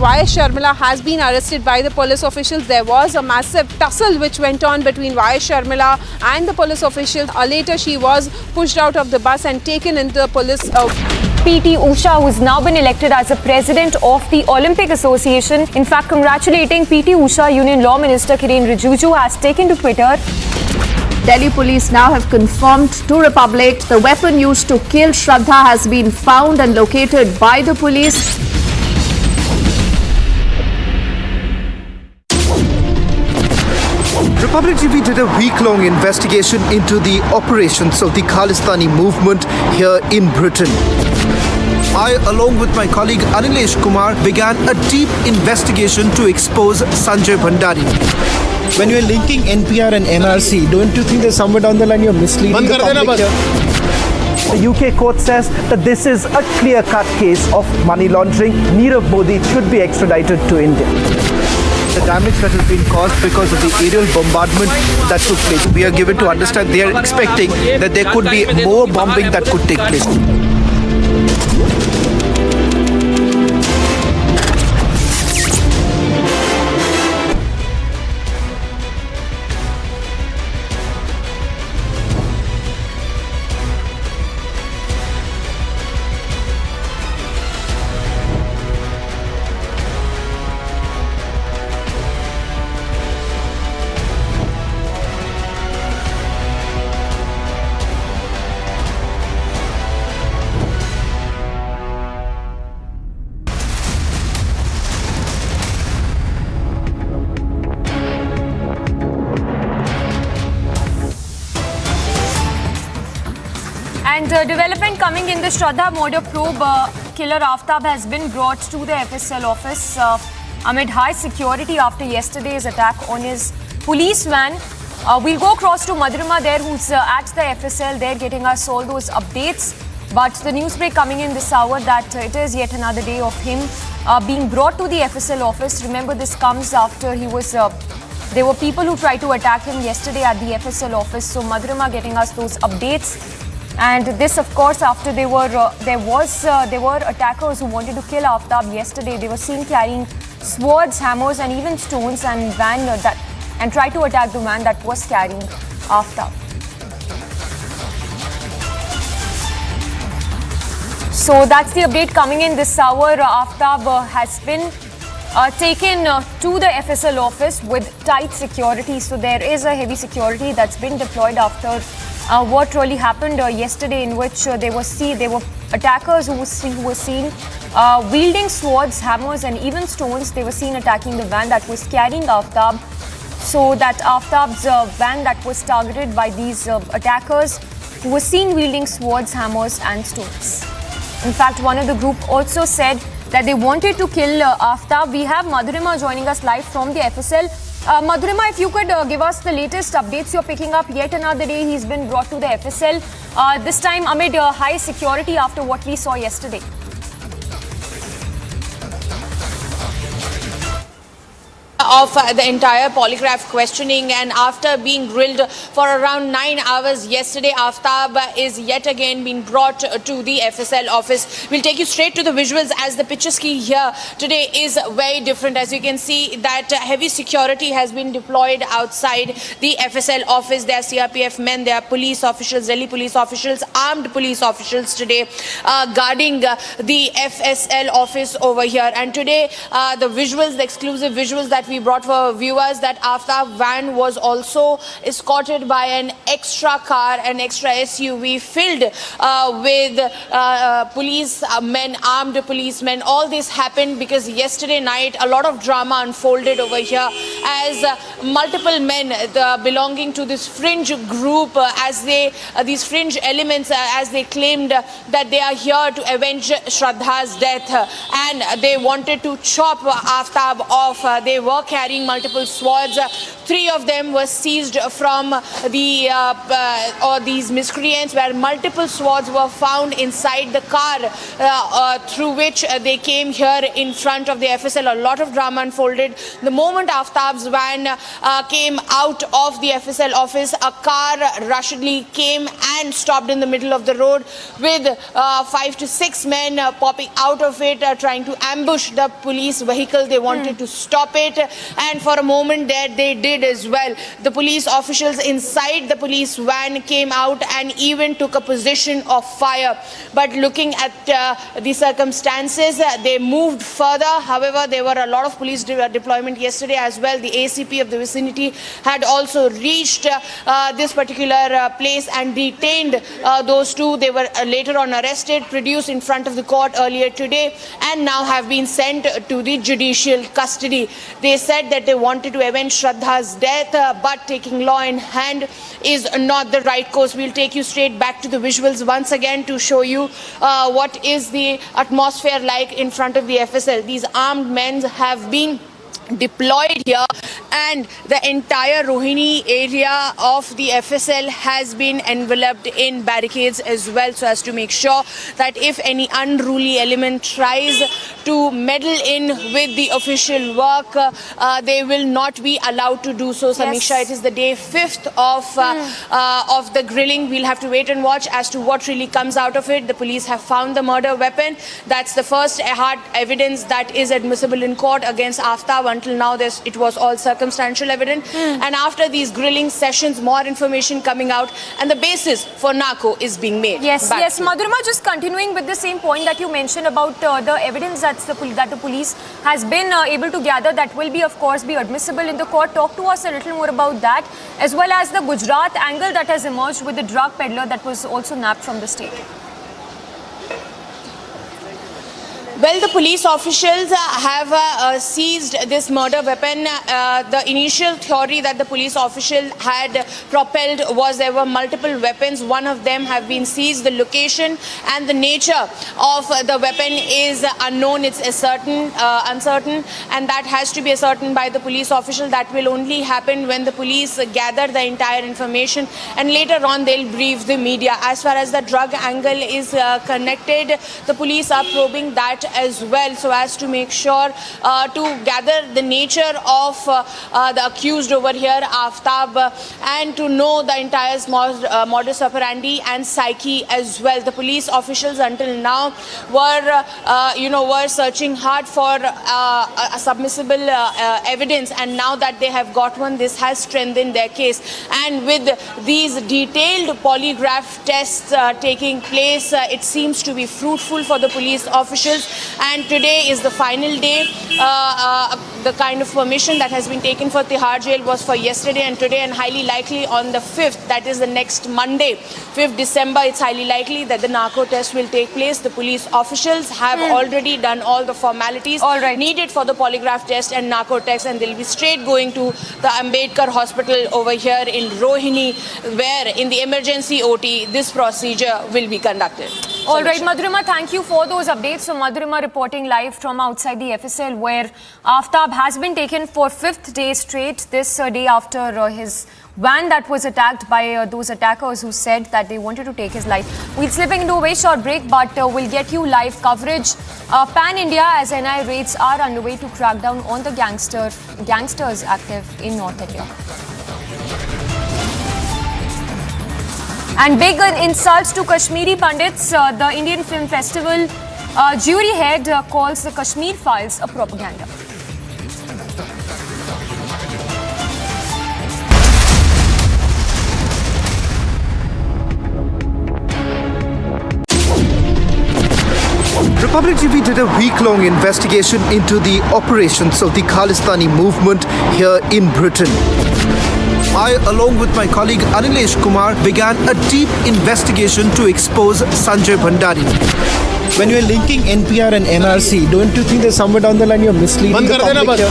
YS Sharmila has been arrested by the police officials. There was a massive tussle which went on between YS Sharmila and the police officials. Later, she was pushed out of the bus and taken into the police. PT Usha, who's now been elected as the president of the Olympic Association. In fact, congratulating PT Usha, Union Law Minister Kiren Rijiju has taken to Twitter. Delhi police now have confirmed to Republic the weapon used to kill Shraddha has been found and located by the police. Republic TV did a week-long investigation into the operations of the Khalistani movement here in Britain. I, along with my colleague Anilesh Kumar, began a deep investigation to expose Sanjay Bhandari. When you're linking NPR and NRC, don't you think there's somewhere down the line you're misleading the public here? The UK court says that this is a clear-cut case of money laundering. Nirav Modi should be extradited to India. The damage that has been caused because of the aerial bombardment that took place. We are given to understand they are expecting that there could be more bombing that could take place. And development coming in the Shraddha murder probe, killer Aftab has been brought to the FSL office amid high security after yesterday's attack on his police van. We'll go across to Madhurima there, who's at the FSL. They're getting us all those updates. But the news break coming in this hour that it is yet another day of him being brought to the FSL office. Remember, this comes after he was... there were people who tried to attack him yesterday at the FSL office. So Madhurima getting us those updates. And this, of course, after there were attackers who wanted to kill Aftab yesterday. They were seen carrying swords, hammers, and even stones, and tried to attack the van that was carrying Aftab. So that's the update coming in this hour. Aftab has been taken to the FSL office with tight security. So there is a heavy security that's been deployed after what really happened yesterday, in which there were attackers who were seen wielding swords, hammers, and even stones. They were seen attacking the van that was carrying Aftab. So that Aftab's van that was targeted by these attackers, who was seen wielding swords, hammers, and stones. In fact, one of the group also said that they wanted to kill Aftab. We have Madhurima joining us live from the FSL. Madhurima, if you could give us the latest updates you're picking up. Yet another day he's been brought to the FSL, this time amid high security after what we saw yesterday. of the entire polygraph questioning, and after being grilled for around 9 hours yesterday, Aftab is yet again being brought to the FSL office. We'll take you straight to the visuals, as the picture ski here today is very different. As you can see that heavy security has been deployed outside the FSL office. There are CRPF men, there are police officials, Delhi police officials, armed police officials today guarding the FSL office over here. And today the visuals, the exclusive visuals that we brought for viewers, that Aftab van was also escorted by an extra car, an extra SUV filled with police men, armed policemen. All this happened because yesterday night a lot of drama unfolded over here, as multiple men belonging to this fringe group, these fringe elements, as they claimed that they are here to avenge Shraddha's death, and they wanted to chop Aftab off. They were carrying multiple swords. 3 of them were seized from these miscreants, where multiple swords were found inside the car through which they came here in front of the FSL. A lot of drama unfolded. The moment Aftab's van came out of the FSL office, a car rushedly came and stopped in the middle of the road with 5 to 6 men popping out of it, trying to ambush the police vehicle. They wanted to stop it, and for a moment there they did as well. The police officials inside the police van came out and even took a position of fire. But looking at the circumstances, they moved further. However, there were a lot of police deployment yesterday as well. The ACP of the vicinity had also reached this particular place and detained those 2. They were later on arrested, produced in front of the court earlier today, and now have been sent to the judicial custody. They said that they wanted to avenge Shraddha's death, but taking law in hand is not the right course. We'll take you straight back to the visuals once again to show you what is the atmosphere like in front of the FSL. These armed men have been deployed here, and the entire Rohini area of the FSL has been enveloped in barricades as well, so as to make sure that if any unruly element tries to meddle in with the official work, they will not be allowed to do so. Samiksha, it is the day 5th of the grilling. We'll have to wait and watch as to what really comes out of it. The police have found the murder weapon. That's the first hard evidence that is admissible in court against Aftab. Until now, it was all circumstantial evidence. And after these grilling sessions, more information coming out, and the basis for narco is being made. Yes, Madhurima, just continuing with the same point that you mentioned about the evidence that the police has been able to gather, that will be, of course, be admissible in the court. Talk to us a little more about that, as well as the Gujarat angle that has emerged with the drug peddler that was also nabbed from the state. Well, the police officials have seized this murder weapon. The initial theory that the police official had propelled was there were multiple weapons. One of them have been seized. The location and the nature of the weapon is unknown. It's uncertain, and that has to be ascertained by the police official. That will only happen when the police gather the entire information, and later on they'll brief the media. As far as the drug angle is connected, the police are probing that as well, so as to make sure to gather the nature of the accused over here, Aftab, and to know the entire modus operandi and psyche as well. The police officials until now were searching hard for a submissible evidence, and now that they have got one, this has strengthened their case. And with these detailed polygraph tests taking place, it seems to be fruitful for the police officials. And today is the final day. The kind of permission that has been taken for Tihar jail was for yesterday and today, and highly likely on the 5th, that is the next Monday, 5th December, it's highly likely that the narco test will take place. The police officials have already done all the formalities needed for the polygraph test and narco test, and they'll be straight going to the Ambedkar Hospital over here in Rohini, where in the emergency OT this procedure will be conducted. All right, Madhurima, thank you for those updates. So, Madhurima reporting live from outside the FSL, where Aftab has been taken for 5th day straight, this day after his van that was attacked by those attackers who said that they wanted to take his life. We're slipping into a very short break, but we'll get you live coverage pan-India as NI raids are underway to crack down on the gangsters active in North India. And big insults to Kashmiri Pandits. The Indian Film Festival jury head calls the Kashmir Files a propaganda. Republic TV did a week-long investigation into the operations of the Khalistani movement here in Britain. I, along with my colleague Anilesh Kumar, began a deep investigation to expose Sanjay Bhandari. When you're linking NPR and NRC, don't you think that somewhere down the line you're misleading the public here?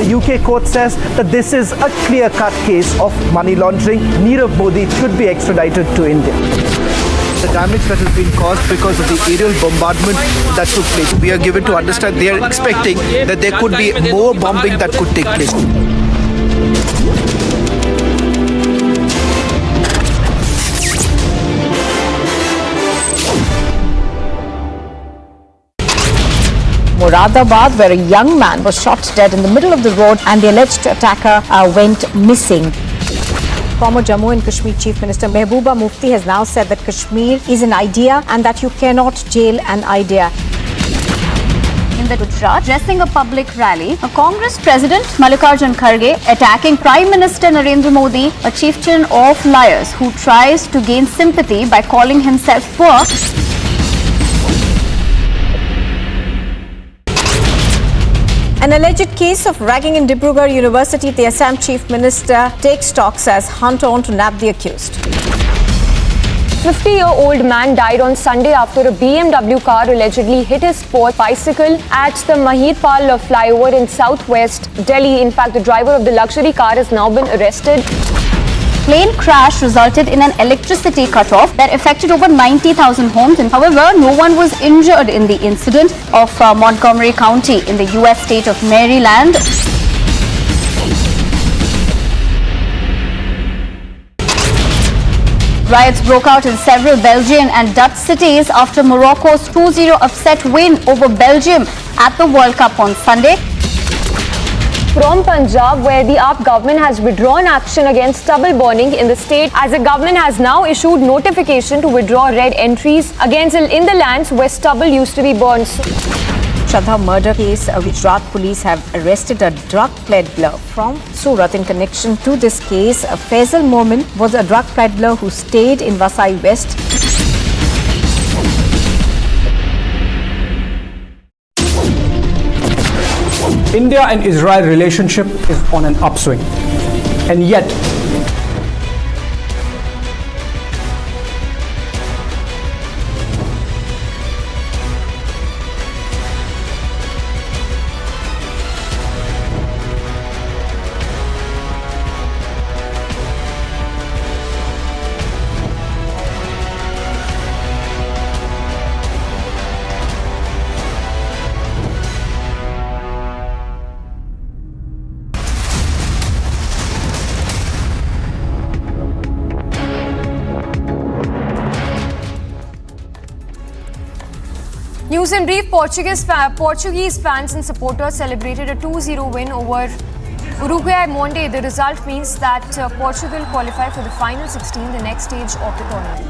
The UK court says that this is a clear-cut case of money laundering. Nirav Modi should be extradited to India. The damage that has been caused because of the aerial bombardment that took place. We are given to understand they are expecting that there could be more bombing that could take place. Moradabad, where a young man was shot dead in the middle of the road and the alleged attacker went missing. Former Jammu and Kashmir Chief Minister Mehbooba Mufti has now said that Kashmir is an idea and that you cannot jail an idea. In the Gujarat, addressing a public rally, a Congress President Mallikarjun Kharge attacking Prime Minister Narendra Modi, a chieftain of liars who tries to gain sympathy by calling himself poor. An alleged case of ragging in Dibrugarh University, the Assam Chief Minister takes talks as hunt on to nab the accused. 50-year-old man died on Sunday after a BMW car allegedly hit his sport bicycle at the Mahidpal flyover in southwest Delhi. In fact, the driver of the luxury car has now been arrested. Plane crash resulted in an electricity cutoff that affected over 90,000 homes. And however, no one was injured in the incident of Montgomery County in the US state of Maryland. Riots broke out in several Belgian and Dutch cities after Morocco's 2-0 upset win over Belgium at the World Cup on Sunday. From Punjab, where the IFFI government has withdrawn action against stubble burning in the state, as the government has now issued notification to withdraw red entries against in the lands where stubble used to be burned. Shraddha murder case, Gujarat police have arrested a drug peddler from Surat in connection to this case. Faisal Momin was a drug peddler who stayed in Vasai West. India and Israel relationship is on an upswing, and yet News in brief, Portuguese fans and supporters celebrated a 2-0 win over Uruguay Monday. The result means that Portugal qualify for the final 16, the next stage of the tournament.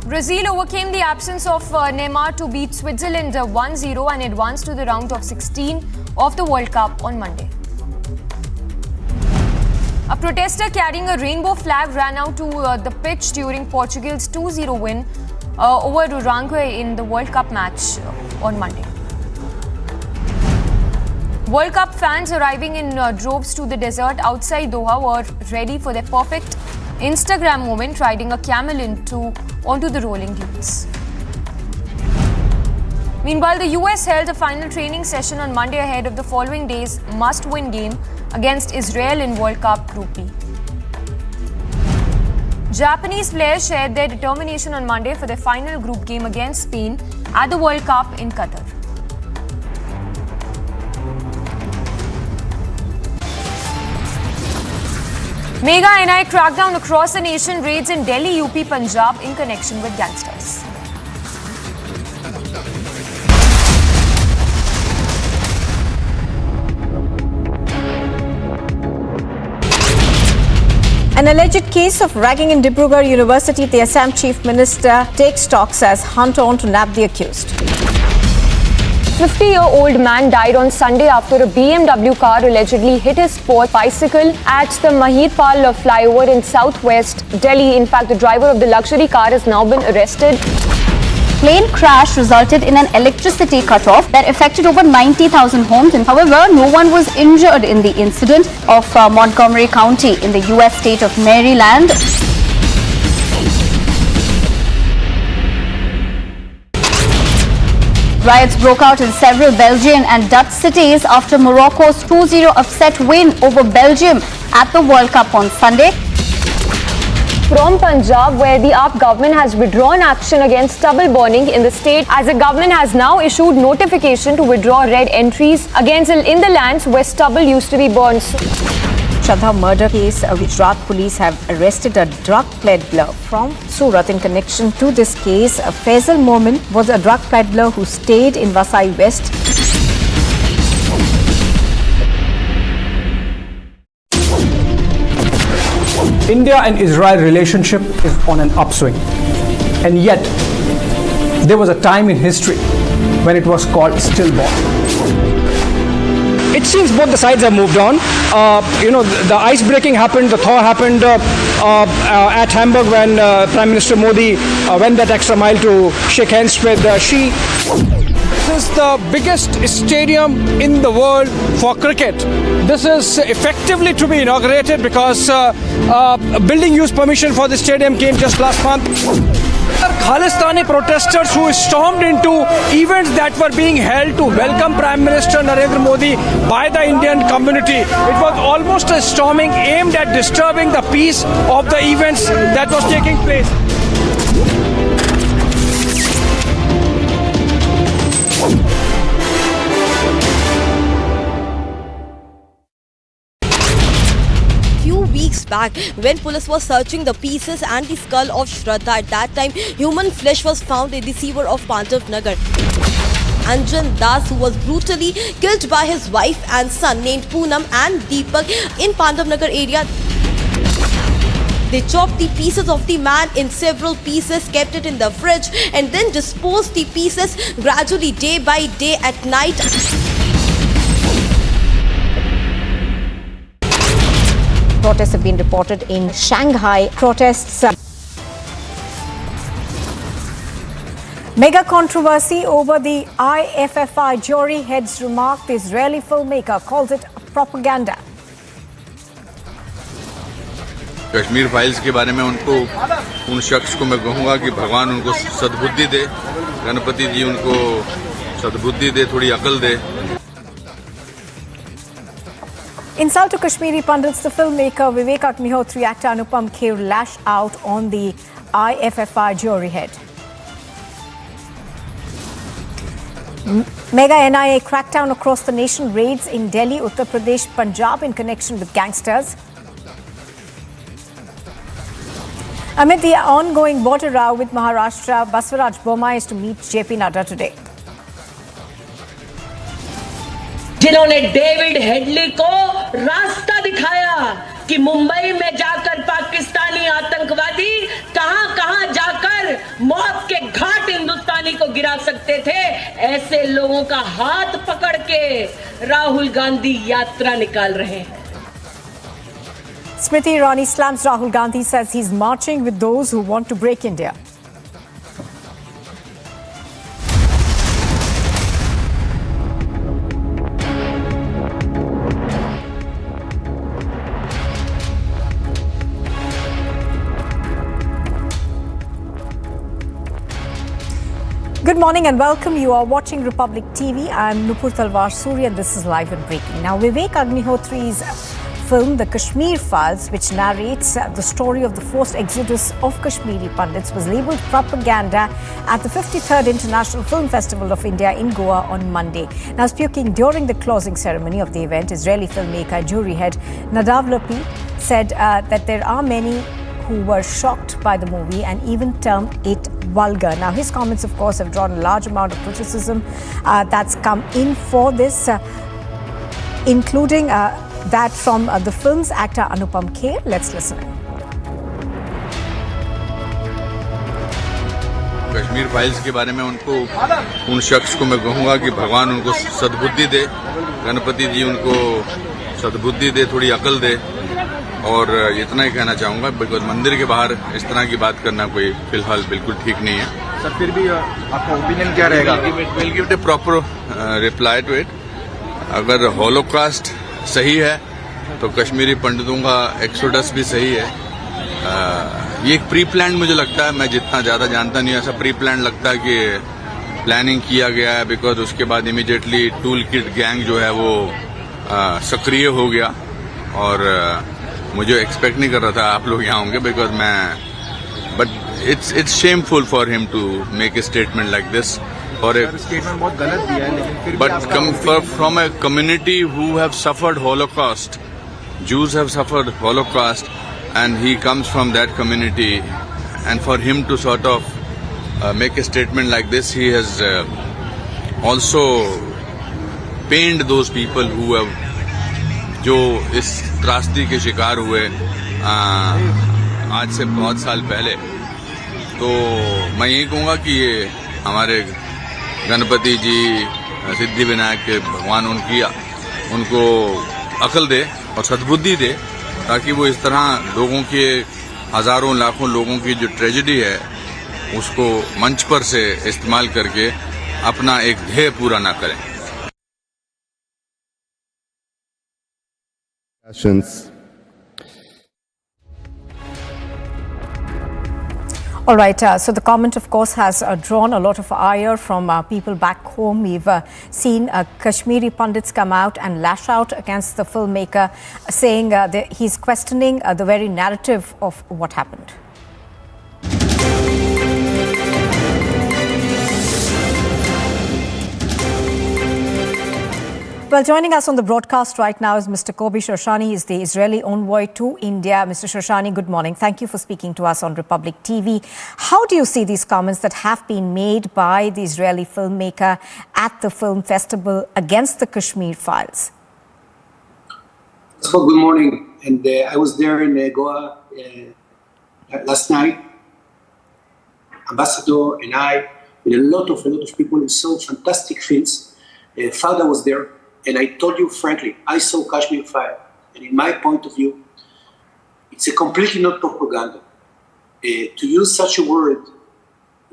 Brazil overcame the absence of Neymar to beat Switzerland 1-0 and advanced to the round of 16 of the World Cup on Monday. A protester carrying a rainbow flag ran out to the pitch during Portugal's 2-0 win over Uruguay in the World Cup match on Monday. World Cup fans arriving in droves to the desert outside Doha were ready for their perfect Instagram moment, riding a camel onto the rolling dunes. Meanwhile, the US held a final training session on Monday ahead of the following day's must-win game against Israel in World Cup Group B. Japanese players shared their determination on Monday for their final group game against Spain at the World Cup in Qatar. Mega NI crackdown across the nation, raids in Delhi, UP, Punjab in connection with gangsters. An alleged case of ragging in Dibrugarh University, the Assam Chief Minister takes stock, says hunt on to nab the accused. 50-year-old man died on Sunday after a BMW car allegedly hit his sport bicycle at the Mahirpal flyover in southwest Delhi. In fact, the driver of the luxury car has now been arrested. Plane crash resulted in an electricity cutoff that affected over 90,000 homes. And however, no one was injured in the incident of Montgomery County in the US state of Maryland. Riots broke out in several Belgian and Dutch cities after Morocco's 2-0 upset win over Belgium at the World Cup on Sunday. From Punjab, where the IFFI government has withdrawn action against stubble burning in the state, as the government has now issued notification to withdraw red entries in the lands where stubble used to be burned. Shraddha murder case, Gujarat police have arrested a drug peddler from Surat in connection to this case. Faisal Momin was a drug peddler who stayed in Vasai West. India and Israel relationship is on an upswing, and yet there was a time in history when it was called stillborn. It seems both the sides have moved on. The ice breaking happened, the thaw happened at Hamburg when Prime Minister Modi went that extra mile to shake hands with Xi. This is the biggest stadium in the world for cricket. This is effectively to be inaugurated because building use permission for the stadium came just last month. Khalistani protesters who stormed into events that were being held to welcome Prime Minister Narendra Modi by the Indian community. It was almost a storming aimed at disturbing the peace of the events that was taking place. Weeks back, when police was searching the pieces and the skull of Shraddha, at that time human flesh was found in the sewer of Pandits Nagar. Anjan Das, who was brutally killed by his wife and son named Poonam and Deepak in Pandits Nagar area. They chopped the pieces of the man in several pieces, kept it in the fridge, and then disposed the pieces gradually day by day at night. Protests have been reported in Shanghai. Protests. Mega controversy over the IFFI jury head's remark. The Israeli filmmaker calls it propaganda. Kashmir files के बारे में उन शख्स को मैं कहूँगा कि भगवान उनको सद्बुद्धि दे, गणपति जी उनको सद्बुद्धि दे, थोड़ी अकल दे. Insult to Kashmiri Pandits, the filmmaker Vivek Agnihotri actor Anupam Kher lashed out on the IFFI jury head. Mega NIA crackdown across the nation, raids in Delhi, Uttar Pradesh, Punjab in connection with gangsters. Amid the ongoing border row with Maharashtra, Baswaraj Bommai is to meet JP Nadda today. जिन्होंने David Headley को रास्ता दिखाया कि मुंबई में जाकर पाकिस्तानी आतंकवादी कहां जाकर मौत के घाट हिंदुस्तानी को गिरा सकते थे, ऐसे लोगों का हाथ पकड़ के राहुल गांधी यात्रा निकाल रहे हैं. Smriti Irani slams Rahul Gandhi, says he's marching with those who want to break India. Good morning and welcome. You are watching Republic TV. I'm Nupur Talwar Suri and this is Live and Breaking. Now, Vivek Agnihotri's film, The Kashmir Files, which narrates the story of the forced exodus of Kashmiri Pandits, was labelled propaganda at the 53rd International Film Festival of India in Goa on Monday. Now, speaking during the closing ceremony of the event, Israeli filmmaker, jury head Nadav Lapid said that there are many who were shocked by the movie and even termed it vulgar. Now, his comments, of course, have drawn a large amount of criticism that's come in for this, including that from the film's actor Anupam Kher. Let's listen. Kashmir files के बारे में उनको उन शख्स को मैं कहूँगा कि भगवान उनको सद्बुद्धि दे, गणपति जी उनको सद्बुद्धि दे, थोड़ी अकल दे, और इतना ही कहना चाहूँगा बिकॉज मंदिर के बाहर इस तरह की बात करना कोई फिलहाल बिल्कुल ठीक नहीं है. सर फिर भी आपका ओपिनियन क्या रहेगा? Will give a proper reply to it. अगर हॉलोकास्ट सही है तो कश्मीरी पंडितों का एक्सोडस भी सही है. ये एक प्री प्लान मुझे लगता है, मैं जितना ज़्यादा जानता नहीं, ऐसा प्री प्लान लगता है कि प्लानिंग किया गया है, बिकॉज उसके बाद इमीडिएटली टूल किट गैंग जो है वो सक्रिय हो गया. और मुझे एक्सपेक्ट नहीं कर रहा था आप लोग यहाँ होंगे, बिकॉज मैं but it's shameful for him to make a statement like this. और स्टेटमेंट बहुत गलत दिया है, लेकिन फिर but from a community who have suffered Holocaust, Jews have suffered Holocaust, and he comes from that community, and for him to sort of make a statement like this, he has also pained those people who have जो इस त्रासदी के शिकार हुए आज से बहुत साल पहले. तो मैं यही कहूँगा कि ये हमारे गणपति जी, सिद्धि विनायक के भगवान उनको अकल दे और सद्बुद्धि दे, ताकि वो इस तरह लोगों के हजारों लाखों लोगों की जो ट्रेजेडी है उसको मंच पर से इस्तेमाल करके अपना एक ध्येय पूरा ना करें. All right, so the comment, of course, has drawn a lot of ire from people back home. We've seen Kashmiri Pandits come out and lash out against the filmmaker, saying that he's questioning the very narrative of what happened. Well, joining us on the broadcast right now is Mr. Kobi Shoshani. He's the Israeli envoy to India. Mr. Shoshani, good morning. Thank you for speaking to us on Republic TV. How do you see these comments that have been made by the Israeli filmmaker at the film festival against the Kashmir Files? So, good morning. And I was there in Goa last night. Ambassador and I, with a lot of people in so fantastic films. Father was there. And I told you frankly, I saw Kashmir Files, and in my point of view, it's a completely not propaganda. To use such a word,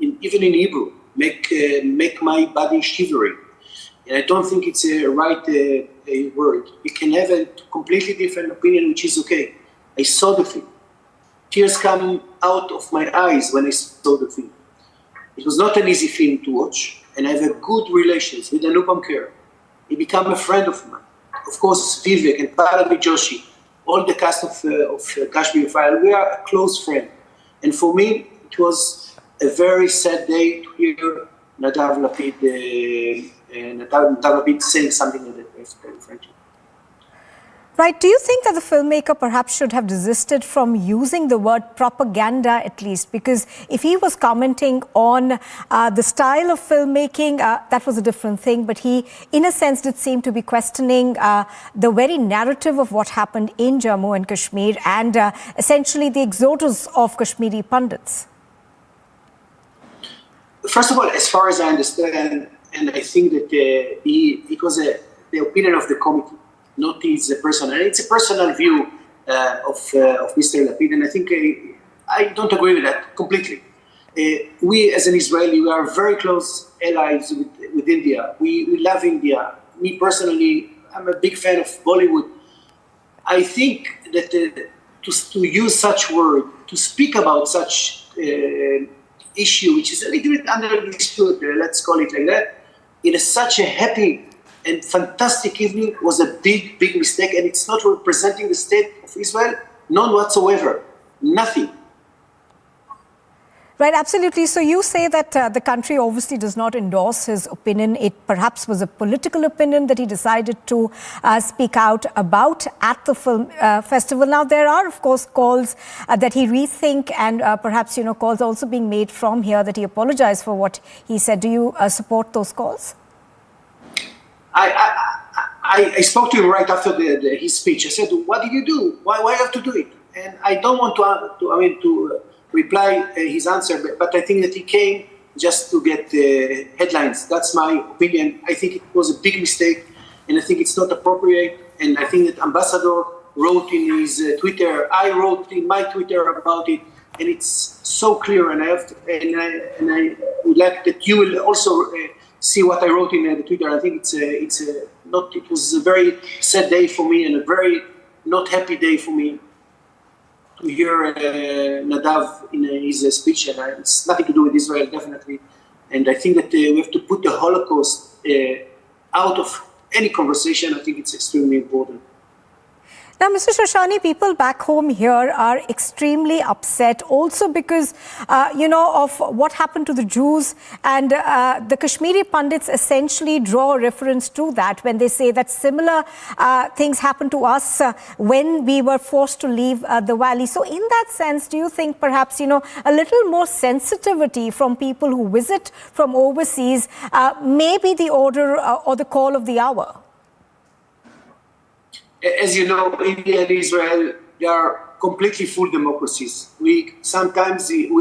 even in Hebrew, make my body shivering. And I don't think it's a right word. You can have a completely different opinion, which is okay. I saw the film. Tears come out of my eyes when I saw the film. It was not an easy film to watch, and I have a good relations with Anupam Kher. He became a friend of mine. Of course, Vivek and Paravi Joshi, all the cast of Kashmir Files, we are a close friend. And for me, it was a very sad day to hear Nadav Lapid saying something like that, frankly. Right. Do you think that the filmmaker perhaps should have desisted from using the word propaganda at least? Because if he was commenting on the style of filmmaking, that was a different thing. But he, in a sense, did seem to be questioning the very narrative of what happened in Jammu and Kashmir and essentially the exodus of Kashmiri Pandits. First of all, as far as I understand, and I think that it was the opinion of the committee, not his personal. It's a personal view of Mr. Lapid, and I think I don't agree with that completely. We, as an Israeli, we are very close allies with India. We love India. Me personally, I'm a big fan of Bollywood. I think that to use such word, to speak about such issue, which is a little bit understood, let's call it like that, in such a happy and fantastic evening was a big, big mistake, and it's not representing the state of Israel, none whatsoever, nothing. Right, absolutely. So you say that the country obviously does not endorse his opinion. It perhaps was a political opinion that he decided to speak out about at the film festival. Now, there are, of course, calls that he rethink, and perhaps, calls also being made from here that he apologized for what he said. Do you support those calls? I spoke to him right after his speech. I said, "What did you do? Why you have to do it?" And I don't want to reply his answer, but I think that he came just to get headlines. That's my opinion. I think it was a big mistake, and I think it's not appropriate. And I think that Ambassador wrote in his Twitter, I wrote in my Twitter about it, and it's so clear. And I would like that you will also see what I wrote in the Twitter. I think it was a very sad day for me and a very not happy day for me to hear Nadav in his speech, and it's nothing to do with Israel, definitely. And I think that we have to put the Holocaust out of any conversation. I think it's extremely important. Now, Mr. Shoshani, people back home here are extremely upset also because, of what happened to the Jews, and the Kashmiri Pandits essentially draw reference to that when they say that similar things happened to us when we were forced to leave the valley. So in that sense, do you think perhaps, a little more sensitivity from people who visit from overseas may be the order or the call of the hour? As you know, India and Israel, they are completely full democracies. We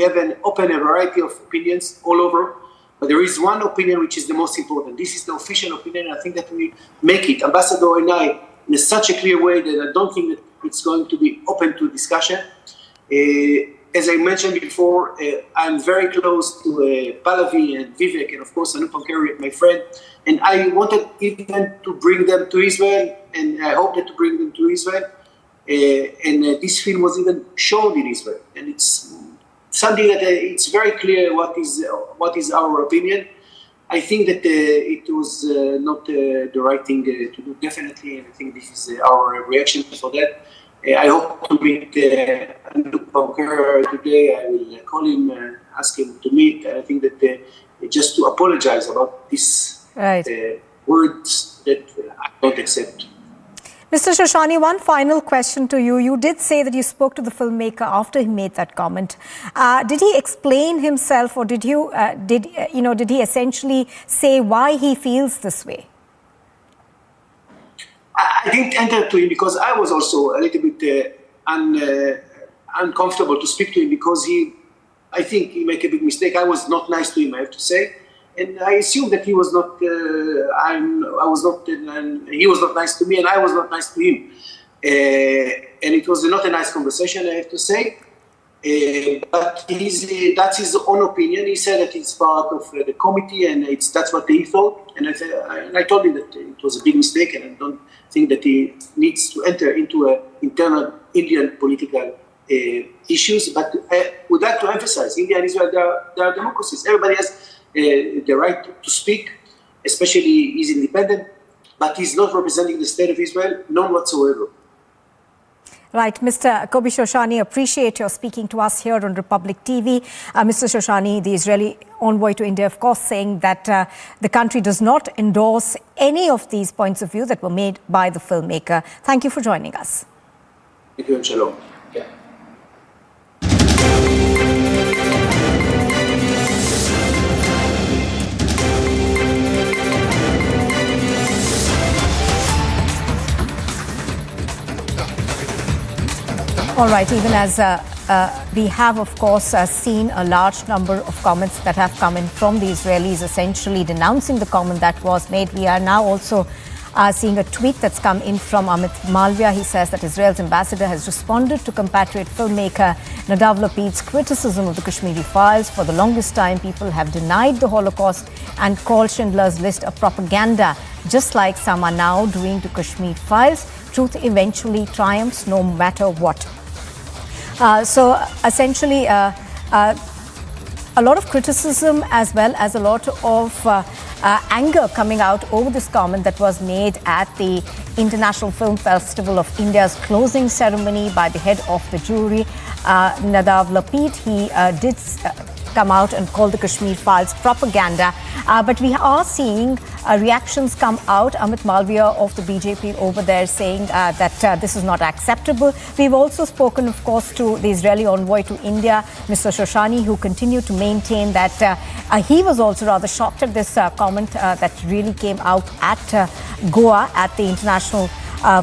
have a variety of opinions all over, but there is one opinion which is the most important. This is the official opinion, and I think that we make it, Ambassador and I, in such a clear way that I don't think that it's going to be open to discussion. As I mentioned before, I'm very close to Pallavi and Vivek, and of course Anupam Kheri, my friend, and I wanted even to bring them to Israel, and I hope that to bring them to Israel. And this film was even shown in Israel, and it's something that it's very clear what is our opinion. I think that it was not the right thing to do, definitely, and I think this is our reaction for that. I hope to meet Anupam Kheri today. I will call him and ask him to meet. I think that just to apologize about these words that I don't accept. Mr. Shoshani, one final question to you. You did say that you spoke to the filmmaker after he made that comment. Did he explain himself, or did he essentially say why he feels this way? I didn't enter to him because I was also a little bit uncomfortable to speak to him because I think he made a big mistake. I was not nice to him, I have to say, and I assumed that he was not. He was not nice to me, and I was not nice to him. And it was not a nice conversation, I have to say. But that's his own opinion. He said that it's part of the committee, and that's what he thought. And I told him that it was a big mistake, and I don't think that he needs to enter into internal Indian political issues. But I would like to emphasize, India and Israel, they are democracies. Everybody has the right to speak, especially he's independent, but he's not representing the state of Israel, none whatsoever. Right, Mr. Kobi Shoshani, appreciate your speaking to us here on Republic TV. Mr. Shoshani, the Israeli envoy to India, of course, saying that the country does not endorse any of these points of view that were made by the filmmaker. Thank you for joining us. Thank you and shalom. All right, even as we have, of course, seen a large number of comments that have come in from the Israelis essentially denouncing the comment that was made. We are now also seeing a tweet that's come in from Amit Malviya. He says that Israel's ambassador has responded to compatriot filmmaker Nadav Lapid's criticism of the Kashmiri Files. For the longest time, people have denied the Holocaust and called Schindler's List a propaganda, just like some are now doing to Kashmir Files. Truth eventually triumphs no matter what. So essentially, a a lot of criticism as well as a lot of anger coming out over this comment that was made at the International Film Festival of India's closing ceremony by the head of the jury, Nadav Lapid. He did come out and call the Kashmir Files propaganda. But we are seeing reactions come out. Amit Malviya of the BJP over there saying that this is not acceptable. We've also spoken, of course, to the Israeli envoy to India, Mr. Shoshani, who continued to maintain that he was also rather shocked at this comment that really came out at Goa at the International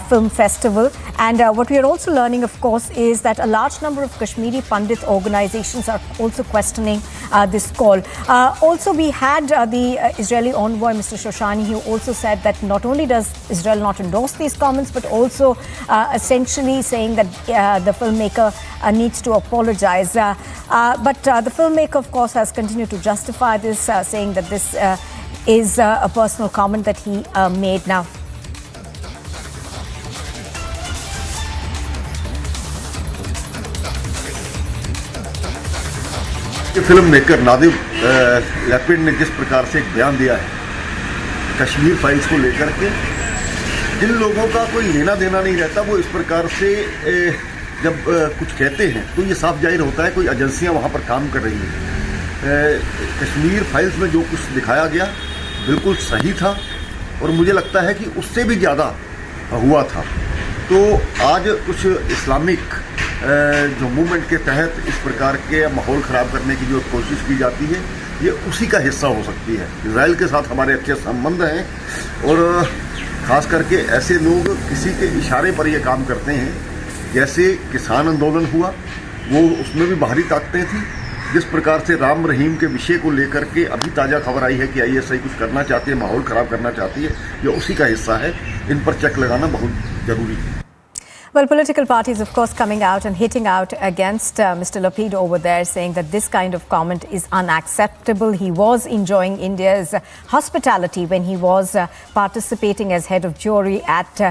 Film Festival. And what we are also learning, of course, is that a large number of Kashmiri Pandit organizations are also questioning this call. Also, we had the Israeli envoy, Mr. Shoshani, who also said that not only does Israel not endorse these comments, but also essentially saying that the filmmaker needs to apologize. But the filmmaker, of course, has continued to justify this, saying that this is a personal comment that he made. Now, film maker Nadav Lapid ने जिस प्रकार से एक बयान दिया है Kashmir files को लेकर के, जिन लोगों का कोई लेना देना नहीं रहता वो इस प्रकार से जब कुछ कहते हैं तो ये साफ जाहिर होता है कोई एजेंसियां वहाँ पर काम कर रही हैं। कश्मीर फाइल्स में जो कुछ दिखाया गया बिल्कुल सही था और मुझे लगता है कि उससे भी ज़्यादा हुआ था। तो आज कुछ इस्लामिक जो मूवमेंट के तहत इस प्रकार के माहौल ख़राब करने की जो कोशिश की जाती है ये उसी का हिस्सा हो सकती है। इजराइल के साथ हमारे अच्छे संबंध हैं और ख़ास करके ऐसे लोग किसी के इशारे पर ये काम करते हैं। जैसे किसान आंदोलन हुआ वो उसमें भी बाहरी ताकतें थी। जिस प्रकार से राम रहीम के विषय को लेकर के अभी ताज़ा खबर आई है कि ISI कुछ करना चाहती है, माहौल ख़राब करना चाहती है, ये उसी का हिस्सा है। इन पर चेक लगाना बहुत ज़रूरी है। Well, political parties, of course, coming out and hitting out against Mr. Lapid over there, saying that this kind of comment is unacceptable. He was enjoying India's hospitality when he was participating as head of jury at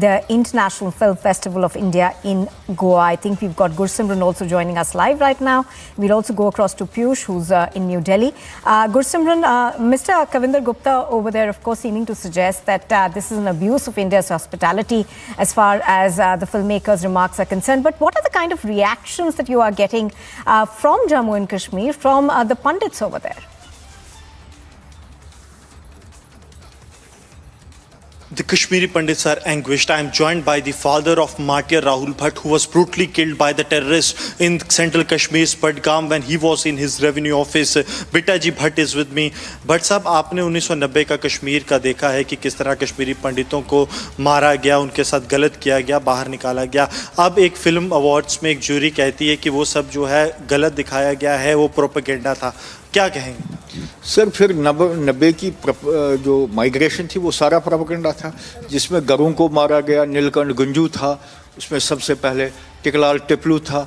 the International Film Festival of India in Goa. I think we've got Gursimran also joining us live right now. We'll also go across to Piyush, who's in New Delhi. Gursimran, Mr. Kavinder Gupta over there, of course, seeming to suggest that this is an abuse of India's hospitality as far as the filmmaker's remarks are concerned. But what are the kind of reactions that you are getting from Jammu and Kashmir, from the Pandits over there? The Kashmiri Pandits are anguished. I am joined by the father of Martyr Rahul Bhatt, who was brutally killed by the terrorists in central Kashmir's Padgam when he was in his revenue office. Bitaji Bhatt is with me. Bhatt साहब, आपने 1990 का कश्मीर का देखा है कि किस तरह कश्मीरी पंडितों को मारा गया, उनके साथ गलत किया गया, बाहर निकाला गया। अब एक फिल्म अवार्ड्स में एक जूरी कहती है कि वो सब जो है गलत दिखाया गया है, वो प्रोपेगेंडा था। क्या कहेंगे सर? फिर 90 की जो माइग्रेशन थी वो सारा प्रोपेगेंडा था, जिसमें गरों को मारा गया। नीलकंठ गुंजू था उसमें, सबसे पहले टिकलाल टिपलू था,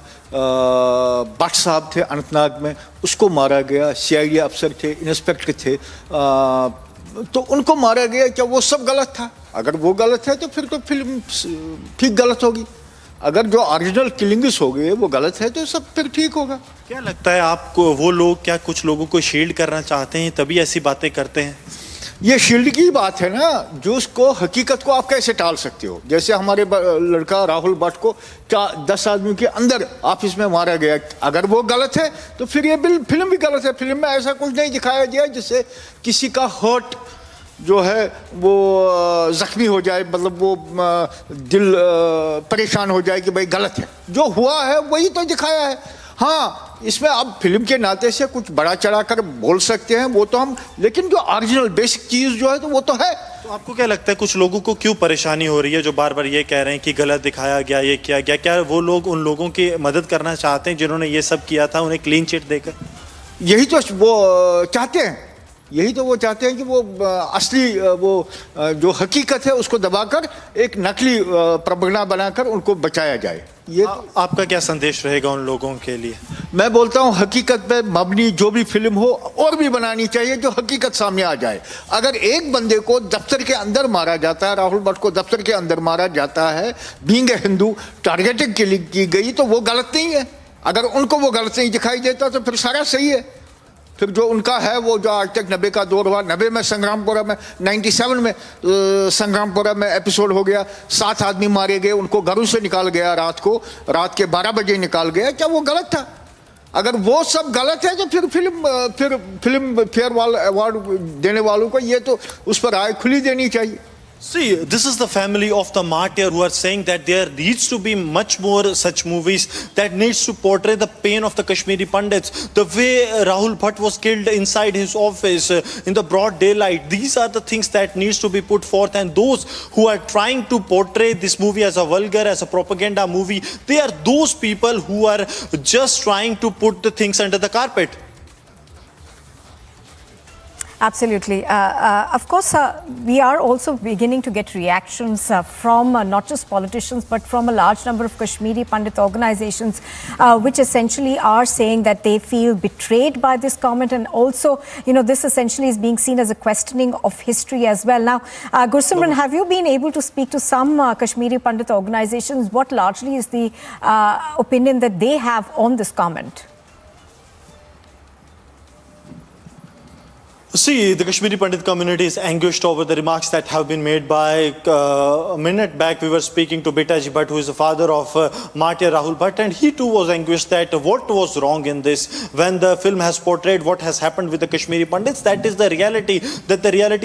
भट्ट साहब थे अनंतनाग में, उसको मारा गया। CID अफसर थे, इंस्पेक्टर थे, तो उनको मारा गया। क्या वो सब गलत था? अगर वो गलत है तो फिर तो फिल्म ठीक गलत होगी। अगर जो ओरिजिनल किलिंग्स हो गए वो गलत है तो सब फिर ठीक होगा। क्या लगता है आपको, वो लोग क्या कुछ लोगों को शील्ड करना चाहते हैं तभी ऐसी बातें करते हैं? ये शील्ड की बात है ना, जो उसको हकीकत को आप कैसे टाल सकते हो? जैसे हमारे लड़का राहुल भट्ट को 10 आदमियों के अंदर ऑफिस में मारा गया। अगर वो गलत है तो फिर ये फिल्म भी गलत है। फिल्म में ऐसा कुछ नहीं दिखाया गया जिससे किसी का हर्ट जो है वो जख्मी हो जाए, मतलब वो दिल परेशान हो जाए कि भाई गलत है। जो हुआ है वही तो दिखाया है। हाँ, इसमें अब फिल्म के नाते से कुछ बड़ा चढ़ा कर बोल सकते हैं वो तो हम, लेकिन जो ओरिजिनल बेसिक चीज़ जो है तो वो तो है। तो आपको क्या लगता है कुछ लोगों को क्यों परेशानी हो रही है जो बार बार ये कह रहे हैं कि गलत दिखाया गया, ये किया गया? क्या वो लोग उन लोगों की मदद करना चाहते हैं जिन्होंने ये सब किया था, उन्हें क्लीन चिट देकर? यही तो वो चाहते हैं, यही तो वो चाहते हैं कि वो असली वो जो हकीकत है उसको दबाकर एक नकली प्रोपेगेंडा बनाकर उनको बचाया जाए। ये आपका क्या संदेश रहेगा उन लोगों के लिए? मैं बोलता हूँ हकीकत पे मबनी जो भी फिल्म हो और भी बनानी चाहिए जो हकीकत सामने आ जाए। अगर एक बंदे को दफ्तर के अंदर मारा जाता है, राहुल भट्ट को दफ्तर के अंदर मारा जाता है, बीइंग ए हिंदू, टारगेटिंग की गई, तो वो गलत नहीं है। अगर उनको वो गलत नहीं दिखाई देता तो फिर सारा सही है। फिर जो उनका है वो जो आज तक 90 का दौर हुआ, 90 में संग्रामपुरा में, 97 में संग्रामपुरा में एपिसोड हो गया, 7 आदमी मारे गए, उनको घरों से निकाल गया रात के 12 बजे निकाल गया। क्या वो गलत था? अगर वो सब गलत है तो फिर फिल्म फेयर अवार्ड देने वालों को ये तो उस पर राय खुली देनी चाहिए। See, this is the family of the martyr who are saying that there needs to be much more such movies that needs to portray the pain of the Kashmiri Pandits. The way Rahul Bhatt was killed inside his office in the broad daylight. These are the things that needs to be put forth, and those who are trying to portray this movie as a vulgar, as a propaganda movie, they are those people who are just trying to put the things under the carpet. Absolutely. Of course, we are also beginning to get reactions from not just politicians, but from a large number of Kashmiri Pandit organizations, which essentially are saying that they feel betrayed by this comment. And also, this essentially is being seen as a questioning of history as well. Now, Gursimran, have you been able to speak to some Kashmiri Pandit organizations? What largely is the opinion that they have on this comment? See, the Kashmiri Pandit community is anguished over the remarks that have been made by, a minute back we were speaking to Betaji Bhatt, who is the father of martyr Rahul Bhatt, and he too was anguished that what was wrong in this when the film has portrayed what has happened with the Kashmiri Pandits. That is the reality,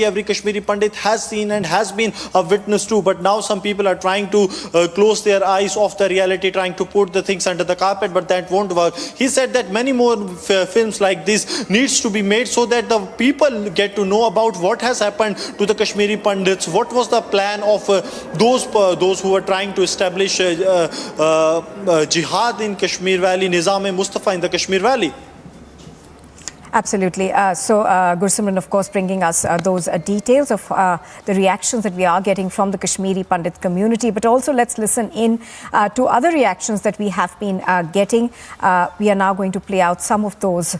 every Kashmiri Pandit has seen and has been a witness to, but now some people are trying to close their eyes off the reality, trying to put the things under the carpet, but that won't work. He said that many more films like this needs to be made so that the people get to know about what has happened to the Kashmiri Pandits, what was the plan of those who were trying to establish jihad in Kashmir Valley, Nizam-e-Mustafa in the Kashmir Valley. Absolutely. So, Gursimran, of course, bringing us those details of the reactions that we are getting from the Kashmiri Pandit community. But also, let's listen in to other reactions that we have been getting. We are now going to play out some of those.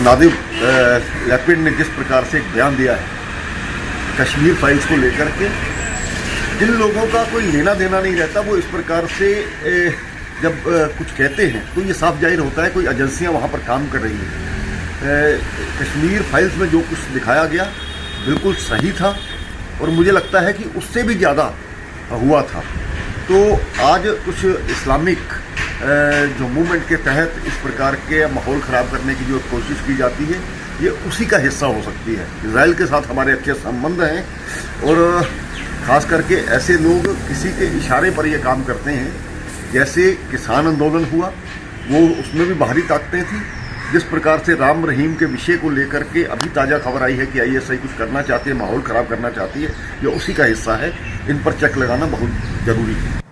Nadav Lapid ने जिस प्रकार से एक बयान दिया है Kashmir files को लेकर के, जिन लोगों का कोई लेना देना नहीं रहता वो इस प्रकार से जब कुछ कहते हैं तो ये साफ जाहिर होता है कोई एजेंसियां वहाँ पर काम कर रही हैं। कश्मीर फाइल्स में जो कुछ दिखाया गया बिल्कुल सही था और मुझे लगता है कि उससे भी ज़्यादा हुआ था। तो आज कुछ इस्लामिक जो मूवमेंट के तहत इस प्रकार के माहौल ख़राब करने की जो कोशिश की जाती है ये उसी का हिस्सा हो सकती है। इजराइल के साथ हमारे अच्छे संबंध हैं और ख़ास करके ऐसे लोग किसी के इशारे पर ये काम करते हैं। जैसे किसान आंदोलन हुआ वो उसमें भी बाहरी ताकतें थी, जिस प्रकार से राम रहीम के विषय को लेकर के अभी ताज़ा खबर आई है कि ISI कुछ करना चाहती है, माहौल ख़राब करना चाहती है, ये उसी का हिस्सा है। इन पर चेक लगाना बहुत ज़रूरी है।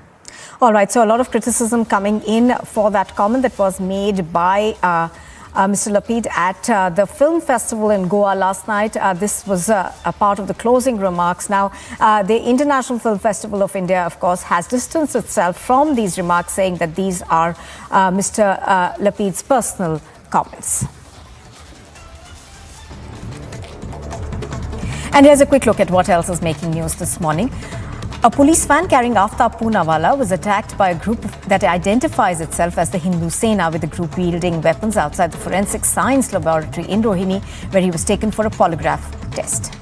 All right, so a lot of criticism coming in for that comment that was made by Mr. Lapid at the film festival in Goa last night. This was a part of the closing remarks. Now, the International Film Festival of India, of course, has distanced itself from these remarks, saying that these are Mr. Lapid's personal comments. And here's a quick look at what else is making news this morning. A police van carrying Aftab Poonawala was attacked by a group that identifies itself as the Hindu Sena, with the group wielding weapons outside the Forensic Science Laboratory in Rohini, where he was taken for a polygraph test.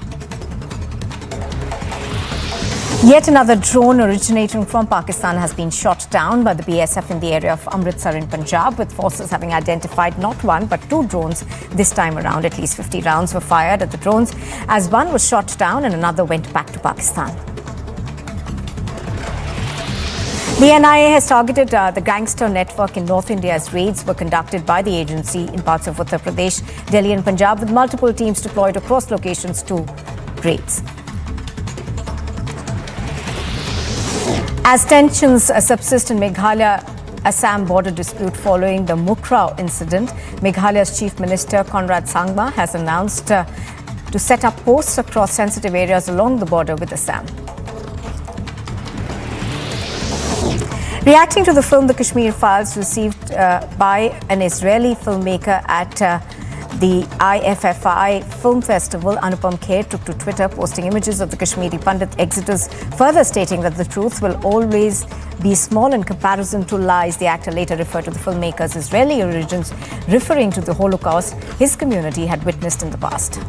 Yet another drone originating from Pakistan has been shot down by the BSF in the area of Amritsar in Punjab, with forces having identified not one but two drones this time around. At least 50 rounds were fired at the drones, as one was shot down and another went back to Pakistan. The NIA has targeted the gangster network in North India as raids were conducted by the agency in parts of Uttar Pradesh, Delhi and Punjab, with multiple teams deployed across locations to raids. As tensions subsist in Meghalaya-Assam border dispute following the Mukrao incident, Meghalaya's Chief Minister Conrad Sangma has announced to set up posts across sensitive areas along the border with Assam. Reacting to the film The Kashmir Files, received by an Israeli filmmaker at The IFFI Film Festival, Anupam Kher took to Twitter, posting images of the Kashmiri Pandit exodus, further stating that the truth will always be small in comparison to lies. The actor later referred to the filmmaker's Israeli origins, referring to the Holocaust his community had witnessed in the past.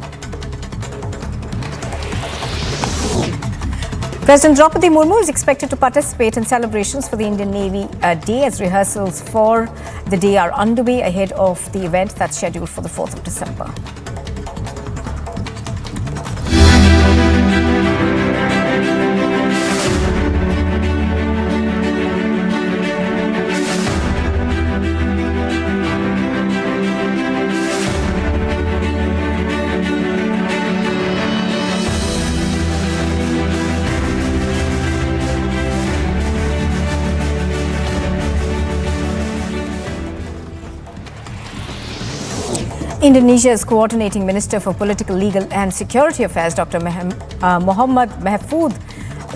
President Draupadi Murmu is expected to participate in celebrations for the Indian Navy Day as rehearsals for the day are underway ahead of the event that's scheduled for the 4th of December. Indonesia's Coordinating Minister for Political, Legal and Security Affairs, Dr. Muhammad Mahfud,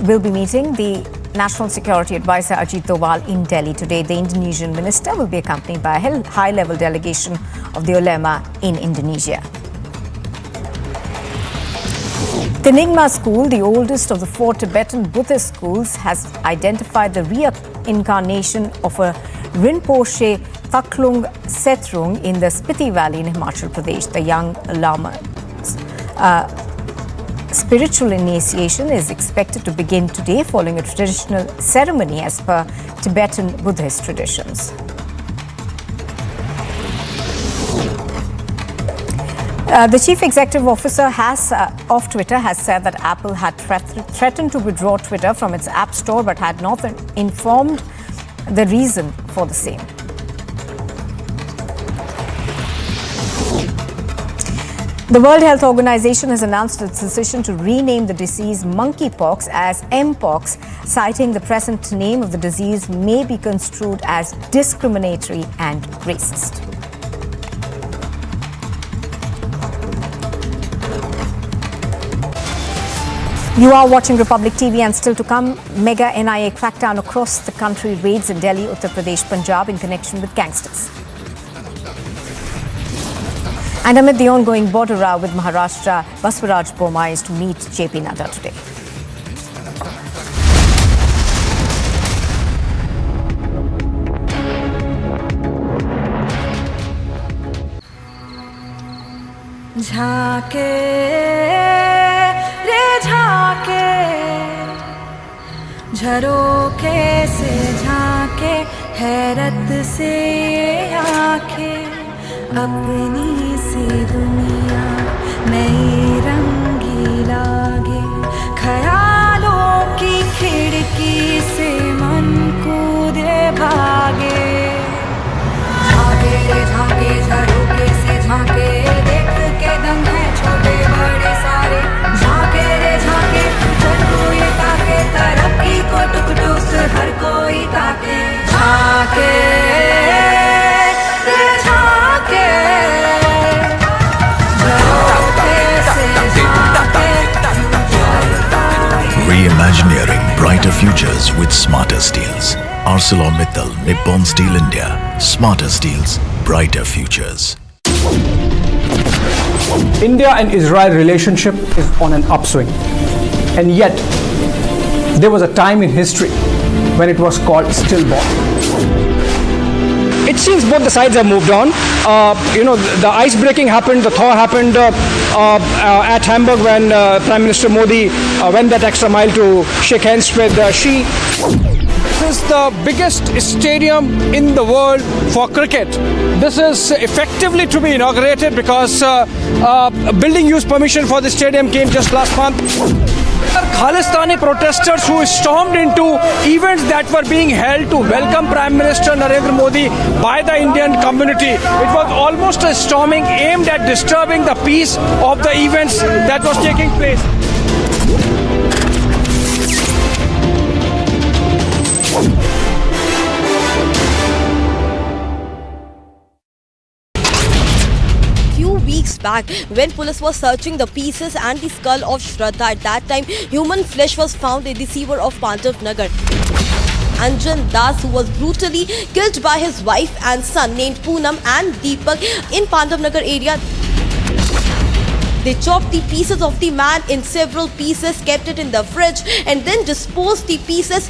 will be meeting the National Security Advisor Ajit Doval in Delhi today. The Indonesian minister will be accompanied by a high-level delegation of the ulema in Indonesia. The Nyingma school, the oldest of the 4 Tibetan Buddhist schools, has identified the reincarnation of a Rinpoche Thaklung Setrung in the Spiti Valley in Himachal Pradesh. The young lama's spiritual initiation is expected to begin today following a traditional ceremony as per Tibetan Buddhist traditions. The chief executive officer of Twitter has said that Apple had threatened to withdraw Twitter from its App Store but had not informed the reason for the same. The World Health Organization has announced its decision to rename the disease monkeypox as Mpox, citing the present name of the disease may be construed as discriminatory and racist. You are watching Republic TV, and still to come, mega NIA crackdown across the country, raids in Delhi, Uttar Pradesh, Punjab in connection with gangsters. And amid the ongoing border row with Maharashtra, Baswaraj Bommai is to meet JP Nadda today. झाके रे झाके झरोखे से झाके हैरत से आंखें अपनी सी दुनिया नई रंगी लागे ख्यालों की खिड़की से मन कूदे भागे झाके रे झाके झरोखे से झाके देख के दम है छोटे बड़े सारे झाके रे झाके चल कोई ताके तरक्की को टुक टुक हर कोई ताके झाके रे झाके Reimagineering brighter futures with smarter steels. ArcelorMittal Nippon Steel India. Smarter steels, brighter futures. India and Israel relationship is on an upswing, and yet there was a time in history when it was called stillborn. It seems both the sides have moved on. The ice breaking happened, the thaw happened at Hamburg when Prime Minister Modi went that extra mile to shake hands with Xi. This is the biggest stadium in the world for cricket. This is effectively to be inaugurated because building use permission for the stadium came just last month. Khalistani protesters who stormed into events that were being held to welcome Prime Minister Narendra Modi by the Indian community. It was almost a storming aimed at disturbing the peace of the events that was taking place. Weeks back, when police was searching the pieces and the skull of Shraddha, at that time human flesh was found in the sewer of Pandits Nagar. Anjan Das, who was brutally killed by his wife and son named Poonam and Deepak in Pandits Nagar area. They chopped the pieces of the man in several pieces, kept it in the fridge, and then disposed the pieces.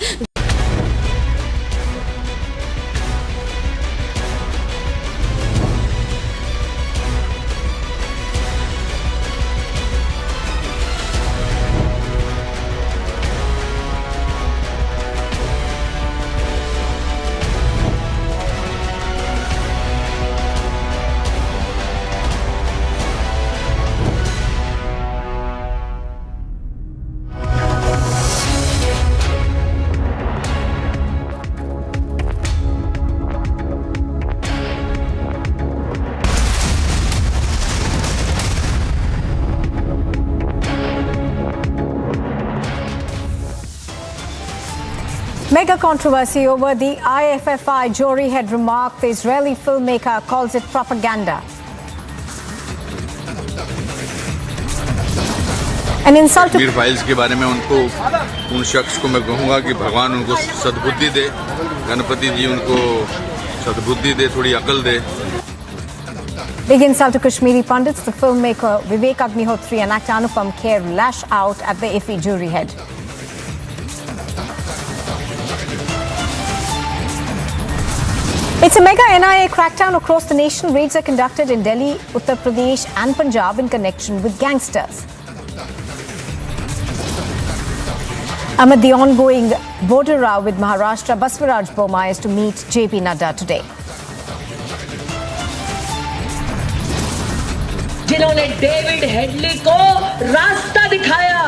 Mega controversy over the IFFI jury head remark. The Israeli filmmaker calls it propaganda. An insult to Kashmir files के बारे में उनको उन शख्स को मैं कहूँगा कि भगवान उनको सद्बुद्धि दे, गणपति जी उनको सद्बुद्धि दे, थोड़ी अकल दे. Big insult to Kashmiri Pandits. The filmmaker Vivek Agnihotri and actor Anupam Kher lash out at the IFFI jury head. It's a mega NIA crackdown across the nation. Raids are conducted in Delhi, Uttar Pradesh and Punjab in connection with gangsters. Amid the ongoing border row with Maharashtra, Baswaraj Boma is to meet JP Nadda today. जिन्होंने David Headley को रास्ता दिखाया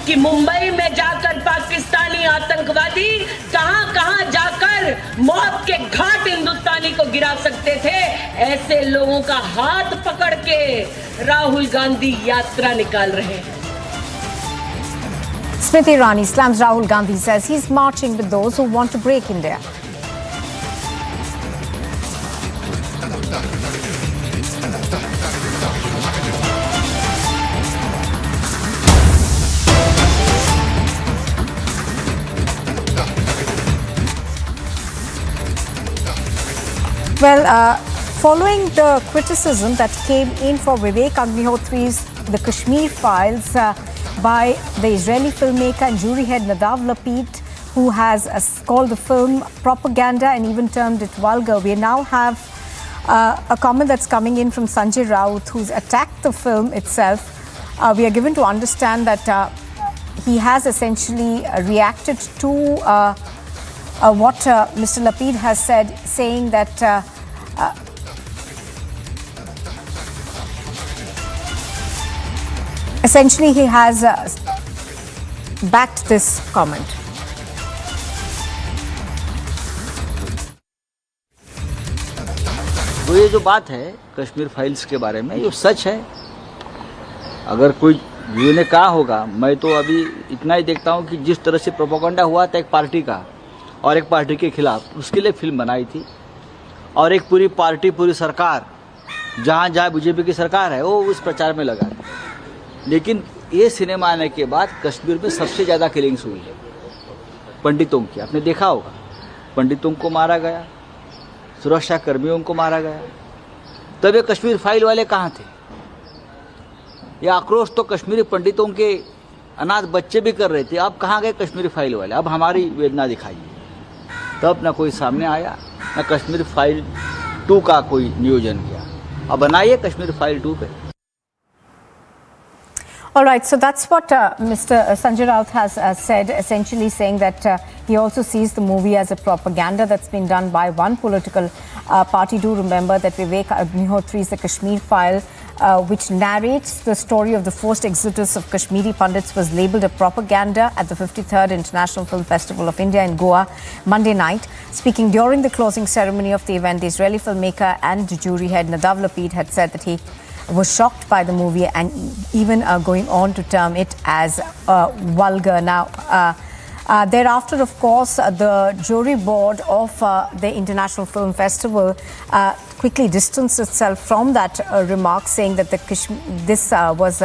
कि मुंबई में जाकर पाकिस्तानी आतंकवादी कहां-कहां जाकर मौत के घाट हिंदुस्तानी को गिरा सकते थे, ऐसे लोगों का हाथ पकड़ के राहुल गांधी यात्रा निकाल रहे हैं. Smriti Irani slams Rahul Gandhi, says he's marching with those who want to break India. Well, following the criticism that came in for Vivek Agnihotri's The Kashmir Files by the Israeli filmmaker and jury head Nadav Lapid, who has called the film propaganda and even termed it vulgar, we now have a comment that's coming in from Sanjay Raut, who's attacked the film itself. We are given to understand that he has essentially reacted to what Mr. Lapid has said, saying that essentially he has backed this comment. तो ये जो बात है Kashmir files के बारे में, ये सच है. अगर कोई व्यू ने कहा होगा, मैं तो अभी इतना ही देखता हूँ कि जिस तरह से प्रोपेगेंडा हुआ था एक पार्टी का और एक पार्टी के खिलाफ, उसके लिए फिल्म बनाई थी. और एक पूरी पार्टी, पूरी सरकार, जहाँ जहाँ बीजेपी की सरकार है, वो उस प्रचार में लगा थी. लेकिन ये सिनेमा आने के बाद कश्मीर में सबसे ज़्यादा किलिंग्स हुई है पंडितों की. आपने देखा होगा, पंडितों को मारा गया, सुरक्षा कर्मियों को मारा गया. तब ये कश्मीर फाइल वाले कहाँ थे? ये आक्रोश तो कश्मीरी पंडितों के अनाथ बच्चे भी कर रहे थे. अब कहाँ गए कश्मीरी फाइल वाले? अब हमारी वेदना दिखाइए. तब ना कोई सामने आया, ना कश्मीर फाइल 2 का कोई नियोजन किया. अब बनाइए कश्मीर फाइल 2 पे. All right, so that's what Mr. Sanjay Raut has said, essentially saying that he also sees the movie as a propaganda that's been done by one political party. Do remember that Vivek Agnihotri's The Kashmir File, which narrates the story of the forced exodus of Kashmiri Pandits, was labelled a propaganda at the 53rd International Film Festival of India in Goa Monday night. Speaking during the closing ceremony of the event, the Israeli filmmaker and jury head Nadav Lapid had said that he was shocked by the movie and even going on to term it as vulgar. Now, thereafter, of course, the jury board of the International Film Festival quickly distanced itself from that remark, saying that this was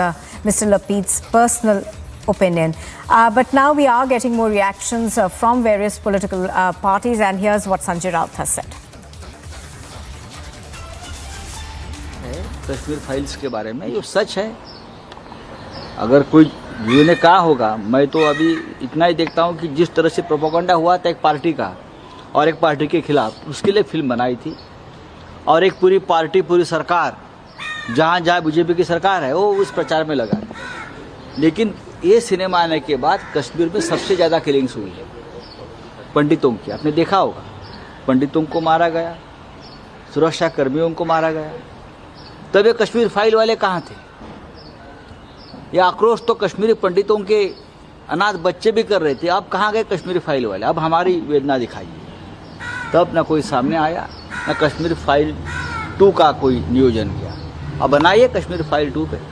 Mr. Lapid's personal opinion. But now we are getting more reactions from various political parties, and here's what Sanjay Raut has said. Kashmir files के बारे में, ये सच है. अगर कोई view ने कहा होगा, मैं तो अभी इतना ही देखता हूँ कि जिस तरह से प्रोपेगेंडा हुआ था एक पार्टी का और एक पार्टी के खिलाफ, उसके लिए फिल्म बनाई थी। और एक पूरी पार्टी, पूरी सरकार, जहाँ जहाँ बीजेपी की सरकार है, वो उस प्रचार में लगा। लेकिन ये सिनेमा आने के बाद कश्मीर में सबसे ज़्यादा किलिंग्स हुई है पंडितों की। आपने देखा होगा, पंडितों को मारा गया, सुरक्षा कर्मियों को मारा गया। तब ये कश्मीर फाइल वाले कहाँ थे? ये आक्रोश तो कश्मीरी पंडितों के अनाथ बच्चे भी कर रहे थे। अब कहाँ गए कश्मीरी फाइल वाले? अब हमारी वेदना दिखाइए। तब ना कोई सामने आया, ना कश्मीर फाइल 2 का कोई नियोजन किया। अब बनाइए कश्मीर फाइल 2 पे।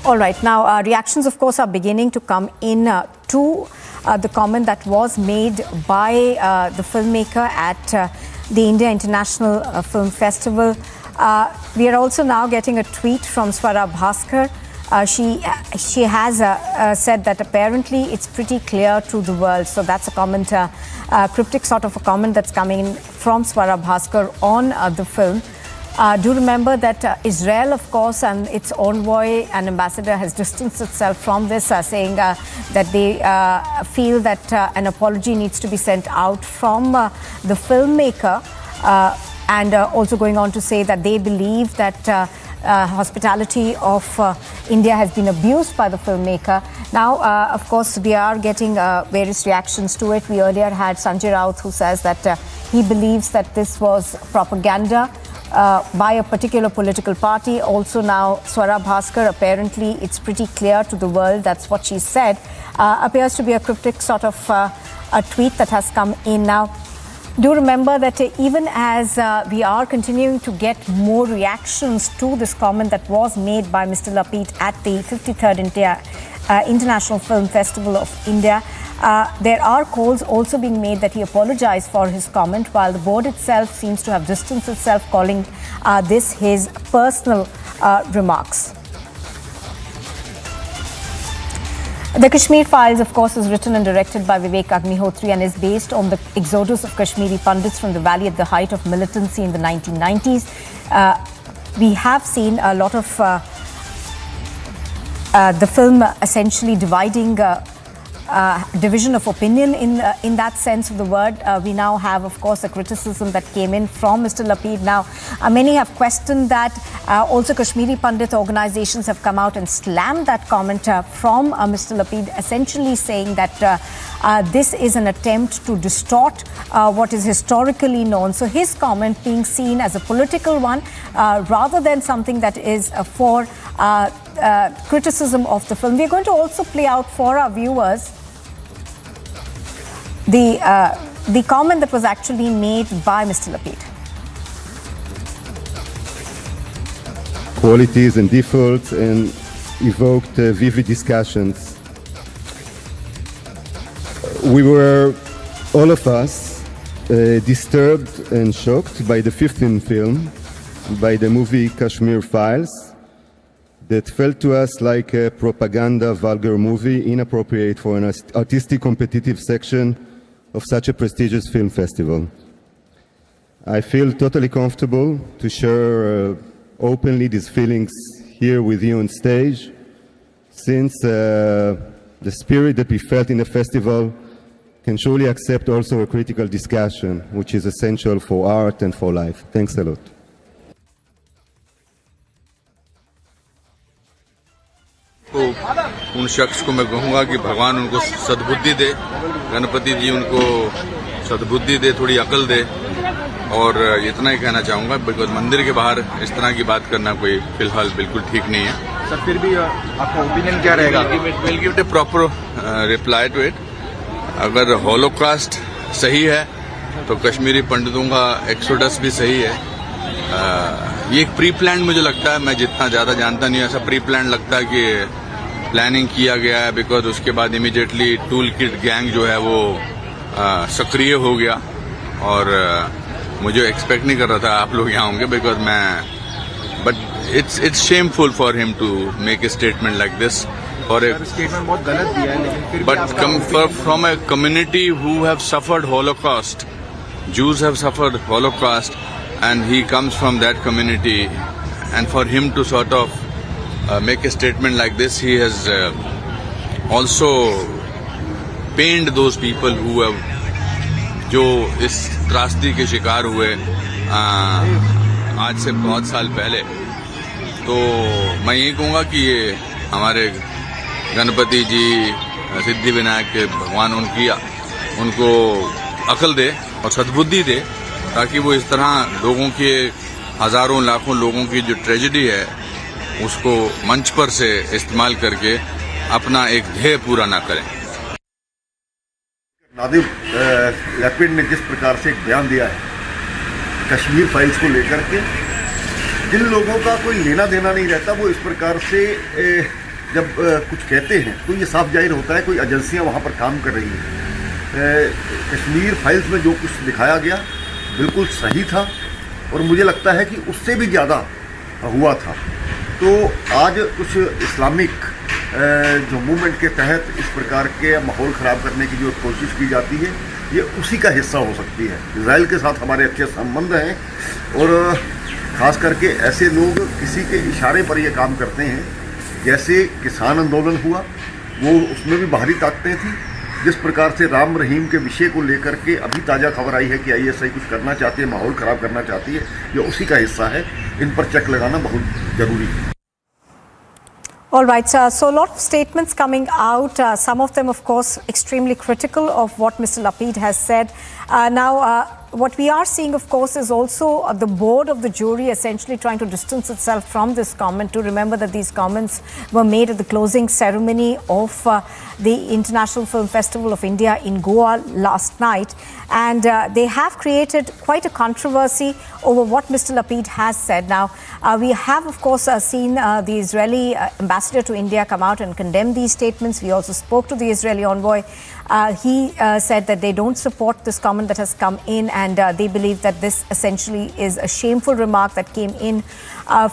All right, now reactions of course are beginning to come in to the comment that was made by the filmmaker at the India-International Film Festival. We are also now getting a tweet from Shraddha Bhaskar. She has said that apparently it's pretty clear to the world. So that's a comment, cryptic sort of a comment that's coming in from Shraddha Bhaskar on the film. Do remember that Israel, of course, and its envoy and ambassador has distanced itself from this, saying that they feel that an apology needs to be sent out from the filmmaker, and also going on to say that they believe that hospitality of India has been abused by the filmmaker. Now, of course, we are getting various reactions to it. We earlier had Sanjay Raut, who says that he believes that this was propaganda by a particular political party. Also now, Shraddha Bhaskar, apparently it's pretty clear to the world, that's what she said. Appears to be a cryptic sort of a tweet that has come in now. Do remember that even as we are continuing to get more reactions to this comment that was made by Mr. Lapid at the 53rd International Film Festival of India, there are calls also being made that he apologized for his comment, while the board itself seems to have distanced itself, calling this his personal remarks. The Kashmir Files, of course, is written and directed by Vivek Agnihotri and is based on the exodus of Kashmiri Pandits from the valley at the height of militancy in the 1990s. We have seen a lot of the film essentially dividing division of opinion in that sense of the word. We now have, of course, a criticism that came in from Mr. Lapid. Now, many have questioned that. Also, Kashmiri Pandit organizations have come out and slammed that comment from Mr. Lapid, essentially saying that this is an attempt to distort what is historically known. So his comment being seen as a political one rather than something that is for criticism of the film. We're going to also play out for our viewers the comment that was actually made by Mr. Lapid. Qualities and defaults, and evoked vivid discussions. We were, all of us, disturbed and shocked by the 15th film, by the movie Kashmir Files, that felt to us like a propaganda vulgar movie, inappropriate for an artistic competitive section of such a prestigious film festival. I feel totally comfortable to share openly these feelings here with you on stage, since the spirit that we felt in the festival can surely accept also a critical discussion, which is essential for art and for life. Thanks a lot. उन शख्स को मैं कहूँगा कि भगवान उनको सद्बुद्धि दे, गणपति जी उनको सद्बुद्धि दे, थोड़ी अकल दे, और इतना ही कहना चाहूँगा, बिकॉज मंदिर के बाहर इस तरह की बात करना कोई फिलहाल बिल्कुल ठीक नहीं है। सर, फिर भी आपका ओपिनियन क्या रहेगा? Will give a proper reply to it. अगर हॉलोकास्ट सही है तो कश्मीरी पंडितों का एक्सोडस भी सही है। ये एक प्री प्लान मुझे लगता है, मैं जितना ज़्यादा जानता नहीं, ऐसा प्री प्लान लगता है कि प्लानिंग किया गया है, बिकॉज उसके बाद इमीडिएटली टूल किट गैंग जो है वो सक्रिय हो गया, और मुझे एक्सपेक्ट नहीं कर रहा था आप लोग यहाँ होंगे, बिकॉज मैं but it's shameful for him to make a statement like this, और एक स्टेटमेंट बहुत गलत दिया है, लेकिन फिर but from a community who have suffered Holocaust, Jews have suffered Holocaust, and he comes from that community, and for him to sort of make a statement like this, he has also pained those people who have जो इस त्रासदी के शिकार हुए आज से बहुत साल पहले। तो मैं यही कहूँगा कि ये हमारे गणपति जी, सिद्धि विनायक के भगवान उनको अकल दे और सद्बुद्धि दे, ताकि वो इस तरह लोगों के हजारों लाखों लोगों की जो ट्रेजेडी है उसको मंच पर से इस्तेमाल करके अपना एक ध्येय पूरा ना करें। नादिब लैपिड ने जिस प्रकार से एक बयान दिया है कश्मीर फाइल्स को लेकर के, जिन लोगों का कोई लेना देना नहीं रहता वो इस प्रकार से जब कुछ कहते हैं तो ये साफ जाहिर होता है कोई एजेंसियां वहाँ पर काम कर रही हैं। कश्मीर फाइल्स में जो कुछ दिखाया गया बिल्कुल सही था और मुझे लगता है कि उससे भी ज़्यादा हुआ था। तो आज कुछ इस्लामिक जो मूवमेंट के तहत इस प्रकार के माहौल ख़राब करने की जो कोशिश की जाती है, ये उसी का हिस्सा हो सकती है। इजराइल के साथ हमारे अच्छे संबंध हैं और ख़ास करके ऐसे लोग किसी के इशारे पर ये काम करते हैं। जैसे किसान आंदोलन हुआ, वो उसमें भी बाहरी ताकतें थी। जिस प्रकार से राम रहीम के विषय को लेकर के अभी ताज़ा खबर आई है कि ISI कुछ करना चाहती है, माहौल ख़राब करना चाहती है, ये उसी का हिस्सा है। इन पर चेक लगाना बहुत ज़रूरी है। All right, so a lot of statements coming out, some of them, of course, extremely critical of what Mr. Lapid has said. Now, what we are seeing, of course, is also the board of the jury essentially trying to distance itself from this comment. To remember that these comments were made at the closing ceremony of the International Film Festival of India in Goa last night. And they have created quite a controversy over what Mr. Lapid has said. Now, we have, of course, seen the Israeli ambassador to India come out and condemn these statements. We also spoke to the Israeli envoy. He said that they don't support this comment that has come in, and they believe that this essentially is a shameful remark that came in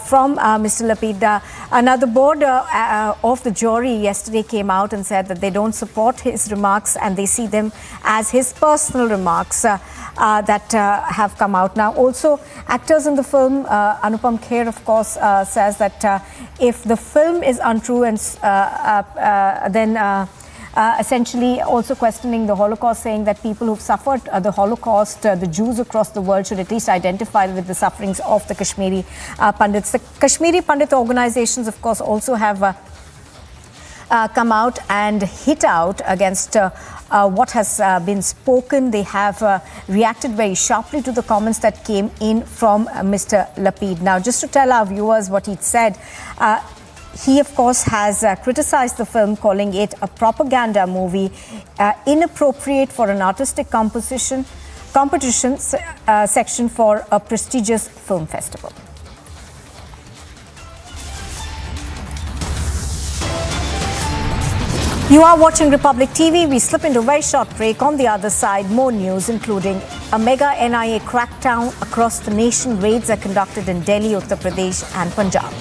from Mr. Lapid. Now, the board of the jury yesterday came out and said that they don't support his remarks and they see them as his personal remarks that have come out. Now, also, actors in the film, Anupam Kher, of course, says that if the film is untrue, and then essentially also questioning the Holocaust, saying that people who've suffered the Holocaust, the Jews across the world, should at least identify with the sufferings of the Kashmiri Pandits. The Kashmiri Pandit organizations, of course, also have come out and hit out against what has been spoken. They have reacted very sharply to the comments that came in from Mr. Lapid. Now, just to tell our viewers what he'd said, he, of course, has criticized the film, calling it a propaganda movie, inappropriate for an artistic competition section for a prestigious film festival. You are watching Republic TV. We slip into a very short break. On the other side, more news, including a mega NIA crackdown across the nation. Raids are conducted in Delhi, Uttar Pradesh and Punjab.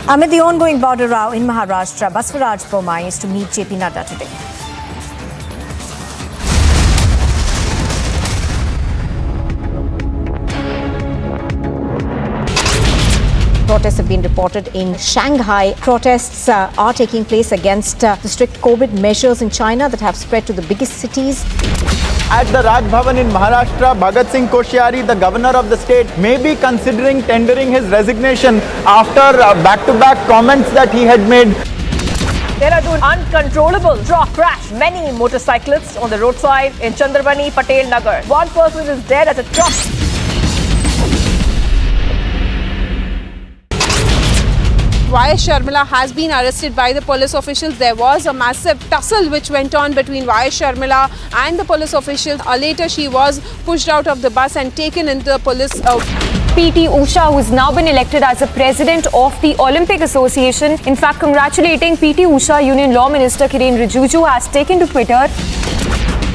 Amid the ongoing border row in Maharashtra, Baswaraj Bommai is to meet JP Nadda today. Protests have been reported in Shanghai. Protests are taking place against the strict COVID measures in China that have spread to the biggest cities. At the Raj Bhavan in Maharashtra, Bhagat Singh Koshyari, the governor of the state, may be considering tendering his resignation after back-to-back comments that he had made. Dehradun, uncontrollable truck crash many motorcyclists on the roadside in Chandrabani, Patel Nagar. One person is dead as a truck. Y.S. Sharmila has been arrested by the police officials. There was a massive tussle which went on between Y.S. Sharmila and the police officials. Later, she was pushed out of the bus and taken into the police. PT Usha, who has now been elected as the president of the Olympic Association. In fact, congratulating PT Usha, Union Law Minister Kiren Rijiju has taken to Twitter.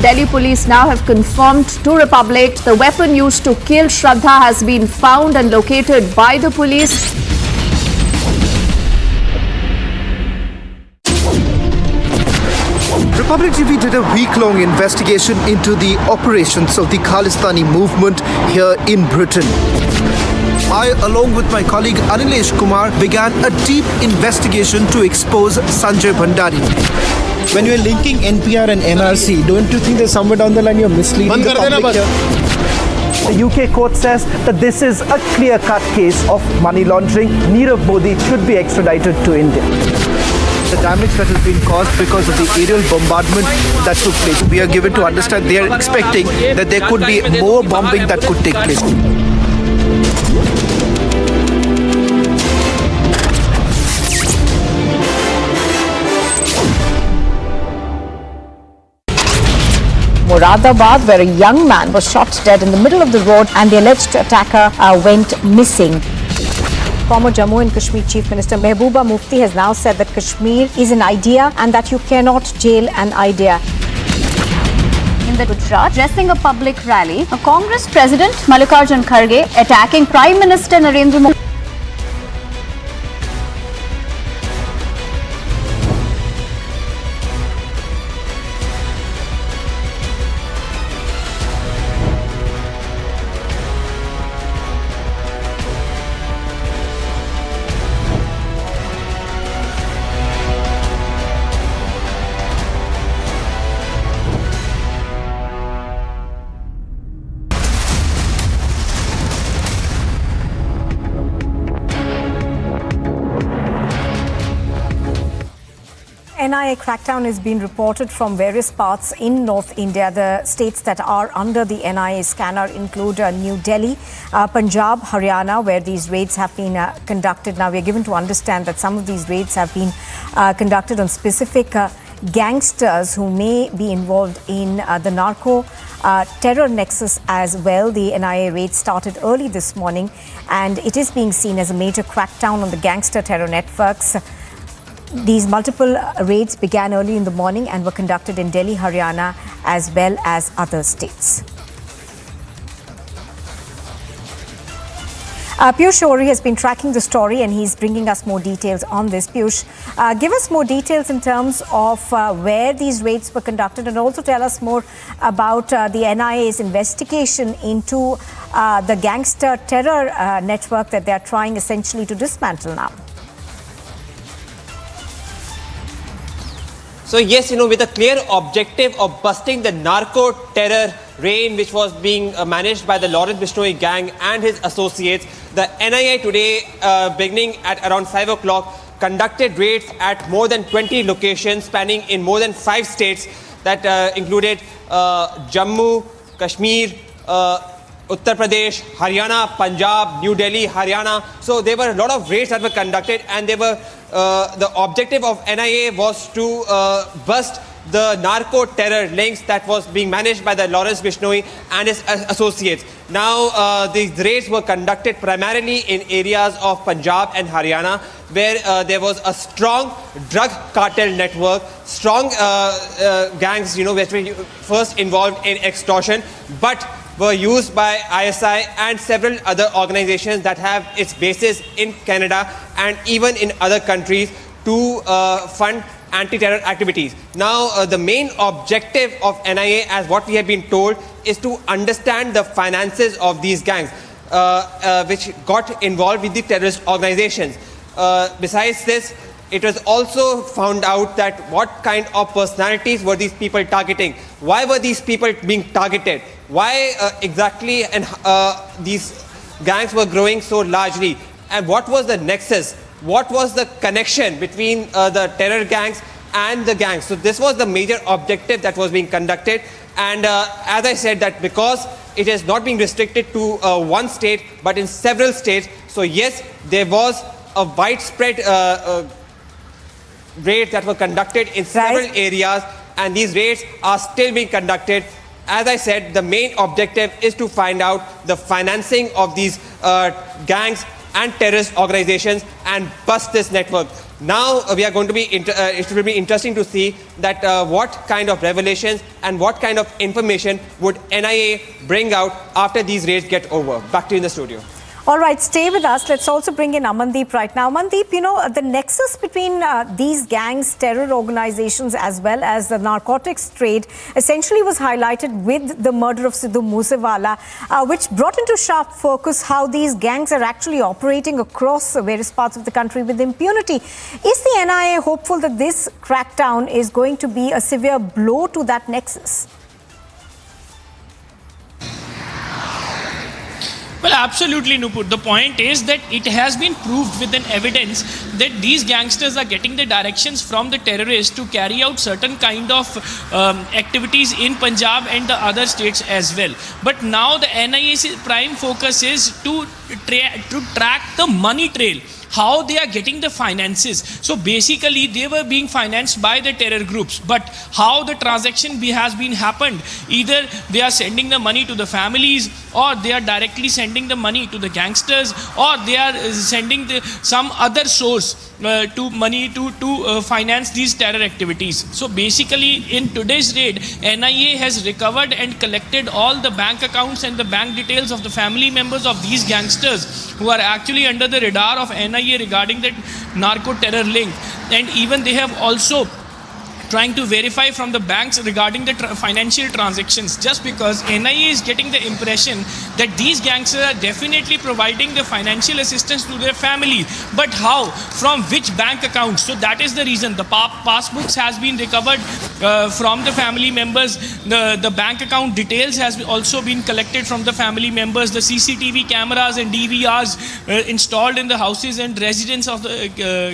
Delhi police now have confirmed to Republic the weapon used to kill Shraddha has been found and located by the police. Public TV did a week-long investigation into the operations of the Khalistani movement here in Britain. I, along with my colleague Anilesh Kumar, began a deep investigation to expose Sanjay Bhandari. When you're linking NPR and NRC, don't you think that somewhere down the line you're misleading the public here? The UK court says that this is a clear-cut case of money laundering. Nirav Modi should be extradited to India. The damage that has been caused because of the aerial bombardment that took place. We are given to understand they are expecting that there could be more bombing that could take place. Moradabad, where a young man was shot dead in the middle of the road and the alleged attacker went missing. Former Jammu and Kashmir Chief Minister Mehbooba Mufti has now said that Kashmir is an idea and that you cannot jail an idea. In the Gujarat, addressing a public rally, a Congress President Mallikarjun Kharge attacking Prime Minister Narendra Modi. NIA crackdown is being reported from various parts in North India. The states that are under the NIA scanner include New Delhi, Punjab, Haryana, where these raids have been conducted. Now, we are given to understand that some of these raids have been conducted on specific gangsters who may be involved in the narco terror nexus as well. The NIA raid started early this morning, and it is being seen as a major crackdown on the gangster-terror networks. These multiple raids began early in the morning and were conducted in Delhi, Haryana, as well as other states. Piyush Ori has been tracking the story and he's bringing us more details on this. Piyush, give us more details in terms of where these raids were conducted, and also tell us more about the NIA's investigation into the gangster terror network that they are trying essentially to dismantle now. So yes, with a clear objective of busting the narco-terror reign which was being managed by the Lawrence Bishnoi gang and his associates, the NIA today, beginning at around 5 o'clock, conducted raids at more than 20 locations spanning in more than 5 states that included Jammu, Kashmir, Uttar Pradesh, Haryana, Punjab, New Delhi, Haryana. So there were a lot of raids that were conducted, and they were the objective of NIA was to bust the narco-terror links that was being managed by the Lawrence Bishnoi and his associates. Now, these raids were conducted primarily in areas of Punjab and Haryana, where there was a strong drug cartel network, strong gangs, which were first involved in extortion, but were used by ISI and several other organizations that have its bases in Canada and even in other countries to fund anti-terror activities. Now, the main objective of NIA, as what we have been told, is to understand the finances of these gangs, which got involved with the terrorist organizations. Besides this, it was also found out that what kind of personalities were these people targeting? Why were these people being targeted? Why exactly and these gangs were growing so largely? And what was the nexus? What was the connection between the terror gangs and the gangs? So this was the major objective that was being conducted. And as I said, that because it is not being restricted to one state, but in several states. So yes, there was a widespread raids that were conducted in several areas, and these raids are still being conducted. As I said, the main objective is to find out the financing of these gangs and terrorist organizations and bust this network. Now we are going to be, it will be interesting to see that what kind of revelations and what kind of information would NIA bring out after these raids get over. Back to you in the studio. All right, stay with us. Let's also bring in Amandeep right now. Amandeep, the nexus between these gangs, terror organizations, as well as the narcotics trade essentially was highlighted with the murder of Sidhu Moosewala, which brought into sharp focus how these gangs are actually operating across various parts of the country with impunity. Is the NIA hopeful that this crackdown is going to be a severe blow to that nexus? Well, absolutely, Nupur. The point is that it has been proved with an evidence that these gangsters are getting the directions from the terrorists to carry out certain kind of activities in Punjab and the other states as well. But now the NIA's prime focus is to track the money trail, how they are getting the finances. So basically they were being financed by the terror groups, but how the transaction has been happened, either they are sending the money to the families, or they are directly sending the money to the gangsters, or they are sending some other source to money to finance these terror activities. So basically in today's raid, NIA has recovered and collected all the bank accounts and the bank details of the family members of these gangsters who are actually under the radar of NIA regarding that narco-terror link. And even they have also trying to verify from the banks regarding the financial transactions, just because NIA is getting the impression that these gangsters are definitely providing the financial assistance to their family. But how? From which bank accounts? So that is the reason. The passbooks has been recovered from the family members. The bank account details has also been collected from the family members. The CCTV cameras and DVRs installed in the houses and residence of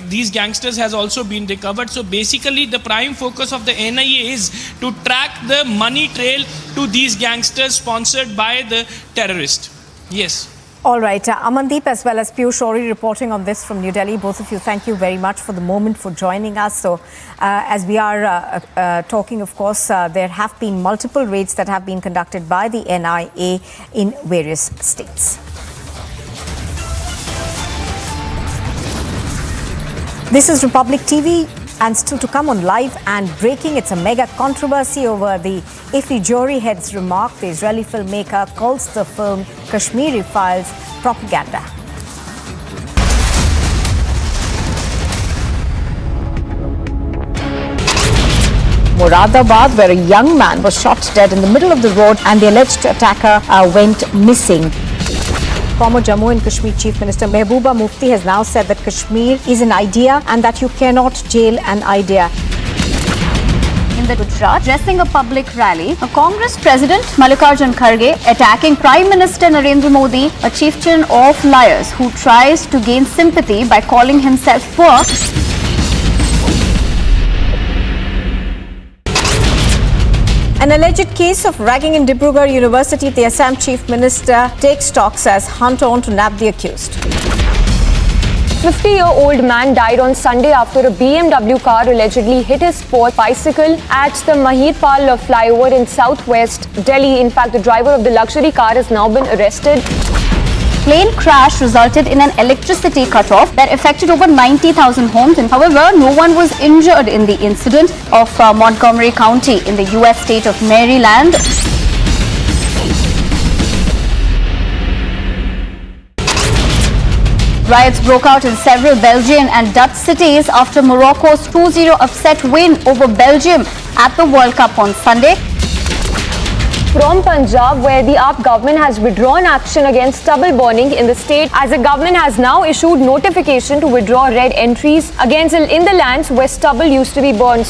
these gangsters has also been recovered. So basically the prime focus of the NIA is to track the money trail to these gangsters sponsored by the terrorists. Yes. All right, Amandeep as well as Piyush Shori reporting on this from New Delhi. Both of you, thank you very much for the moment, for joining us. So as we are talking, of course, there have been multiple raids that have been conducted by the NIA in various states. This is Republic TV. And still to come on Live and Breaking, it's a mega controversy over the IFFI jury head's remark. The Israeli filmmaker calls the film Kashmiri Files propaganda. Moradabad, where a young man was shot dead in the middle of the road and the alleged attacker went missing. Former Jammu and Kashmir Chief Minister Mehbooba Mufti has now said that Kashmir is an idea and that you cannot jail an idea. In the Gujarat, addressing a public rally, a Congress President Mallikarjun Kharge attacking Prime Minister Narendra Modi, a chieftain of liars who tries to gain sympathy by calling himself poor. An alleged case of ragging in Dibrugarh University, the Assam Chief Minister takes talks as hunt on to nab the accused. 50-year-old man died on Sunday after a BMW car allegedly hit his sport bicycle at the Mahidpal flyover in southwest Delhi. In fact, the driver of the luxury car has now been arrested. Plane crash resulted in an electricity cutoff that affected over 90,000 homes. And however, no one was injured in the incident of Montgomery County in the US state of Maryland. Riots broke out in several Belgian and Dutch cities after Morocco's 2-0 upset win over Belgium at the World Cup on Sunday. From Punjab, where the IFFI government has withdrawn action against stubble burning in the state, as the government has now issued notification to withdraw red entries against in the lands where stubble used to be burned.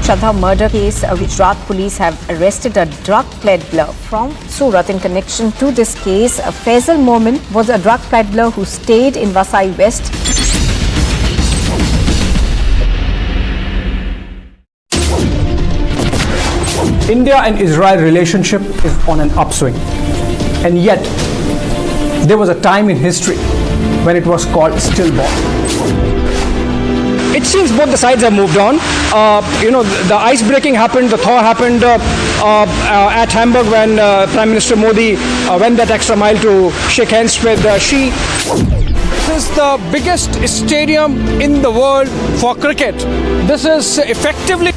Shraddha murder case, Gujarat police have arrested a drug peddler from Surat in connection to this case. Faisal Momin was a drug peddler who stayed in Vasai West. India and Israel relationship is on an upswing, and yet there was a time in history when it was called stillborn. It seems both the sides have moved on. The ice breaking happened, the thaw happened at Hamburg when Prime Minister Modi went that extra mile to shake hands with Xi. This is the biggest stadium in the world for cricket. This is effectively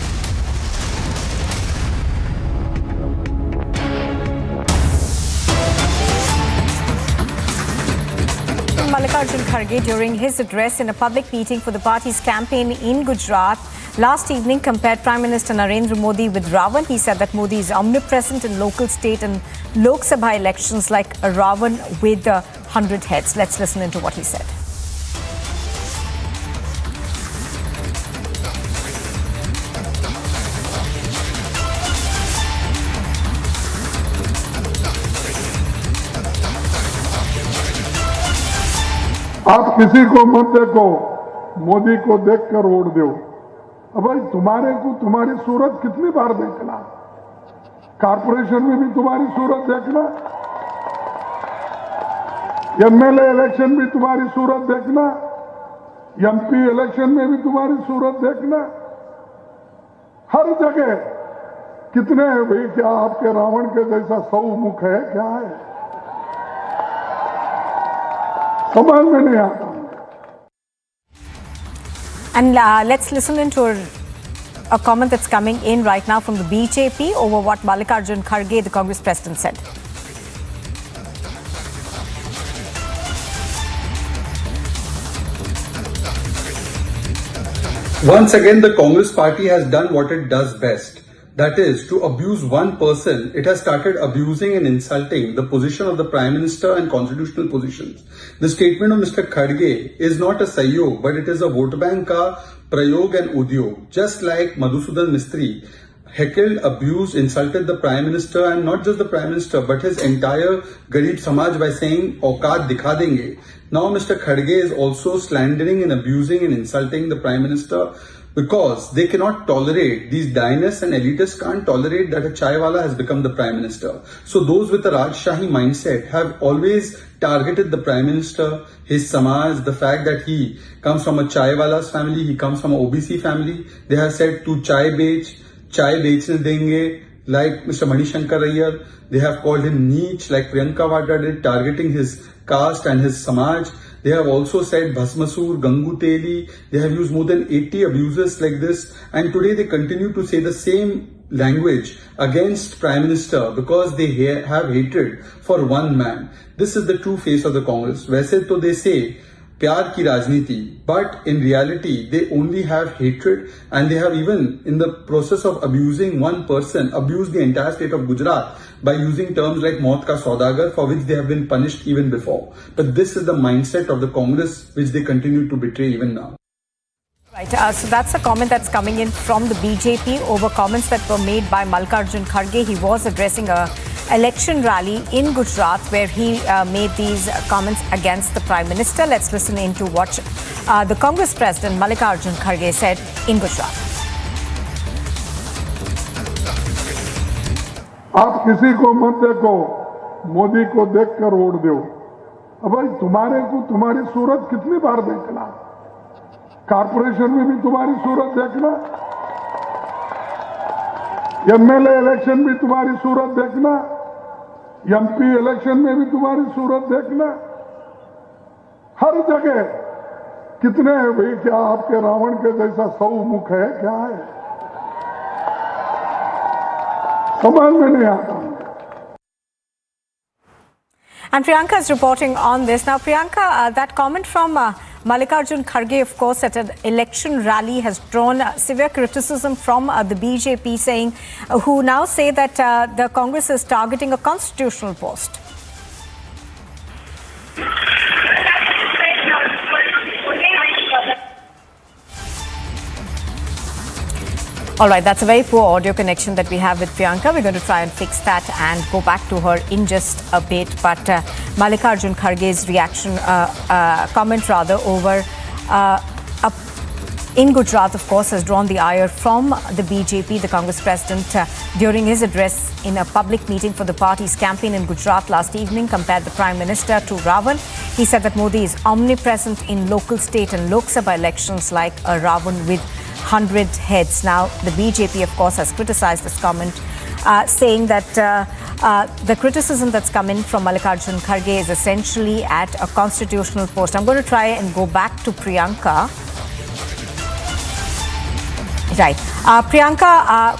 Mallikarjun Kharge during his address in a public meeting for the party's campaign in Gujarat last evening compared Prime Minister Narendra Modi with Ravan. He said that Modi is omnipresent in local, state and Lok Sabha elections like a Ravan with 100 heads. Let's listen into what he said. आप किसी को मत देखो, मोदी को देखकर vote दो। अब भाई तुम्हारे को तुम्हारी सूरत कितनी बार देखना, कारपोरेशन में भी तुम्हारी सूरत देखना, एमएलए इलेक्शन भी तुम्हारी सूरत देखना, एमपी इलेक्शन में भी तुम्हारी सूरत देखना, हर जगह कितने हैं भाई? क्या आपके रावण के जैसा 100 मुख है? क्या है? समझ में नहीं आता। And let's listen into a comment that's coming in right now from the BJP over what Mallikarjun Kharge, the Congress president, said. Once again, the Congress party has done what it does best. That is, to abuse one person, it has started abusing and insulting the position of the Prime Minister and constitutional positions. The statement of Mr. Kharge is not a sahyog, but it is a vote bank ka prayog and udyog. Just like Madhusudan Mistry heckled, abused, insulted the Prime Minister, and not just the Prime Minister, but his entire Garib Samaj by saying, Auqat dikha denge. Now Mr. Kharge is also slandering and abusing and insulting the Prime Minister, because they cannot tolerate, these Dianists and elitists can't tolerate that a chaiwala has become the Prime Minister. So those with a Rajshahi mindset have always targeted the Prime Minister, his Samaj, the fact that he comes from a chaiwala's family, he comes from an OBC family. They have said, tu chai bechne denge, like Mr. Manishankar Iyer. They have called him Neech, like Priyanka Vadra did, targeting his caste and his Samaj. They have also said Bhasmasur, Gangu Teli. They have used more than 80 abuses like this. And today they continue to say the same language against Prime Minister because they have hatred for one man. This is the true face of the Congress. वैसे तो they say प्यार की राजनीति, but in reality they only have hatred, and they have, even in the process of abusing one person, abused the entire state of Gujarat by using terms like maut ka saudagar, for which they have been punished even before. But this is the mindset of the Congress which they continue to betray even now. Right, so that's a comment that's coming in from the BJP over comments that were made by Mallikarjun Kharge. He was addressing a election rally in Gujarat where he made these comments against the Prime Minister. Let's listen into what the Congress president Mallikarjun Kharge said in Gujarat. आप किसी को मत देखो, मोदी को देखकर vote दो। अब भाई तुम्हारे को तुम्हारी सूरत कितनी बार देखना, कारपोरेशन में भी तुम्हारी सूरत देखना, एमएलए इलेक्शन भी तुम्हारी सूरत देखना, एमपी इलेक्शन में भी तुम्हारी सूरत देखना, हर जगह कितने हैं भाई? क्या आपके रावण के जैसा 100 मुख है? क्या है? समझ में नहीं आता। And Priyanka is reporting on this. Now, Priyanka, that comment from Mallikarjun Kharge, of course, at an election rally has drawn severe criticism from the BJP, saying, who now say that the Congress is targeting a constitutional post. All right, that's a very poor audio connection that we have with Priyanka. We're going to try and fix that and go back to her in just a bit. But Mallikarjun Kharge's reaction, comment rather, over in Gujarat, of course, has drawn the ire from the BJP. The Congress president, during his address in a public meeting for the party's campaign in Gujarat last evening, compared the Prime Minister to Ravan. He said that Modi is omnipresent in local, state and Lok Sabha elections like a Ravan with 100 heads. Now, the BJP, of course, has criticized this comment, saying that the criticism that's come in from Mallikarjun Kharge is essentially at a constitutional post. I'm going to try and go back to Priyanka. Right. Priyanka,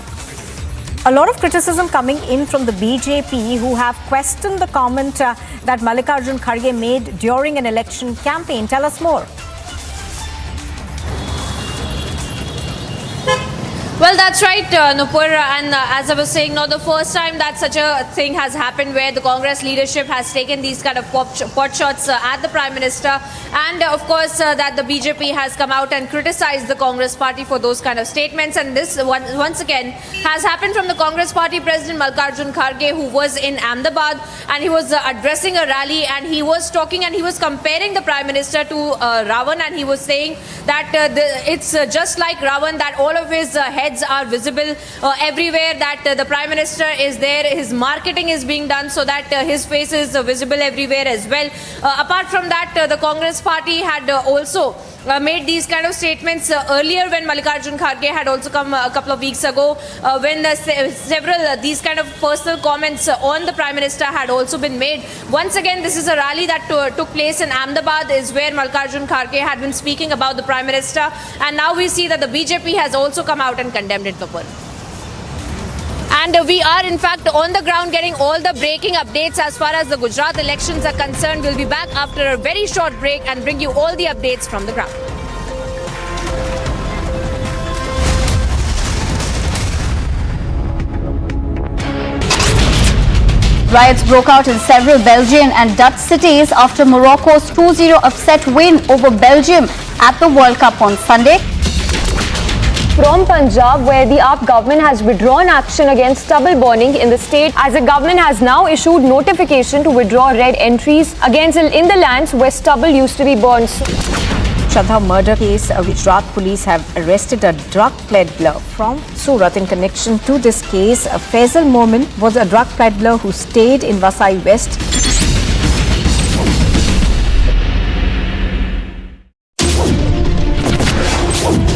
A lot of criticism coming in from the BJP, who have questioned the comment that Mallikarjun Kharge made during an election campaign. Tell us more. Well, that's right, Nupur, and as I was saying, not the first time that such a thing has happened where the Congress leadership has taken these kind of pot shots at the Prime Minister, and of course that the BJP has come out and criticized the Congress party for those kind of statements, and this once again has happened from the Congress party President Mallikarjun Kharge, who was in Ahmedabad, and he was addressing a rally, and he was talking and he was comparing the Prime Minister to Ravan, and he was saying that it's just like Ravan, that all of his heads are visible everywhere, that the Prime Minister is there, his marketing is being done so that his face is visible everywhere as well. Apart from that, the Congress party had also made these kind of statements earlier when Mallikarjun Kharge had also come a couple of weeks ago, when several these kind of personal comments on the Prime Minister had also been made. Once again, this is a rally that took place in Ahmedabad, is where Mallikarjun Kharge had been speaking about the Prime Minister, and now we see that the BJP has also come out and condemned it. And we are in fact on the ground getting all the breaking updates as far as the Gujarat elections are concerned. We'll be back after a very short break and bring you all the updates from the ground. Riots broke out in several Belgian and Dutch cities after Morocco's 2-0 upset win over Belgium at the World Cup on Sunday. From Punjab, where the AAP government has withdrawn action against stubble burning in the state, as the government has now issued notification to withdraw red entries in the lands where stubble used to be burned. Shraddha murder case, Gujarat police have arrested a drug peddler from Surat in connection to this case. Faisal Momin was a drug peddler who stayed in Vasai West.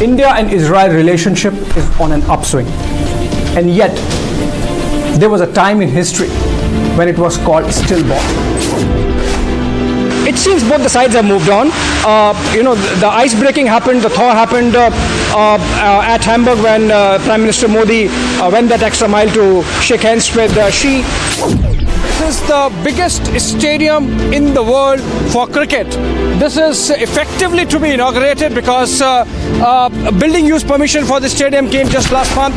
India and Israel relationship is on an upswing, and yet there was a time in history when it was called stillborn. It seems both the sides have moved on. The ice breaking happened, the thaw happened at Hamburg when Prime Minister Modi went that extra mile to shake hands with Xi. This is the biggest stadium in the world for cricket. This is effectively to be inaugurated because building use permission for the stadium came just last month.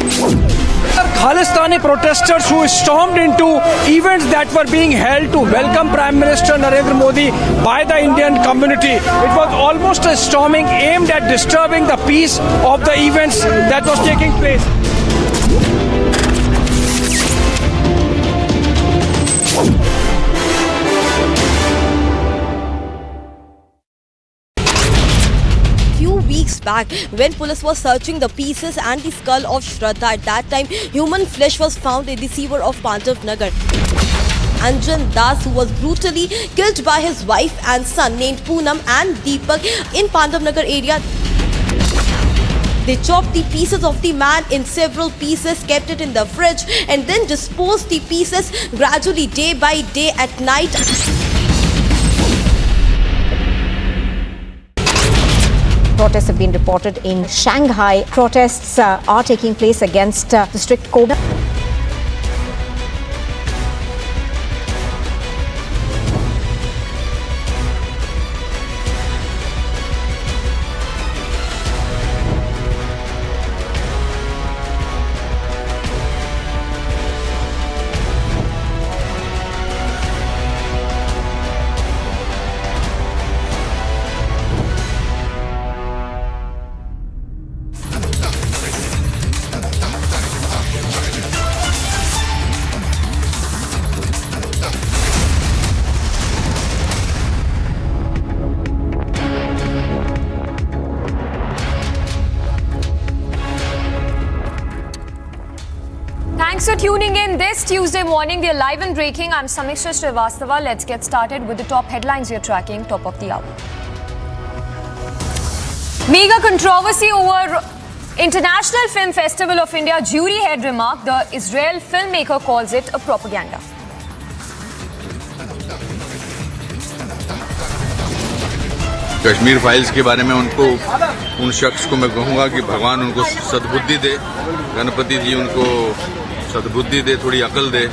Khalistani protesters who stormed into events that were being held to welcome Prime Minister Narendra Modi by the Indian community. It was almost a storming aimed at disturbing the peace of the events that was taking place. Back when police was searching the pieces and the skull of Shraddha. At that time, human flesh was found in the sewer of Pandits Nagar. Anjan Das, who was brutally killed by his wife and son named Poonam and Deepak in Pandits Nagar area. They chopped the pieces of the man in several pieces, kept it in the fridge, and then disposed the pieces gradually day by day at night. Protests have been reported in Shanghai. Protests are taking place against the strict COVID. Thanks for tuning in this Tuesday morning. We are live and breaking. I'm Samiksha Srivastava. Let's get started with the top headlines you're tracking, top of the hour. Mega controversy over International Film Festival of India jury head remark. The Israel filmmaker calls it a propaganda. Kashmir files के बारे में उन शख्स को मैं कहूँगा कि भगवान उनको सद्बुद्धि दे, गणपति जी उनको सद्बुद्धि दे, थोड़ी अकल दे।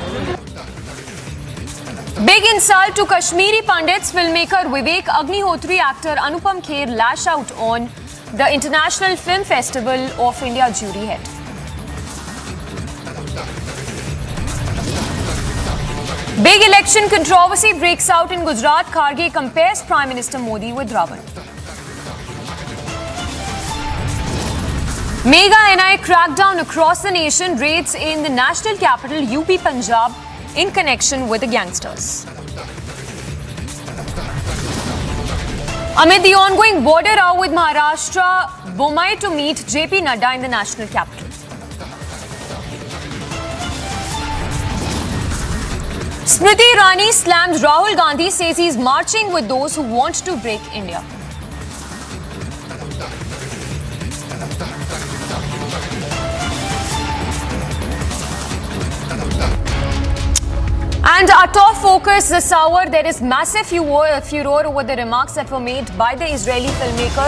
Big insult to Kashmiri Pandits. Filmmaker Vivek Agnihotri, actor Anupam Kher lash out on the International Film Festival of India jury head. Big election controversy breaks out in Gujarat. Kharge compares Prime Minister Modi with Ravan. Mega NI crackdown across the nation. Raids in the national capital UP Punjab in connection with the gangsters. Amid the ongoing border row with Maharashtra, Bombay to meet JP Nadda in the national capital. Smriti Irani slams Rahul Gandhi, says he's marching with those who want to break India. And our top focus this hour, there is massive furor over the remarks that were made by the Israeli filmmaker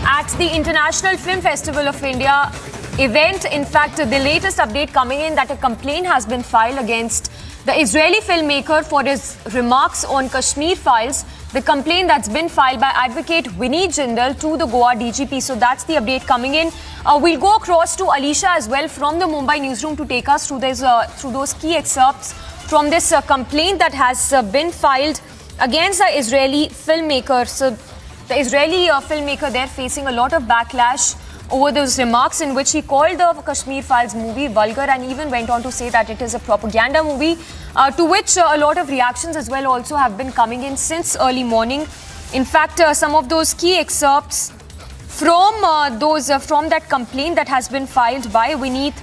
at the International Film Festival of India event. In fact, the latest update coming in that a complaint has been filed against the Israeli filmmaker for his remarks on Kashmir Files. The complaint that's been filed by advocate Vineet Jindal to the Goa DGP. So that's the update coming in. We'll go across to Alisha as well from the Mumbai newsroom to take us through those key excerpts from this complaint that has been filed against the Israeli filmmaker. So the Israeli filmmaker there facing a lot of backlash over those remarks in which he called the Kashmir Files movie vulgar and even went on to say that it is a propaganda movie, to which a lot of reactions as well also have been coming in since early morning. In fact, some of those key excerpts from that complaint that has been filed by Vineet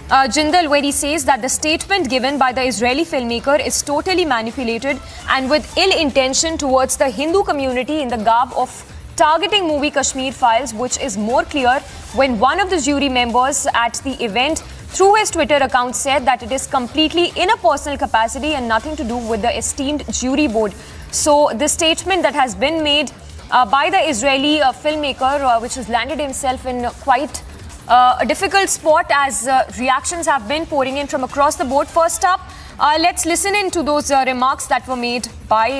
Jindal, where he says that the statement given by the Israeli filmmaker is totally manipulated and with ill intention towards the Hindu community in the garb of targeting movie Kashmir Files, which is more clear when one of the jury members at the event through his Twitter account said that it is completely in a personal capacity and nothing to do with the esteemed jury board. So the statement that has been made by the Israeli filmmaker, which has landed himself in quite a difficult spot as reactions have been pouring in from across the board. First up, let's listen in to those remarks that were made by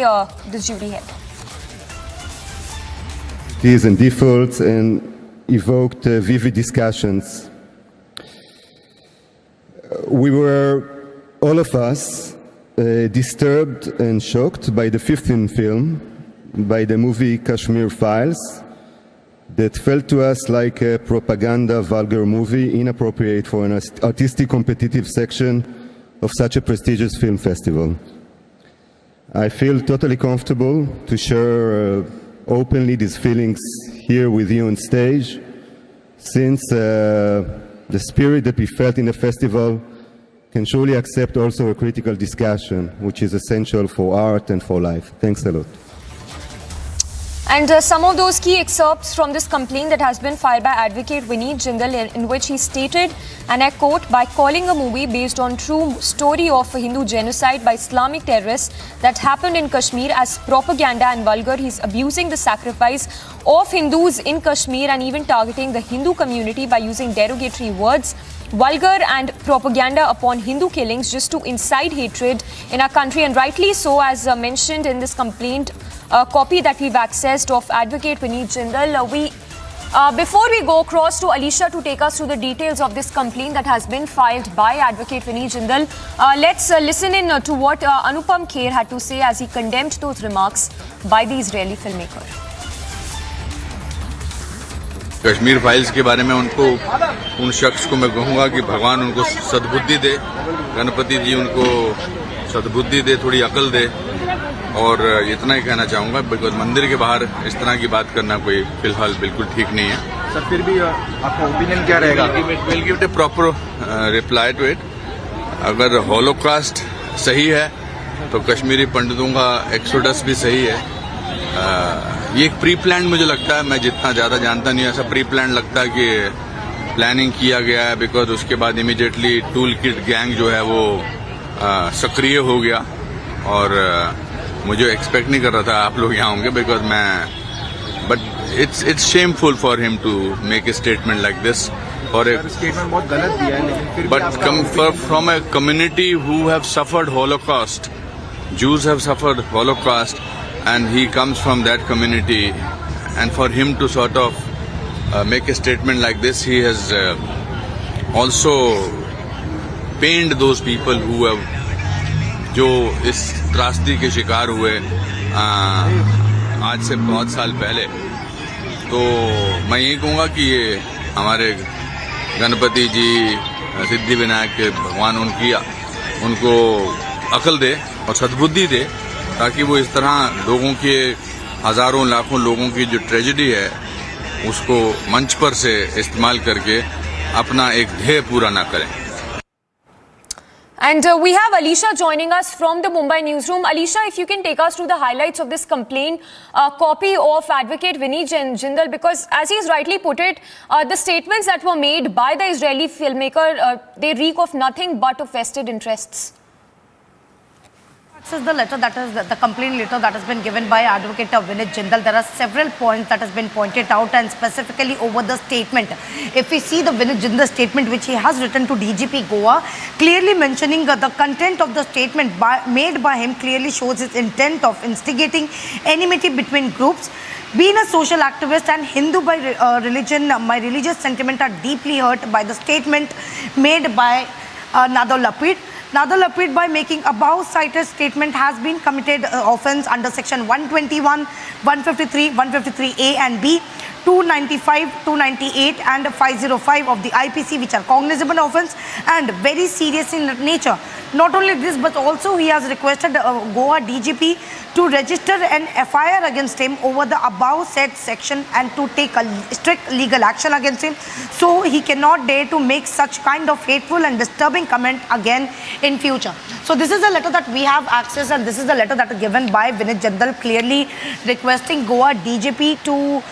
the jury head. These and defaults and evoked vivid discussions. We were, all of us, disturbed and shocked by the 15th film, by the movie Kashmir Files, that felt to us like a propaganda, vulgar movie, inappropriate for an artistic competitive section of such a prestigious film festival. I feel totally comfortable to share openly these feelings here with you on stage, since the spirit that we felt in the festival can surely accept also a critical discussion, which is essential for art and for life. Thanks a lot. And some of those key excerpts from this complaint that has been filed by advocate Vineet Jindal, in which he stated, and I quote, by calling a movie based on true story of a Hindu genocide by Islamic terrorists that happened in Kashmir as propaganda and vulgar, he's abusing the sacrifice of Hindus in Kashmir and even targeting the Hindu community by using derogatory words, vulgar and propaganda upon Hindu killings just to incite hatred in our country. And rightly so, as mentioned in this complaint copy that we've accessed of advocate Vineet Jindal. Before we go across to Alisha to take us through the details of this complaint that has been filed by advocate Vineet Jindal, let's listen in to what Anupam Kher had to say as he condemned those remarks by the Israeli filmmaker. Kashmir files के बारे में उन शख्स को मैं कहूँगा कि भगवान उनको सद्बुद्धि दे, गणपति जी उनको सद्बुद्धि दे, थोड़ी अकल दे, और इतना ही कहना चाहूँगा, बिकॉज मंदिर के बाहर इस तरह की बात करना कोई फिलहाल बिल्कुल ठीक नहीं है। सर फिर भी आपका ओपिनियन क्या रहेगा? Will give the proper reply to it. अगर हॉलोकास्ट सही है तो कश्मीरी पंडितों का एक्सोडस भी सही है। ये एक प्री प्लान मुझे लगता है, मैं जितना ज़्यादा जानता नहीं, ऐसा प्री प्लान लगता है कि प्लानिंग किया गया है, बिकॉज उसके बाद इमीडिएटली टूल किट गैंग जो है वो सक्रिय हो गया, और मुझे एक्सपेक्ट नहीं कर रहा था आप लोग यहाँ होंगे, बिकॉज मैं but it's shameful for him to make a statement like this. और एक स्टेटमेंट बहुत गलत दिया है, लेकिन फिर but from a community who have suffered Holocaust, Jews have suffered Holocaust, and he comes from that community, and for him to sort of make a statement like this, he has also pained those people who have जो इस त्रासदी के शिकार हुए आज से बहुत साल पहले। तो मैं यही कहूँगा कि ये हमारे गणपति जी, सिद्धि विनायक के भगवान उनको अकल दे और सद्बुद्धि दे, ताकि वो इस तरह लोगों के हजारों लाखों लोगों की जो ट्रेजेडी है उसको मंच पर से इस्तेमाल करके अपना एक ध्येय पूरा ना करें। And we have Alisha joining us from the Mumbai newsroom. Alisha, if you can take us through the highlights of this complaint copy of Advocate Vineet Jindal, because as he's rightly put it, the statements that were made by the Israeli filmmaker, they reek of nothing but of vested interests. This is the letter that is the complaint letter that has been given by Advocate Vineet Jindal. There are several points that has been pointed out, and specifically over the statement. If we see the Vineet Jindal statement which he has written to DGP Goa, clearly mentioning the content of the statement made by him clearly shows his intent of instigating enmity between groups. Being a social activist and Hindu by religion, my religious sentiment are deeply hurt by the statement made by Nadal Lapid. Nadal Lapid, by making above cited statement, has been committed offence under section 121, 153, 153A and B, 295, 298 and 505 of the IPC, which are cognizable offence and very serious in nature. Not only this, but also he has requested Goa DGP to register an FIR against him over the above said section and to take a strict legal action against him, so he cannot dare to make such kind of hateful and disturbing comment again in future. So this is a letter that we have access, and this is the letter that is given by Vineet Jindal, clearly requesting Goa DGP to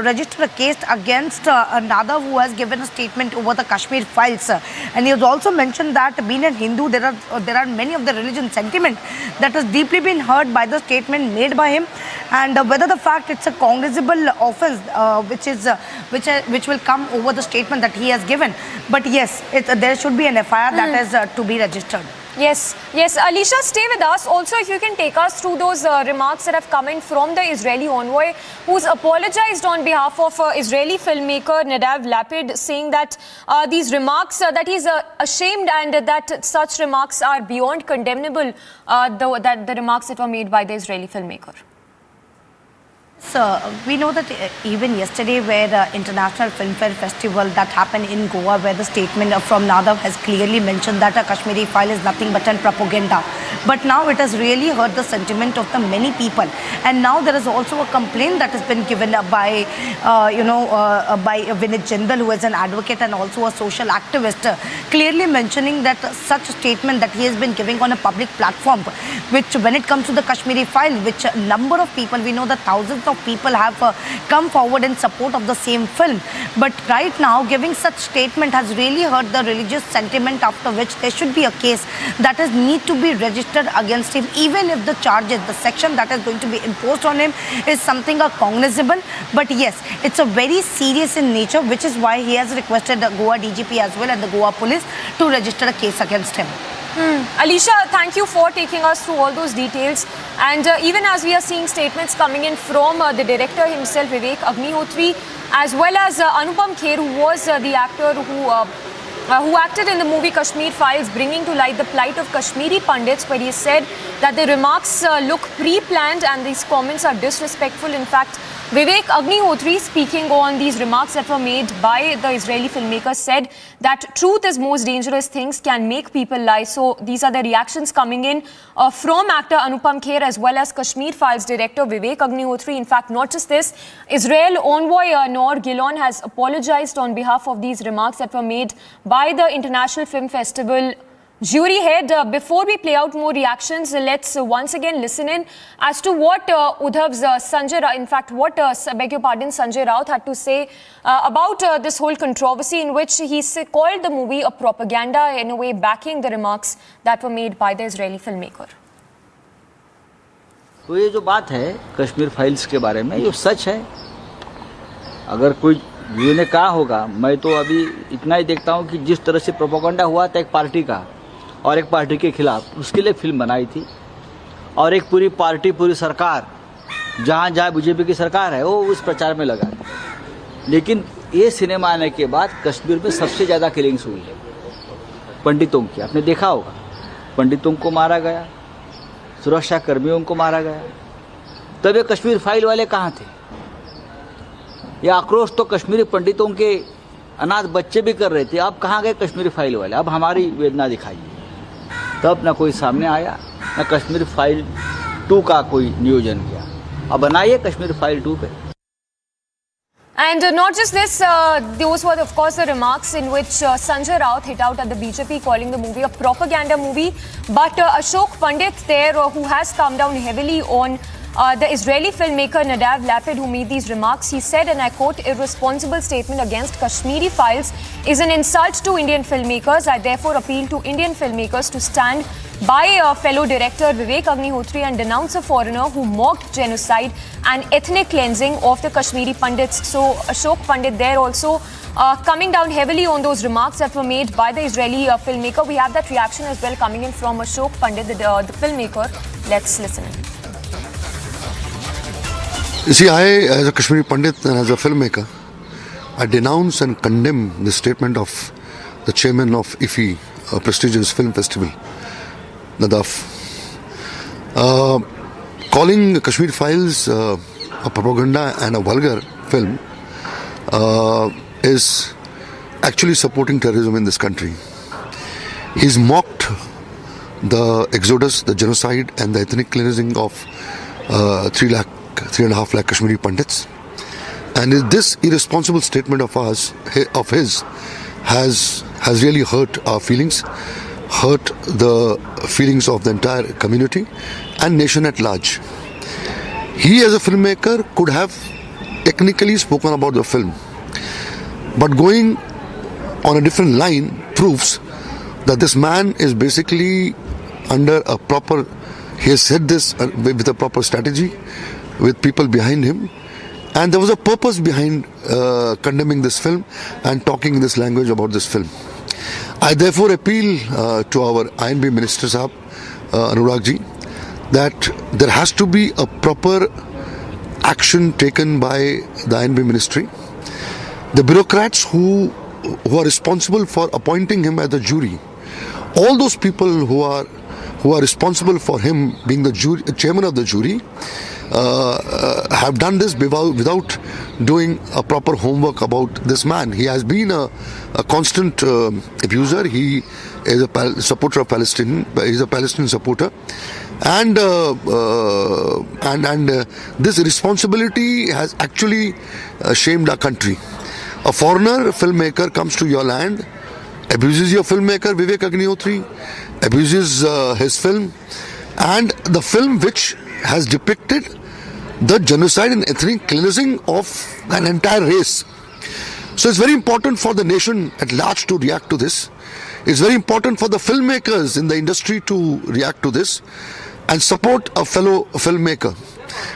register a case against Nadav, who has given a statement over the Kashmir Files. And he has also mentioned that being a Hindu, there are many of the religion sentiment that has deeply been hurt by the statement made by him, and whether the fact it's a cognizable offence which will come over the statement that he has given. But yes, there should be an FIR that is to be registered. Yes, Alisha, stay with us. Also, if you can take us through those remarks that have come in from the Israeli envoy, who's apologized on behalf of Israeli filmmaker Nadav Lapid, saying that these remarks, that he's ashamed and that such remarks are beyond condemnable, the remarks that were made by the Israeli filmmaker. So we know that even yesterday, where the International Film Festival that happened in Goa, where the statement from Nadav has clearly mentioned that a Kashmiri file is nothing but an propaganda. But now it has really hurt the sentiment of the many people. And now there is also a complaint that has been given by Vineet Jindal, who is an advocate and also a social activist, clearly mentioning that such a statement that he has been giving on a public platform, which when it comes to the Kashmiri file, which a number of people, we know that thousands of people have come forward in support of the same film, but right now giving such statement has really hurt the religious sentiment, after which there should be a case that is need to be registered against him, even if the charges, the section that is going to be imposed on him is something cognizable. But yes, it's a very serious in nature, which is why he has requested the Goa DGP as well and the Goa police to register a case against him. Alisha, thank you for taking us through all those details. And even as we are seeing statements coming in from the director himself, Vivek Agnihotri, as well as Anupam Kher, who was the actor who acted in the movie Kashmir Files, bringing to light the plight of Kashmiri Pandits, where he said that the remarks look pre-planned and these comments are disrespectful. In fact, Vivek Agnihotri, speaking on these remarks that were made by the Israeli filmmaker, said that truth is most dangerous, things can make people lie. So these are the reactions coming in from actor Anupam Kher as well as Kashmir Files director Vivek Agnihotri. In fact, not just this, Israel envoy Noor Gilon has apologized on behalf of these remarks that were made by the International Film Festival jury head. Before we play out more reactions, let's once again listen in as to what Udhav's Sanjay Raut had to say about this whole controversy, in which he called the movie a propaganda, in a way backing the remarks that were made by the Israeli filmmaker. तो ये जो बात है Kashmir files के बारे में, ये सच है। अगर कोई व्यू ने कहा होगा, मैं तो अभी इतना ही देखता हूँ कि जिस तरह से प्रोपेगेंडा हुआ था एक पार्टी का और एक पार्टी के खिलाफ, उसके लिए फिल्म बनाई थी। और एक पूरी पार्टी, पूरी सरकार, जहाँ जहाँ बीजेपी की सरकार है, वो उस प्रचार में लगा। लेकिन ये सिनेमा आने के बाद कश्मीर में सबसे ज़्यादा किलिंग्स हुई है पंडितों की। आपने देखा होगा, पंडितों को मारा गया, सुरक्षा कर्मियों को मारा गया। तब ये कश्मीर फाइल वाले कहाँ थे? ये आक्रोश तो कश्मीरी पंडितों के अनाथ बच्चे भी कर रहे थे। अब कहाँ गए कश्मीरी फाइल वाले? अब हमारी वेदना दिखाइए। तब ना कोई सामने आया, ना कश्मीर फाइल 2 का कोई नियोजन किया। अब बनाइए कश्मीर फाइल 2 पे। And not just this, those were of course the remarks in which Sanjay Raut hit out at the BJP, calling the movie a propaganda movie. But Ashok Pandit there, who has come down heavily on the Israeli filmmaker Nadav Lapid, who made these remarks, he said, and I quote, "Irresponsible statement against Kashmiri Files is an insult to Indian filmmakers. I therefore appeal to Indian filmmakers to stand by fellow director Vivek Agnihotri and denounce a foreigner who mocked genocide and ethnic cleansing of the Kashmiri Pandits." So Ashok Pandit there also coming down heavily on those remarks that were made by the Israeli filmmaker. We have that reaction as well coming in from Ashok Pandit, the filmmaker. Let's listen in. You see, I, as a Kashmiri Pandit and as a filmmaker, I denounce and condemn the statement of the chairman of IFFI, a prestigious film festival, Nadav. Calling Kashmir Files a propaganda and a vulgar film is actually supporting terrorism in this country. He's mocked the exodus, the genocide and the ethnic cleansing of 3.5 lakh Kashmiri Pandits. And this irresponsible statement of his has really hurt our feelings, hurt the feelings of the entire community and nation at large. He as a filmmaker could have technically spoken about the film, but going on a different line proves that this man is basically under a proper, he has said this with a proper strategy, with people behind him, and there was a purpose behind condemning this film and talking this language about this film. I therefore appeal to our INB Minister Sahab, Anurag ji, that there has to be a proper action taken by the INB Ministry. The bureaucrats who are responsible for appointing him as the jury, all those people who are responsible for him being the chairman of the jury, have done this without doing a proper homework about this man. He has been a constant abuser. He is a supporter of Palestine. He is a Palestinian supporter, and this responsibility has actually shamed our country. A foreigner filmmaker comes to your land, abuses your filmmaker Vivek Agnihotri, abuses his film, and the film which has depicted the genocide and ethnic cleansing of an entire race. So it's very important for the nation at large to react to this. It's very important for the filmmakers in the industry to react to this and support a fellow filmmaker,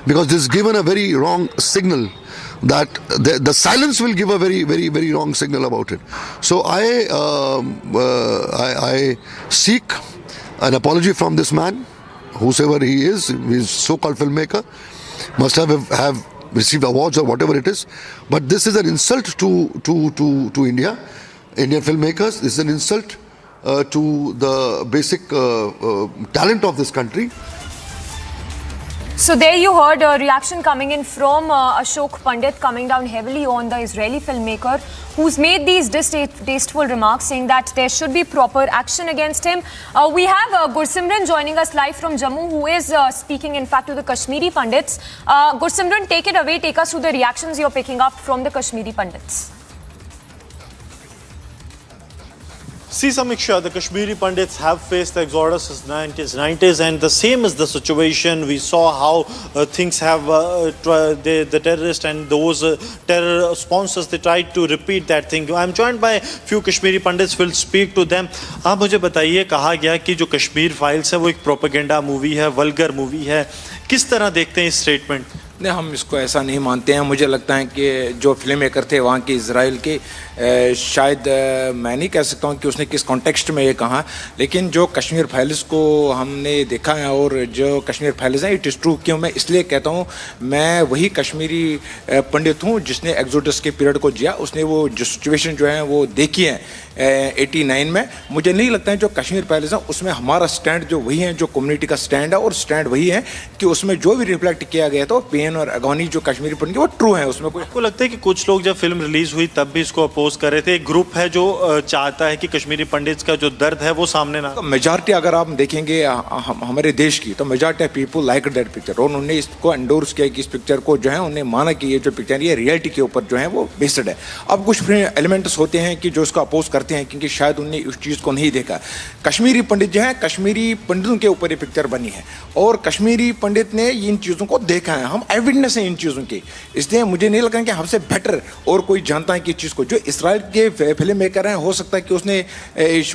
because this is given a very wrong signal, that the silence will give a very, very, very wrong signal about it. So I seek an apology from this man, whosoever he is, his so-called filmmaker, must have received awards or whatever it is. But this is an insult to India, Indian filmmakers. This is an insult to the basic talent of this country. So there you heard a reaction coming in from Ashok Pandit, coming down heavily on the Israeli filmmaker who's made these distasteful remarks, saying that there should be proper action against him. We have Gursimran joining us live from Jammu, who is speaking in fact to the Kashmiri Pandits. Gursimran, take it away, take us through the reactions you're picking up from the Kashmiri Pandits. See, Samiksha, the Kashmiri Pandits have faced the exodus since the 90s, and the same is the situation. We saw how things have, the terrorists and those terror sponsors, they tried to repeat that thing. I'm joined by few Kashmiri Pandits, will speak to them. आप मुझे बताइए, कहा गया कि जो Kashmir files है वो एक प्रोपेगेंडा मूवी है, वल्गर मूवी है, किस तरह देखते हैं इस स्टेटमेंट? नहीं, हम इसको ऐसा नहीं मानते हैं। मुझे लगता है कि जो फिल्म मेकर थे वहाँ के इजराइल के, शायद मैं नहीं कह सकता हूँ कि उसने किस कॉन्टेक्स्ट में ये कहा, लेकिन जो कश्मीर फाइल्स को हमने देखा है और जो कश्मीर फाइल्स हैं, इट इज़ ट्रू। क्यों मैं इसलिए कहता हूँ, मैं वही कश्मीरी पंडित हूँ जिसने एक्सोडस के पीरियड को जिया। उसने वो जो सिचुएशन जो है वो देखी है 89 में। मुझे नहीं लगता है जो कश्मीर फाइल्स हैं उसमें हमारा स्टैंड जो वही है, जो कम्युनिटी का स्टैंड है, और स्टैंड वही है कि उसमें जो भी रिफ्लेक्ट किया गया था पेन और अगोनी जो कश्मीरी पंडित वो ट्रू है। उसमें कोई, आपको लगता है कि कुछ लोग जब फिल्म रिलीज हुई तब भी इसको अपोज कर रहे थे? एक ग्रुप है जो चाहता है कि कश्मीरी पंडित्स का जो दर्द है वो सामने ना। मेजॉरिटी अगर आप देखेंगे हमारे देश की, तो majority of people like that picture, और उन्होंने इसको एंडोर्स किया कि इस पिक्चर को जो है उन्हें माना कि ये जो पिक्चर ये रियलिटी के ऊपर जो है वो बेस्ड है। अब कुछ एलिमेंट्स होते हैं कि जो इसको अपोज करते हैं क्योंकि शायद उन्होंने उस चीज़ को नहीं देखा। कश्मीरी पंडित जो है, कश्मीरी पंडितों के ऊपर ये पिक्चर बनी है और कश्मीरी पंडित ने इन चीज़ों को देखा है, हम एविडेंस हैं इन चीज़ों की। इसलिए मुझे नहीं लगता कि हमसे बेटर और कोई जानता है कि चीज़ को। जो इसराइल के फिल्म मेकर हैं, हो सकता है कि उसने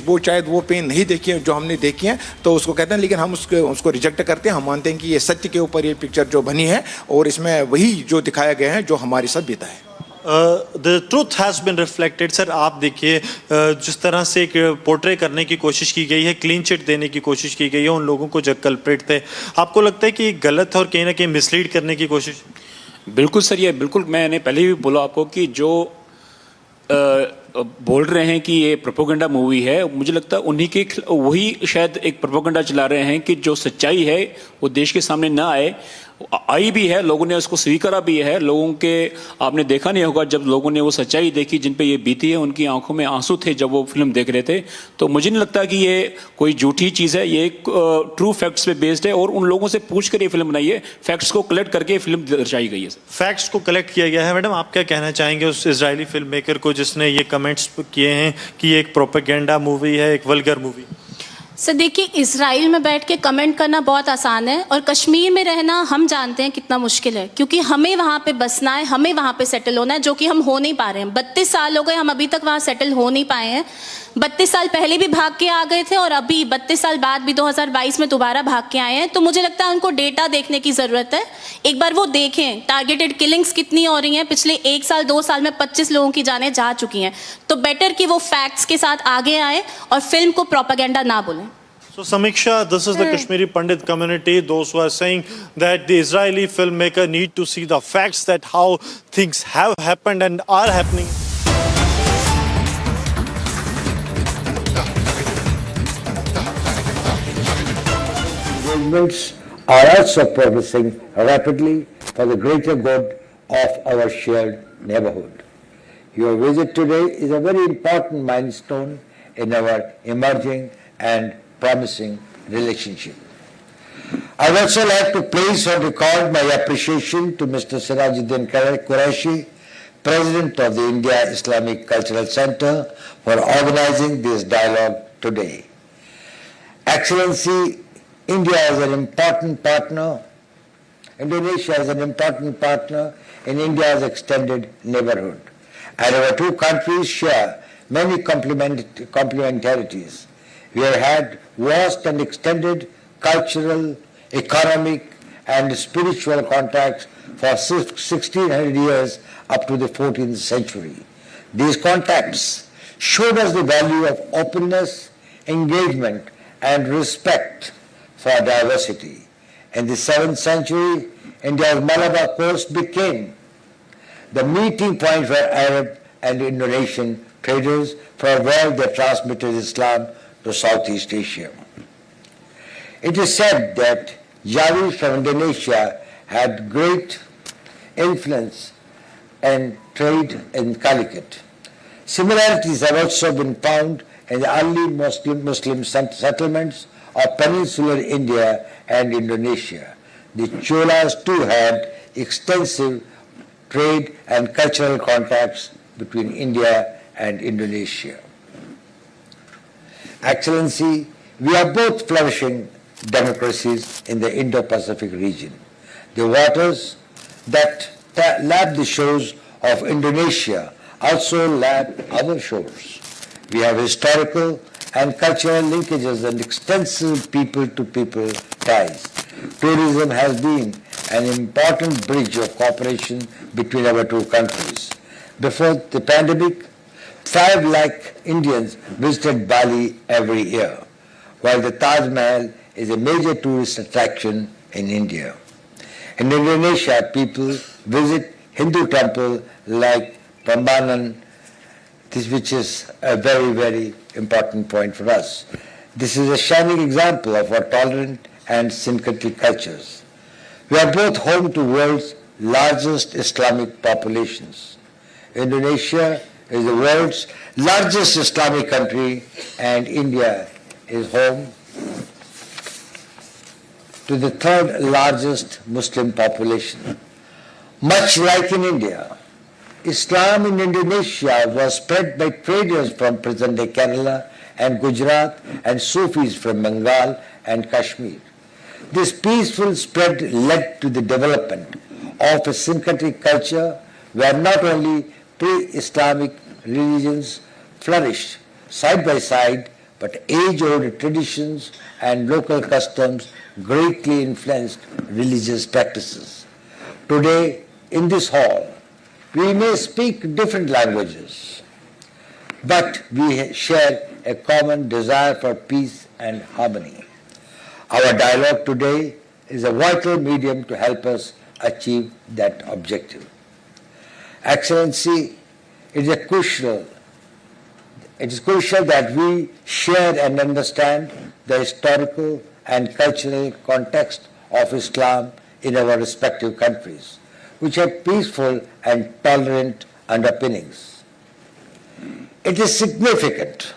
वो शायद वो पेन नहीं देखी है जो हमने देखी है, तो उसको कहते हैं, लेकिन हम उसको रिजेक्ट करते हैं। हम मानते हैं कि ये सत्य के ऊपर ये पिक्चर जो बनी है और इसमें वही जो दिखाया गया है जो हमारे साथ बीता है। The truth has been reflected. Sir, आप देखिए जिस तरह से एक पोर्ट्रे करने की कोशिश की गई है, क्लीन चिट देने की कोशिश की गई है उन लोगों को जो कल्प्रिट थे, आपको लगता है कि गलत है और कहीं ना कहीं मिसलीड करने की कोशिश? बिल्कुल सर, ये बिल्कुल, मैंने पहले भी बोला आपको कि जो बोल रहे हैं कि ये प्रोपोगेंडा मूवी है, मुझे लगता है उन्हीं के वही शायद एक प्रोपोगेंडा चला रहे हैं कि जो सच्चाई है वो देश के सामने ना आए। आई भी है, लोगों ने उसको स्वीकारा भी है। लोगों के, आपने देखा नहीं होगा, जब लोगों ने वो सच्चाई देखी जिन पे ये बीती है, उनकी आंखों में आंसू थे जब वो फिल्म देख रहे थे। तो मुझे नहीं लगता कि ये कोई झूठी चीज़ है, ये एक ट्रू फैक्ट्स पे बेस्ड है और उन लोगों से पूछ कर ये फिल्म बनाई है, फैक्ट्स को कलेक्ट करके फिल्म दर्शाई गई है। फैक्ट्स को कलेक्ट किया गया है। मैडम, आप क्या कहना चाहेंगे उस इजरायली फिल्म मेकर को जिसने ये कमेंट्स किए हैं कि ये एक प्रोपेगेंडा मूवी है, एक वल्गर मूवी? सर देखिए, इजराइल में बैठ के कमेंट करना बहुत आसान है और कश्मीर में रहना हम जानते हैं कितना मुश्किल है, क्योंकि हमें वहाँ पे बसना है, हमें वहाँ पे सेटल होना है, जो कि हम हो नहीं पा रहे हैं। 32 साल हो गए, हम अभी तक वहाँ सेटल हो नहीं पाए हैं। 32 साल पहले भी भाग के आ गए थे और अभी 32 साल बाद भी 2022 में दोबारा भाग के आए हैं। तो मुझे लगता है उनको डेटा देखने की ज़रूरत है। एक बार वो देखें टारगेटेड किलिंग्स कितनी हो रही हैं। पिछले 1 साल 2 साल में 25 लोगों की जानें जा चुकी हैं। तो बेटर कि वो फैक्ट्स के साथ आगे आए और फिल्म को प्रोपेगेंडा ना बोलें। So Samiksha, this is the Kashmiri Pandit community, those who are saying that the Israeli filmmaker need to see the facts that how things have happened and are happening. Movements are also progressing rapidly for the greater good of our shared neighborhood. Your visit today is a very important milestone in our emerging and promising relationship. I would also like to place on record my appreciation to Mr. Sirajuddin Qureshi, President of the India Islamic Cultural Center, for organizing this dialogue today. Excellency, India is an important partner. Indonesia is an important partner in India's extended neighborhood, and our two countries share many complementarities. We have had vast and extended cultural, economic, and spiritual contacts for 1600 years up to the 14th century. These contacts showed us the value of openness, engagement, and respect for diversity. In the 7th century, India's Malabar coast became the meeting point for Arab and Indonesian traders, from where they transmitted Islam to Southeast Asia. It is said that Javis from Indonesia had great influence and trade in Calicut. Similarities have also been found in the early Muslim settlements of peninsular India and Indonesia. The Cholas too had extensive trade and cultural contacts between India and Indonesia. Excellency, we are both flourishing democracies in the Indo-Pacific region. The waters that lap the shores of Indonesia also lap other shores. We have historical and cultural linkages and extensive people-to-people ties. Tourism has been an important bridge of cooperation between our two countries. Before the pandemic, 5 lakh Indians visited Bali every year, while the Taj Mahal is a major tourist attraction in India. In Indonesia, people visit Hindu temples like Prambanan, which is a very, very important point for us. This is a shining example of our tolerant and syncretic cultures. We are both home to the world's largest Islamic populations. Indonesia is the world's largest Islamic country, and India is home to the 3rd largest Muslim population. Much like in India, Islam in Indonesia was spread by traders from present-day Kerala and Gujarat and Sufis from Bengal and Kashmir. This peaceful spread led to the development of a syncretic culture where not only pre-Islamic religions flourished side by side, but age-old traditions and local customs greatly influenced religious practices. Today, in this hall, we may speak different languages, but we share a common desire for peace and harmony. Our dialogue today is a vital medium to help us achieve that objective. Excellency, it is crucial that we share and understand the historical and cultural context of Islam in our respective countries, which have peaceful and tolerant underpinnings. It is significant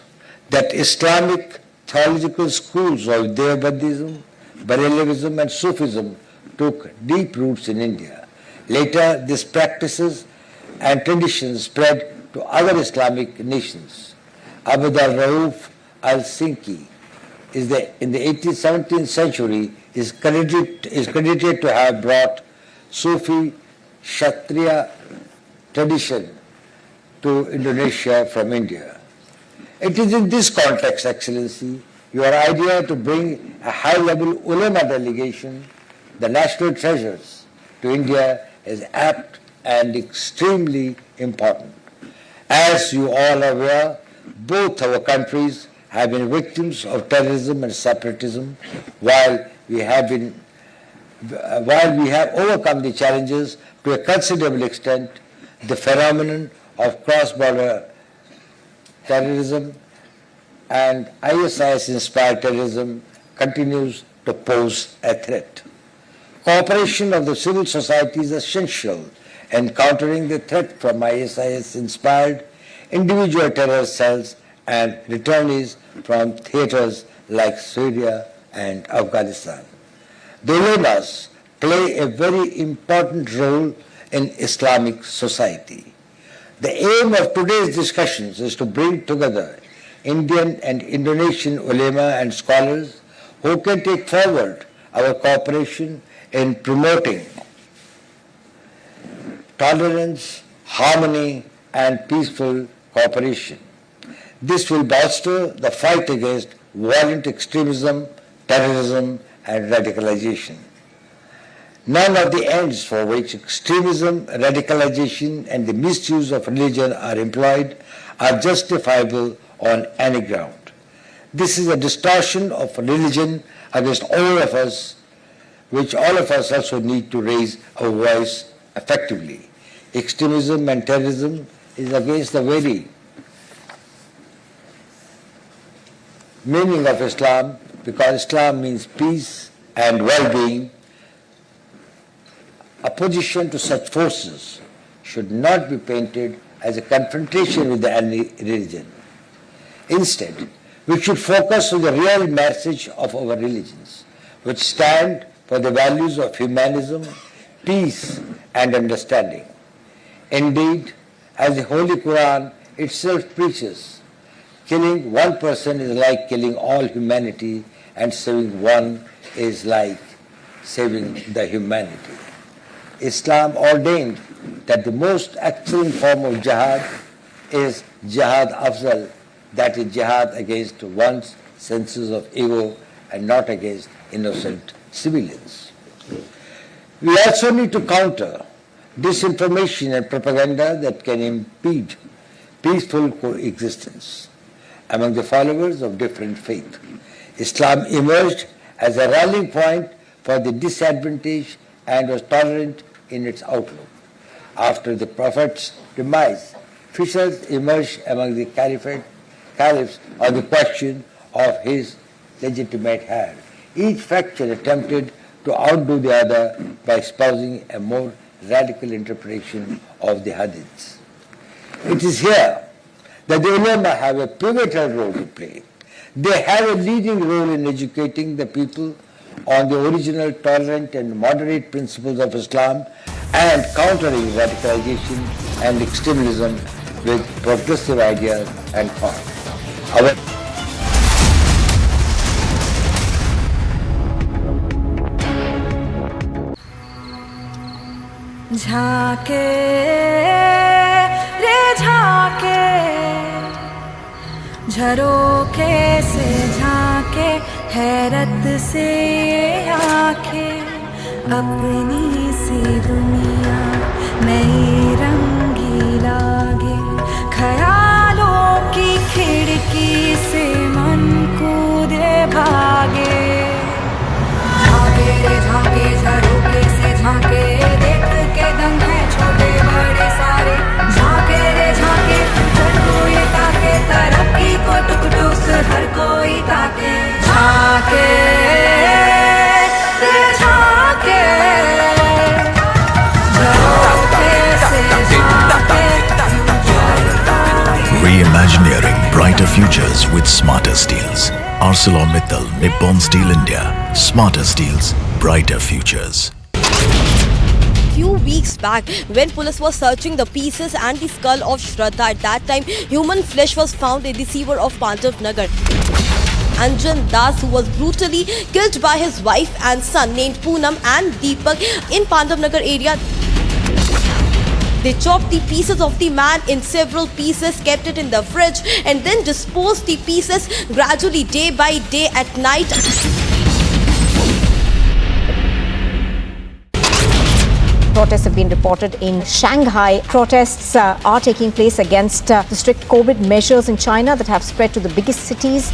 that Islamic theological schools of Deobandism, Barelvism and Sufism took deep roots in India. Later, these practices and traditions spread to other Islamic nations. Abd al-Rauf al-Sinki in the 17th century is credited to have brought Sufi Kshatriya tradition to Indonesia from India. It is in this context, Excellency, your idea to bring a high-level ulama delegation, the national treasures, to India is apt and extremely important. As you all are aware, both our countries have been victims of terrorism and separatism, while we have overcome the challenges to a considerable extent. The phenomenon of cross-border terrorism and ISIS-inspired terrorism continues to pose a threat. Cooperation of the civil society is essential in countering the threat from ISIS-inspired individual terror cells and returnees from theaters like Syria and Afghanistan. The ulamas play a very important role in Islamic society. The aim of today's discussions is to bring together Indian and Indonesian ulama and scholars who can take forward our cooperation in promoting tolerance, harmony, and peaceful cooperation. This will bolster the fight against violent extremism, terrorism, and radicalization. None of the ends for which extremism, radicalization, and the misuse of religion are employed are justifiable on any ground. This is a distortion of religion against all of us, which all of us also need to raise our voice effectively. Extremism and terrorism is against the very meaning of Islam, because Islam means peace and well-being. Opposition to such forces should not be painted as a confrontation with any religion. Instead, we should focus on the real message of our religions, which stand for the values of humanism, peace, and understanding. Indeed, as the Holy Quran itself preaches, killing one person is like killing all humanity, and saving one is like saving the humanity. Islam ordained that the most excellent form of jihad is jihad afzal, that is jihad against one's senses of ego and not against innocent civilians. We also need to counter disinformation and propaganda that can impede peaceful coexistence among the followers of different faiths. Islam emerged as a rallying point for the disadvantaged and was tolerant in its outlook. After the Prophet's demise, fissures emerged among the caliphs on the question of his legitimate heir. Each faction attempted to outdo the other by espousing a more radical interpretation of the hadiths. It is here that the ulama have a pivotal role to play. They have a leading role in educating the people on the original tolerant and moderate principles of Islam and countering radicalization and extremism with progressive ideas and thought. झाके रे झाके झरोखे से झाके हैरत से आंखें अपनी सी दुनिया नई रंगी लागे ख्यालों की खिड़की से मन कूदे भागे झाके रे झाके झरोखे से झाके देख के दंग है छोटे बड़े सारे झाके रे झाके हर कोई ताके तरक्की को टुक टुक हर कोई ताके झाके रे झाके झरोखे से झाके Reimagineering brighter futures with smarter steels. ArcelorMittal Nippon Steel India. Smarter steels, brighter futures. Few weeks back, when police was searching the pieces and the skull of Shraddha, at that time human flesh was found in the sewer of Pandits Nagar. Anjan Das, who was brutally killed by his wife and son named Poonam and Deepak in Pandit Nagar area. They chopped the pieces of the man in several pieces, kept it in the fridge and then disposed the pieces gradually day by day at night. Protests have been reported in Shanghai. Protests are taking place against the strict COVID measures in China that have spread to the biggest cities.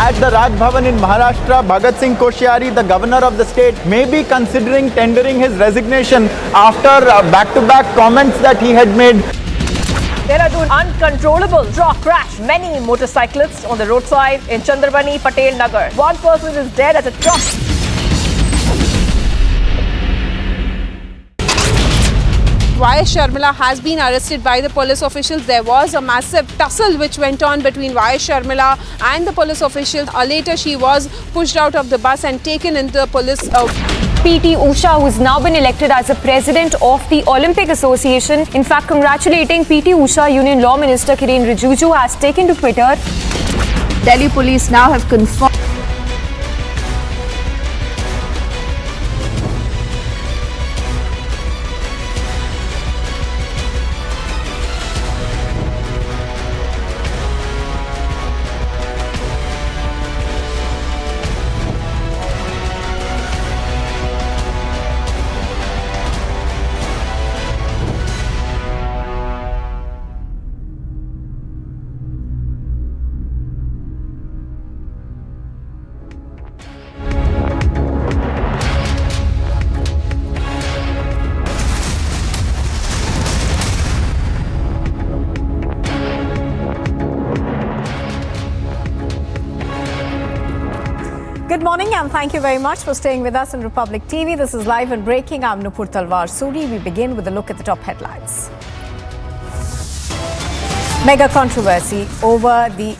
At the Raj Bhavan in Maharashtra, Bhagat Singh Koshyari, the governor of the state, may be considering tendering his resignation after back-to-back comments that he had made. Dehradun, uncontrollable truck crash many motorcyclists on the roadside in Chandrabani, Patel Nagar. One person is dead as a truck. Y.S. Sharmila has been arrested by the police officials. There was a massive tussle which went on between Y.S. Sharmila and the police officials. Later, she was pushed out of the bus and taken into the police. PT Usha, who's now been elected as the president of the Olympic Association. In fact, congratulating PT Usha, Union Law Minister Kiren Rijiju has taken to Twitter. Delhi police now have confirmed. Good morning and thank you very much for staying with us on Republic TV. This is Live and Breaking. I'm Nupur Talwar Suri. We begin with a look at the top headlines. Mega controversy over the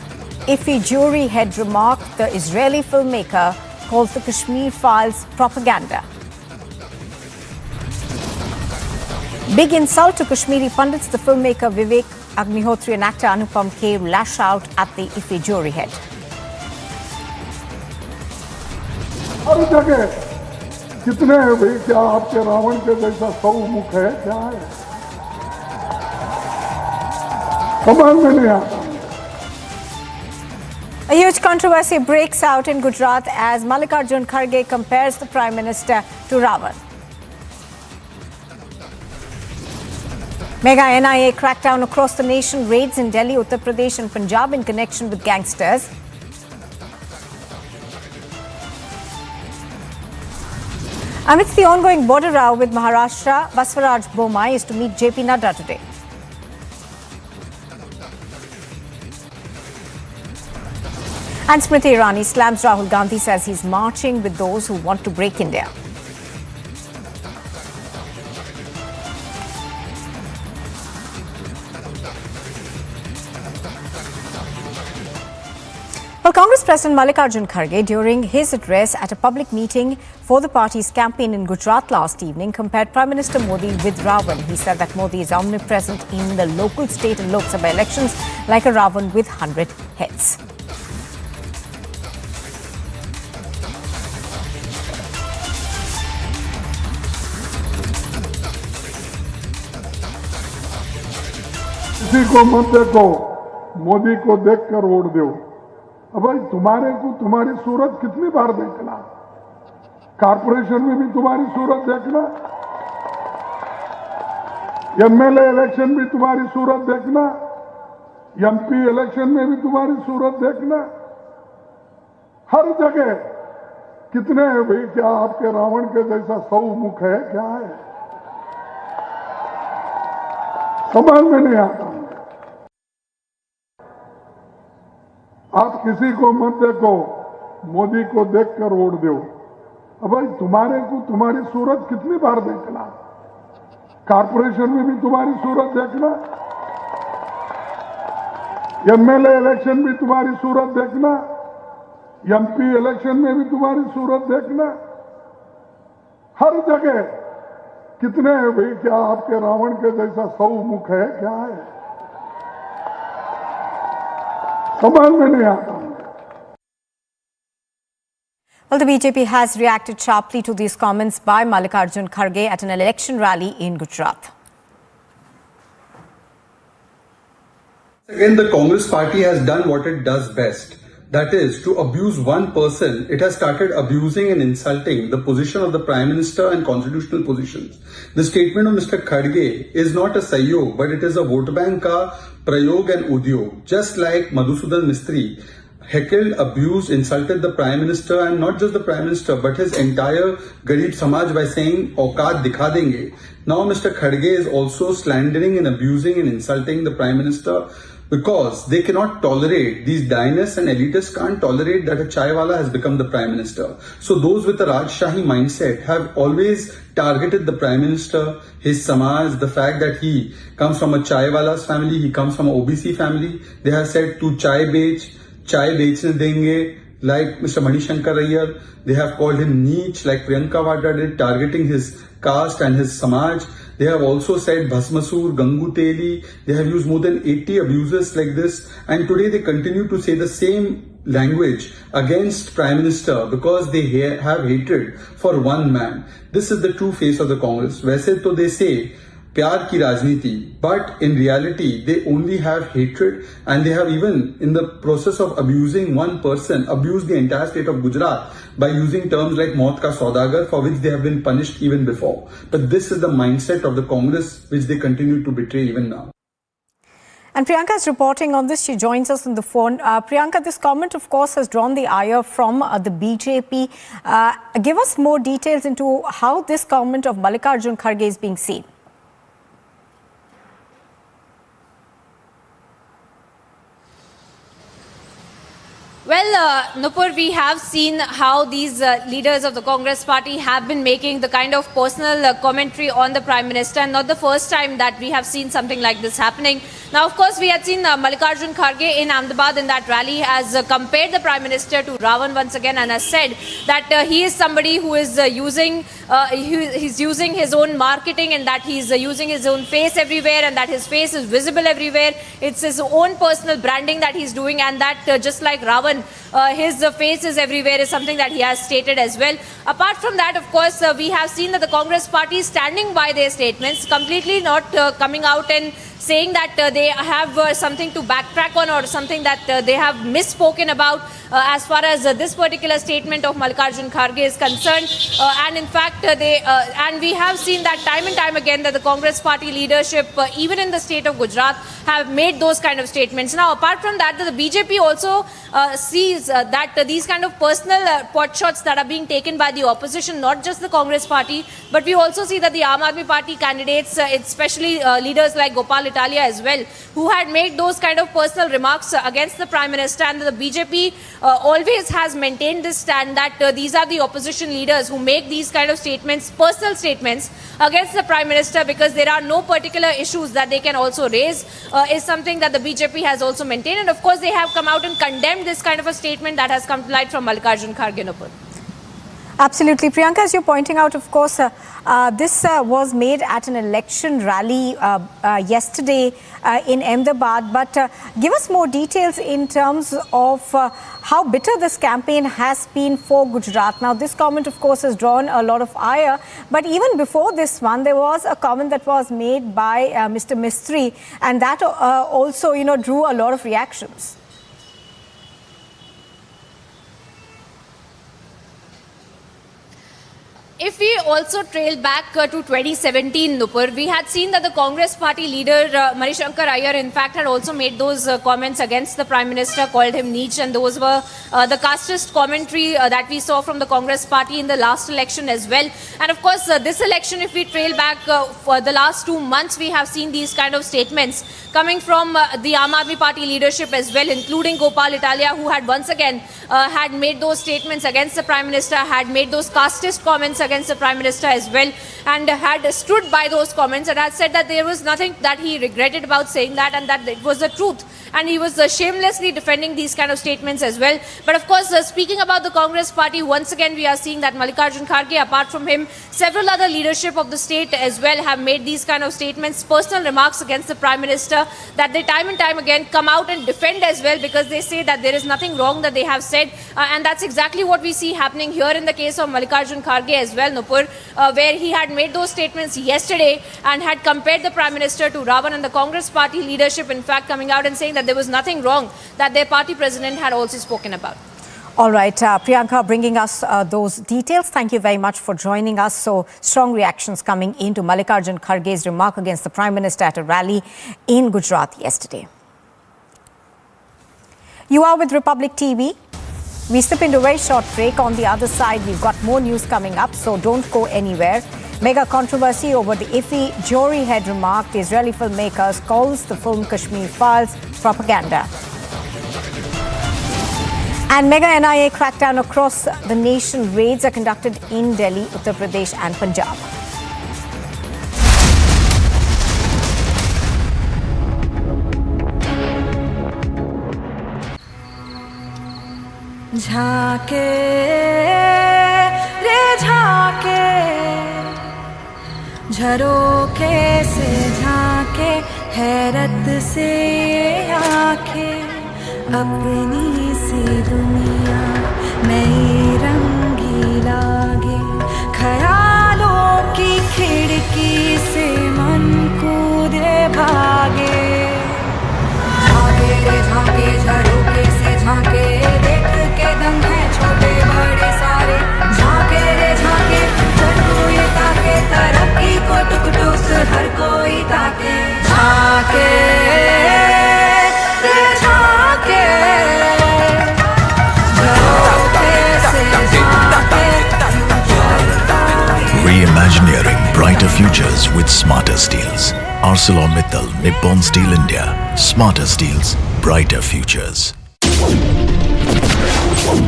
IFFI jury head remark the Israeli filmmaker calls the Kashmir Files propaganda. Big insult to Kashmiri Pandits. The filmmaker Vivek Agnihotri and actor Anupam Kher lash out at the IFFI jury head. हर जगह कितने हैं भाई, क्या आपके रावण के जैसा 100 मुख है, क्या है समझ में नहीं आता. A huge controversy breaks out in Gujarat as Mallikarjun Kharge compares the Prime Minister to Ravan. Mega NIA crackdown across the nation, raids in Delhi, Uttar Pradesh and Punjab in connection with gangsters. Amidst the ongoing border row with Maharashtra, Baswaraj Bommai is to meet JP Nadda today. And Smriti Irani slams Rahul Gandhi, says he's marching with those who want to break India. Well, Congress President Mallikarjun Kharge, during his address at a public meeting for the party's campaign in Gujarat last evening, compared Prime Minister Modi with Ravan. He said that Modi is omnipresent in the local, state and Lok Sabha elections like a Ravan with 100 heads. किसी को मत देखो, मोदी को देखकर vote दो। अब भाई तुम्हारे को तुम्हारी सूरत कितनी बार देखना, कारपोरेशन में भी तुम्हारी सूरत देखना, एमएलए इलेक्शन भी तुम्हारी सूरत देखना, एमपी इलेक्शन में भी तुम्हारी सूरत देखना, हर जगह कितने हैं भाई? क्या आपके रावण के जैसा 100 मुख है? क्या है? समझ में नहीं आता। आप किसी को मत देखो, मोदी को देखकर वोट दो। अब भाई तुम्हारे को तुम्हारी सूरत कितनी बार देखना, कारपोरेशन में भी तुम्हारी सूरत देखना, एमएलए इलेक्शन भी तुम्हारी सूरत देखना, एमपी इलेक्शन में भी तुम्हारी सूरत देखना, हर जगह कितने हैं भाई? क्या आपके रावण के जैसा 100 मुख है? क्या है? समझ में नहीं आता। Well, the BJP has reacted sharply to these comments by Mallikarjun Kharge at an election rally in Gujarat. Again, the Congress party has done what it does best. That is, to abuse one person. It has started abusing and insulting the position of the Prime Minister and constitutional positions. The statement of Mr. Kharge is not a sahyog, but it is a vote bank ka prayog and udyog. Just like Madhusudan Mistry heckled, abused, insulted the Prime Minister, and not just the Prime Minister, but his entire Garib Samaj by saying, "Auqat dikha denge." Now Mr. Kharge is also slandering and abusing and insulting the Prime Minister, because they cannot tolerate, these dynasts and elitists can't tolerate that a chaiwala has become the Prime Minister. So those with a Rajshahi mindset have always targeted the Prime Minister, his Samaj, the fact that he comes from a chaiwala's family, he comes from a OBC family. They have said, "Tu chai bechne denge," like Mr. Manishankar Iyer. They have called him Neech, like Priyanka Vadra did, targeting his caste and his Samaj. They have also said Bhasmasur, Gangu Teli. They have used more than 80 abuses like this. And today they continue to say the same language against Prime Minister because they have hatred for one man. This is the true face of the Congress. वैसे तो they say प्यार की राजनीति, but in reality they only have hatred, and they have, even in the process of abusing one person, abused the entire state of Gujarat by using terms like maut ka saudagar, for which they have been punished even before. But this is the mindset of the Congress which they continue to betray even now. And Priyanka is reporting on this. She joins us on the phone. Priyanka, this comment, of course, has drawn the ire from the BJP. Give us more details into how this comment of Mallikarjun Kharge is being seen. Well, Nupur, we have seen how these leaders of the Congress party have been making the kind of personal commentary on the Prime Minister, and not the first time that we have seen something like this happening. Now, of course, we had seen Mallikarjun Kharge in Ahmedabad in that rally has compared the Prime Minister to Ravan once again, and has said that he is somebody who is he's using his own marketing, and that he's using his own face everywhere, and that his face is visible everywhere. It's his own personal branding that he's doing, and that just like Ravan, his face is everywhere is something that he has stated as well. Apart from that, of course, we have seen that the Congress party is standing by their statements, completely not coming out and saying that they have something to backtrack on or something that they have misspoken about as far as this particular statement of Mallikarjun Kharge is concerned. And in fact, and we have seen that time and time again that the Congress party leadership, even in the state of Gujarat, have made those kind of statements. Now, apart from that, the BJP also sees that these kind of personal pot shots that are being taken by the opposition, not just the Congress party, but we also see that the Aam Aadmi Party candidates, especially leaders like Gopal Italia as well, who had made those kind of personal remarks against the Prime Minister, and the BJP always has maintained this stand that these are the opposition leaders who make these kind of statements, personal statements against the Prime Minister, because there are no particular issues that they can also raise, is something that the BJP has also maintained. And of course, they have come out and condemned this kind of a statement that has come to light from Mallikarjun Kharge. Absolutely. Priyanka, as you're pointing out, of course, this was made at an election rally yesterday in Ahmedabad. But give us more details in terms of how bitter this campaign has been for Gujarat. Now, this comment, of course, has drawn a lot of ire. But even before this one, there was a comment that was made by Mr. Mistry, and that also, drew a lot of reactions. If we also trail back to 2017, Nupur, we had seen that the Congress party leader Manishankar Iyer, in fact, had also made those comments against the Prime Minister, called him Neech, and those were the casteist commentary that we saw from the Congress party in the last election as well. And of course, this election, if we trail back for the last 2 months, we have seen these kind of statements coming from the Aam Aadmi Party leadership as well, including Gopal Italia, who had once again had made those statements against the Prime Minister, had made those casteist comments against the Prime Minister as well, and had stood by those comments and had said that there was nothing that he regretted about saying that, and that it was the truth. And he was shamelessly defending these kind of statements as well. But of course, speaking about the Congress party, once again we are seeing that Mallikarjun Kharge, apart from him, several other leadership of the state as well have made these kind of statements, personal remarks against the Prime Minister, that they time and time again come out and defend as well, because they say that there is nothing wrong that they have said. And that's exactly what we see happening here in the case of Mallikarjun Kharge as well, Nupur, where he had made those statements yesterday and had compared the Prime Minister to Ravan, and the Congress party leadership, in fact, coming out and saying that there was nothing wrong that their party president had also spoken about. All right, Priyanka, bringing us those details. Thank you very much for joining us. So, strong reactions coming into Mallikarjun Kharge's remark against the Prime Minister at a rally in Gujarat yesterday. You are with Republic TV. We step into a very short break. On the other side, we've got more news coming up, so don't go anywhere. Mega controversy over the IFFI jury head remark. The Israeli filmmakers calls the film Kashmir Files propaganda. And mega NIA crackdown across the nation. Raids are conducted in Delhi, Uttar Pradesh and Punjab. झाके रे झाके झरोखे से झाके हैरत से आंखें अपनी सी दुनिया नई रंगी लागे ख्यालों की खिड़की से मन कूदे भागे झाके रे झाके झरोखे से झाके देख के दम है छोटे बड़े सारे झाके रे झाके हर कोई ताके तरक्की को टुक टुक हर कोई ताके झाके रे झाके Reimagineering brighter futures with smarter steels. ArcelorMittal Nippon Steel India. Smarter steels, brighter futures.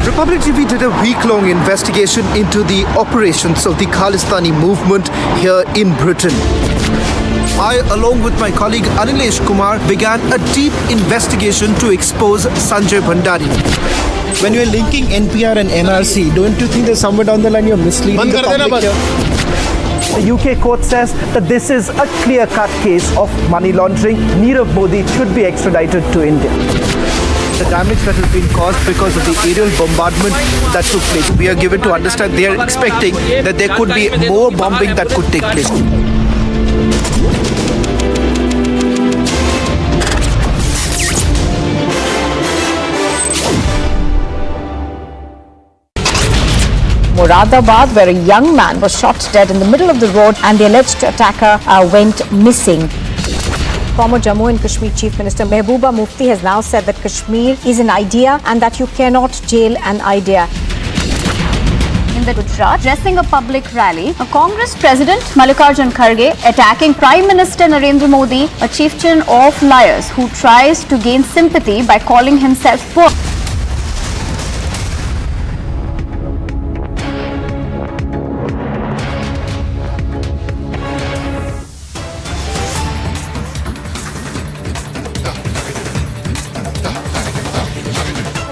Republic TV did a week-long investigation into the operations of the Khalistani movement here in Britain. I, along with my colleague Anilesh Kumar, began a deep investigation to expose Sanjay Bhandari. When you're linking NPR and NRC, don't you think that somewhere down the line you're misleading the public here? The UK court says that this is a clear-cut case of money laundering. Nirav Modi should be extradited to India. The damage that has been caused because of the aerial bombardment that took place. We are given to understand they are expecting that there could be more bombing that could take place. Moradabad, where a young man was shot dead in the middle of the road and the alleged attacker went missing. Former Jammu and Kashmir Chief Minister Mehbooba Mufti has now said that Kashmir is an idea and that you cannot jail an idea. In the Gujarat, addressing a public rally, a Congress President Mallikarjun Kharge attacking Prime Minister Narendra Modi, a chieftain of liars who tries to gain sympathy by calling himself poor.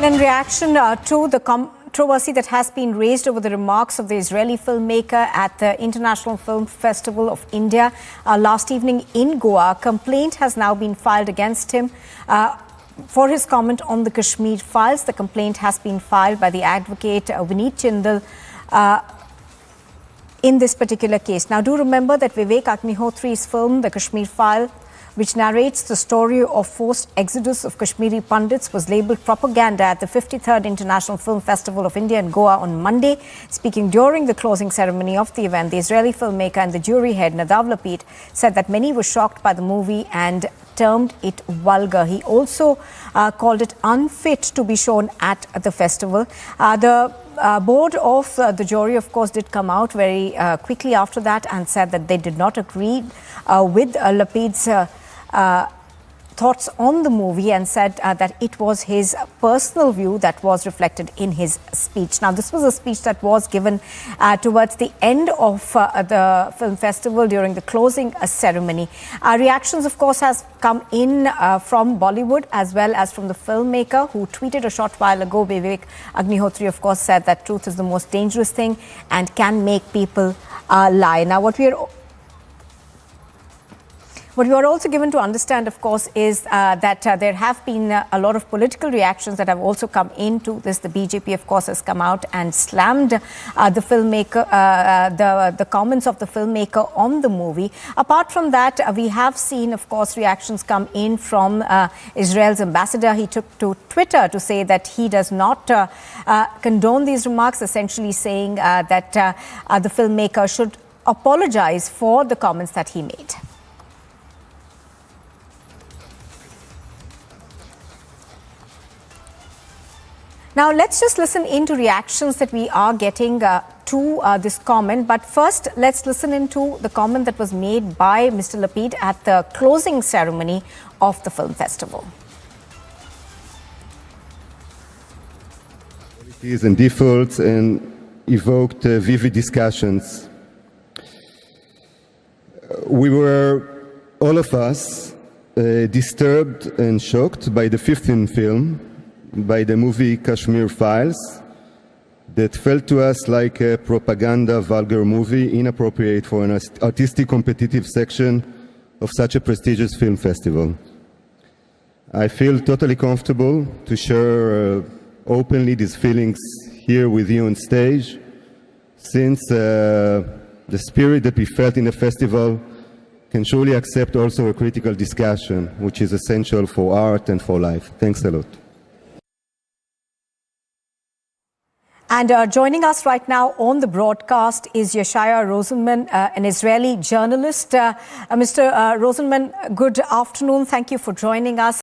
In reaction to the controversy that has been raised over the remarks of the Israeli filmmaker at the International Film Festival of India last evening in Goa, a complaint has now been filed against him for his comment on the Kashmir Files. The complaint has been filed by the advocate Vineet Chindal in this particular case. Now, do remember that Vivek Agnihotri's film, The Kashmir File, which narrates the story of forced exodus of Kashmiri Pandits, was labelled propaganda at the 53rd International Film Festival of India in Goa on Monday. Speaking during the closing ceremony of the event, the Israeli filmmaker and the jury head, Nadav Lapid, said that many were shocked by the movie and termed it vulgar. He also called it unfit to be shown at the festival. The board of the jury, of course, did come out very quickly after that and said that they did not agree with Lapid's thoughts on the movie and said that it was his personal view that was reflected in his speech. Now, this was a speech that was given towards the end of the film festival during the closing ceremony. Reactions, of course, has come in from Bollywood as well as from the filmmaker, who tweeted a short while ago. Vivek Agnihotri, of course, said that truth is the most dangerous thing and can make people lie. Now, what we are also given to understand, of course, is that there have been a lot of political reactions that have also come into this. The BJP, of course, has come out and slammed the filmmaker, the comments of the filmmaker on the movie. Apart from that, we have seen, of course, reactions come in from Israel's ambassador. He took to Twitter to say that he does not condone these remarks, essentially saying that the filmmaker should apologize for the comments that he made. Now, let's just listen into reactions that we are getting to this comment. But first, let's listen into the comment that was made by Mr. Lapid at the closing ceremony of the film festival. Qualities and defaults and evoked vivid discussions. We were, all of us, disturbed and shocked by the 15th film, by the movie Kashmir Files, that felt to us like a propaganda vulgar movie, inappropriate for an artistic competitive section of such a prestigious film festival. I feel totally comfortable to share openly these feelings here with you on stage, since the spirit that we felt in the festival can surely accept also a critical discussion, which is essential for art and for life. Thanks a lot. And joining us right now on the broadcast is Yeshaya Rosenman, an Israeli journalist. Mr. Rosenman, good afternoon. Thank you for joining us.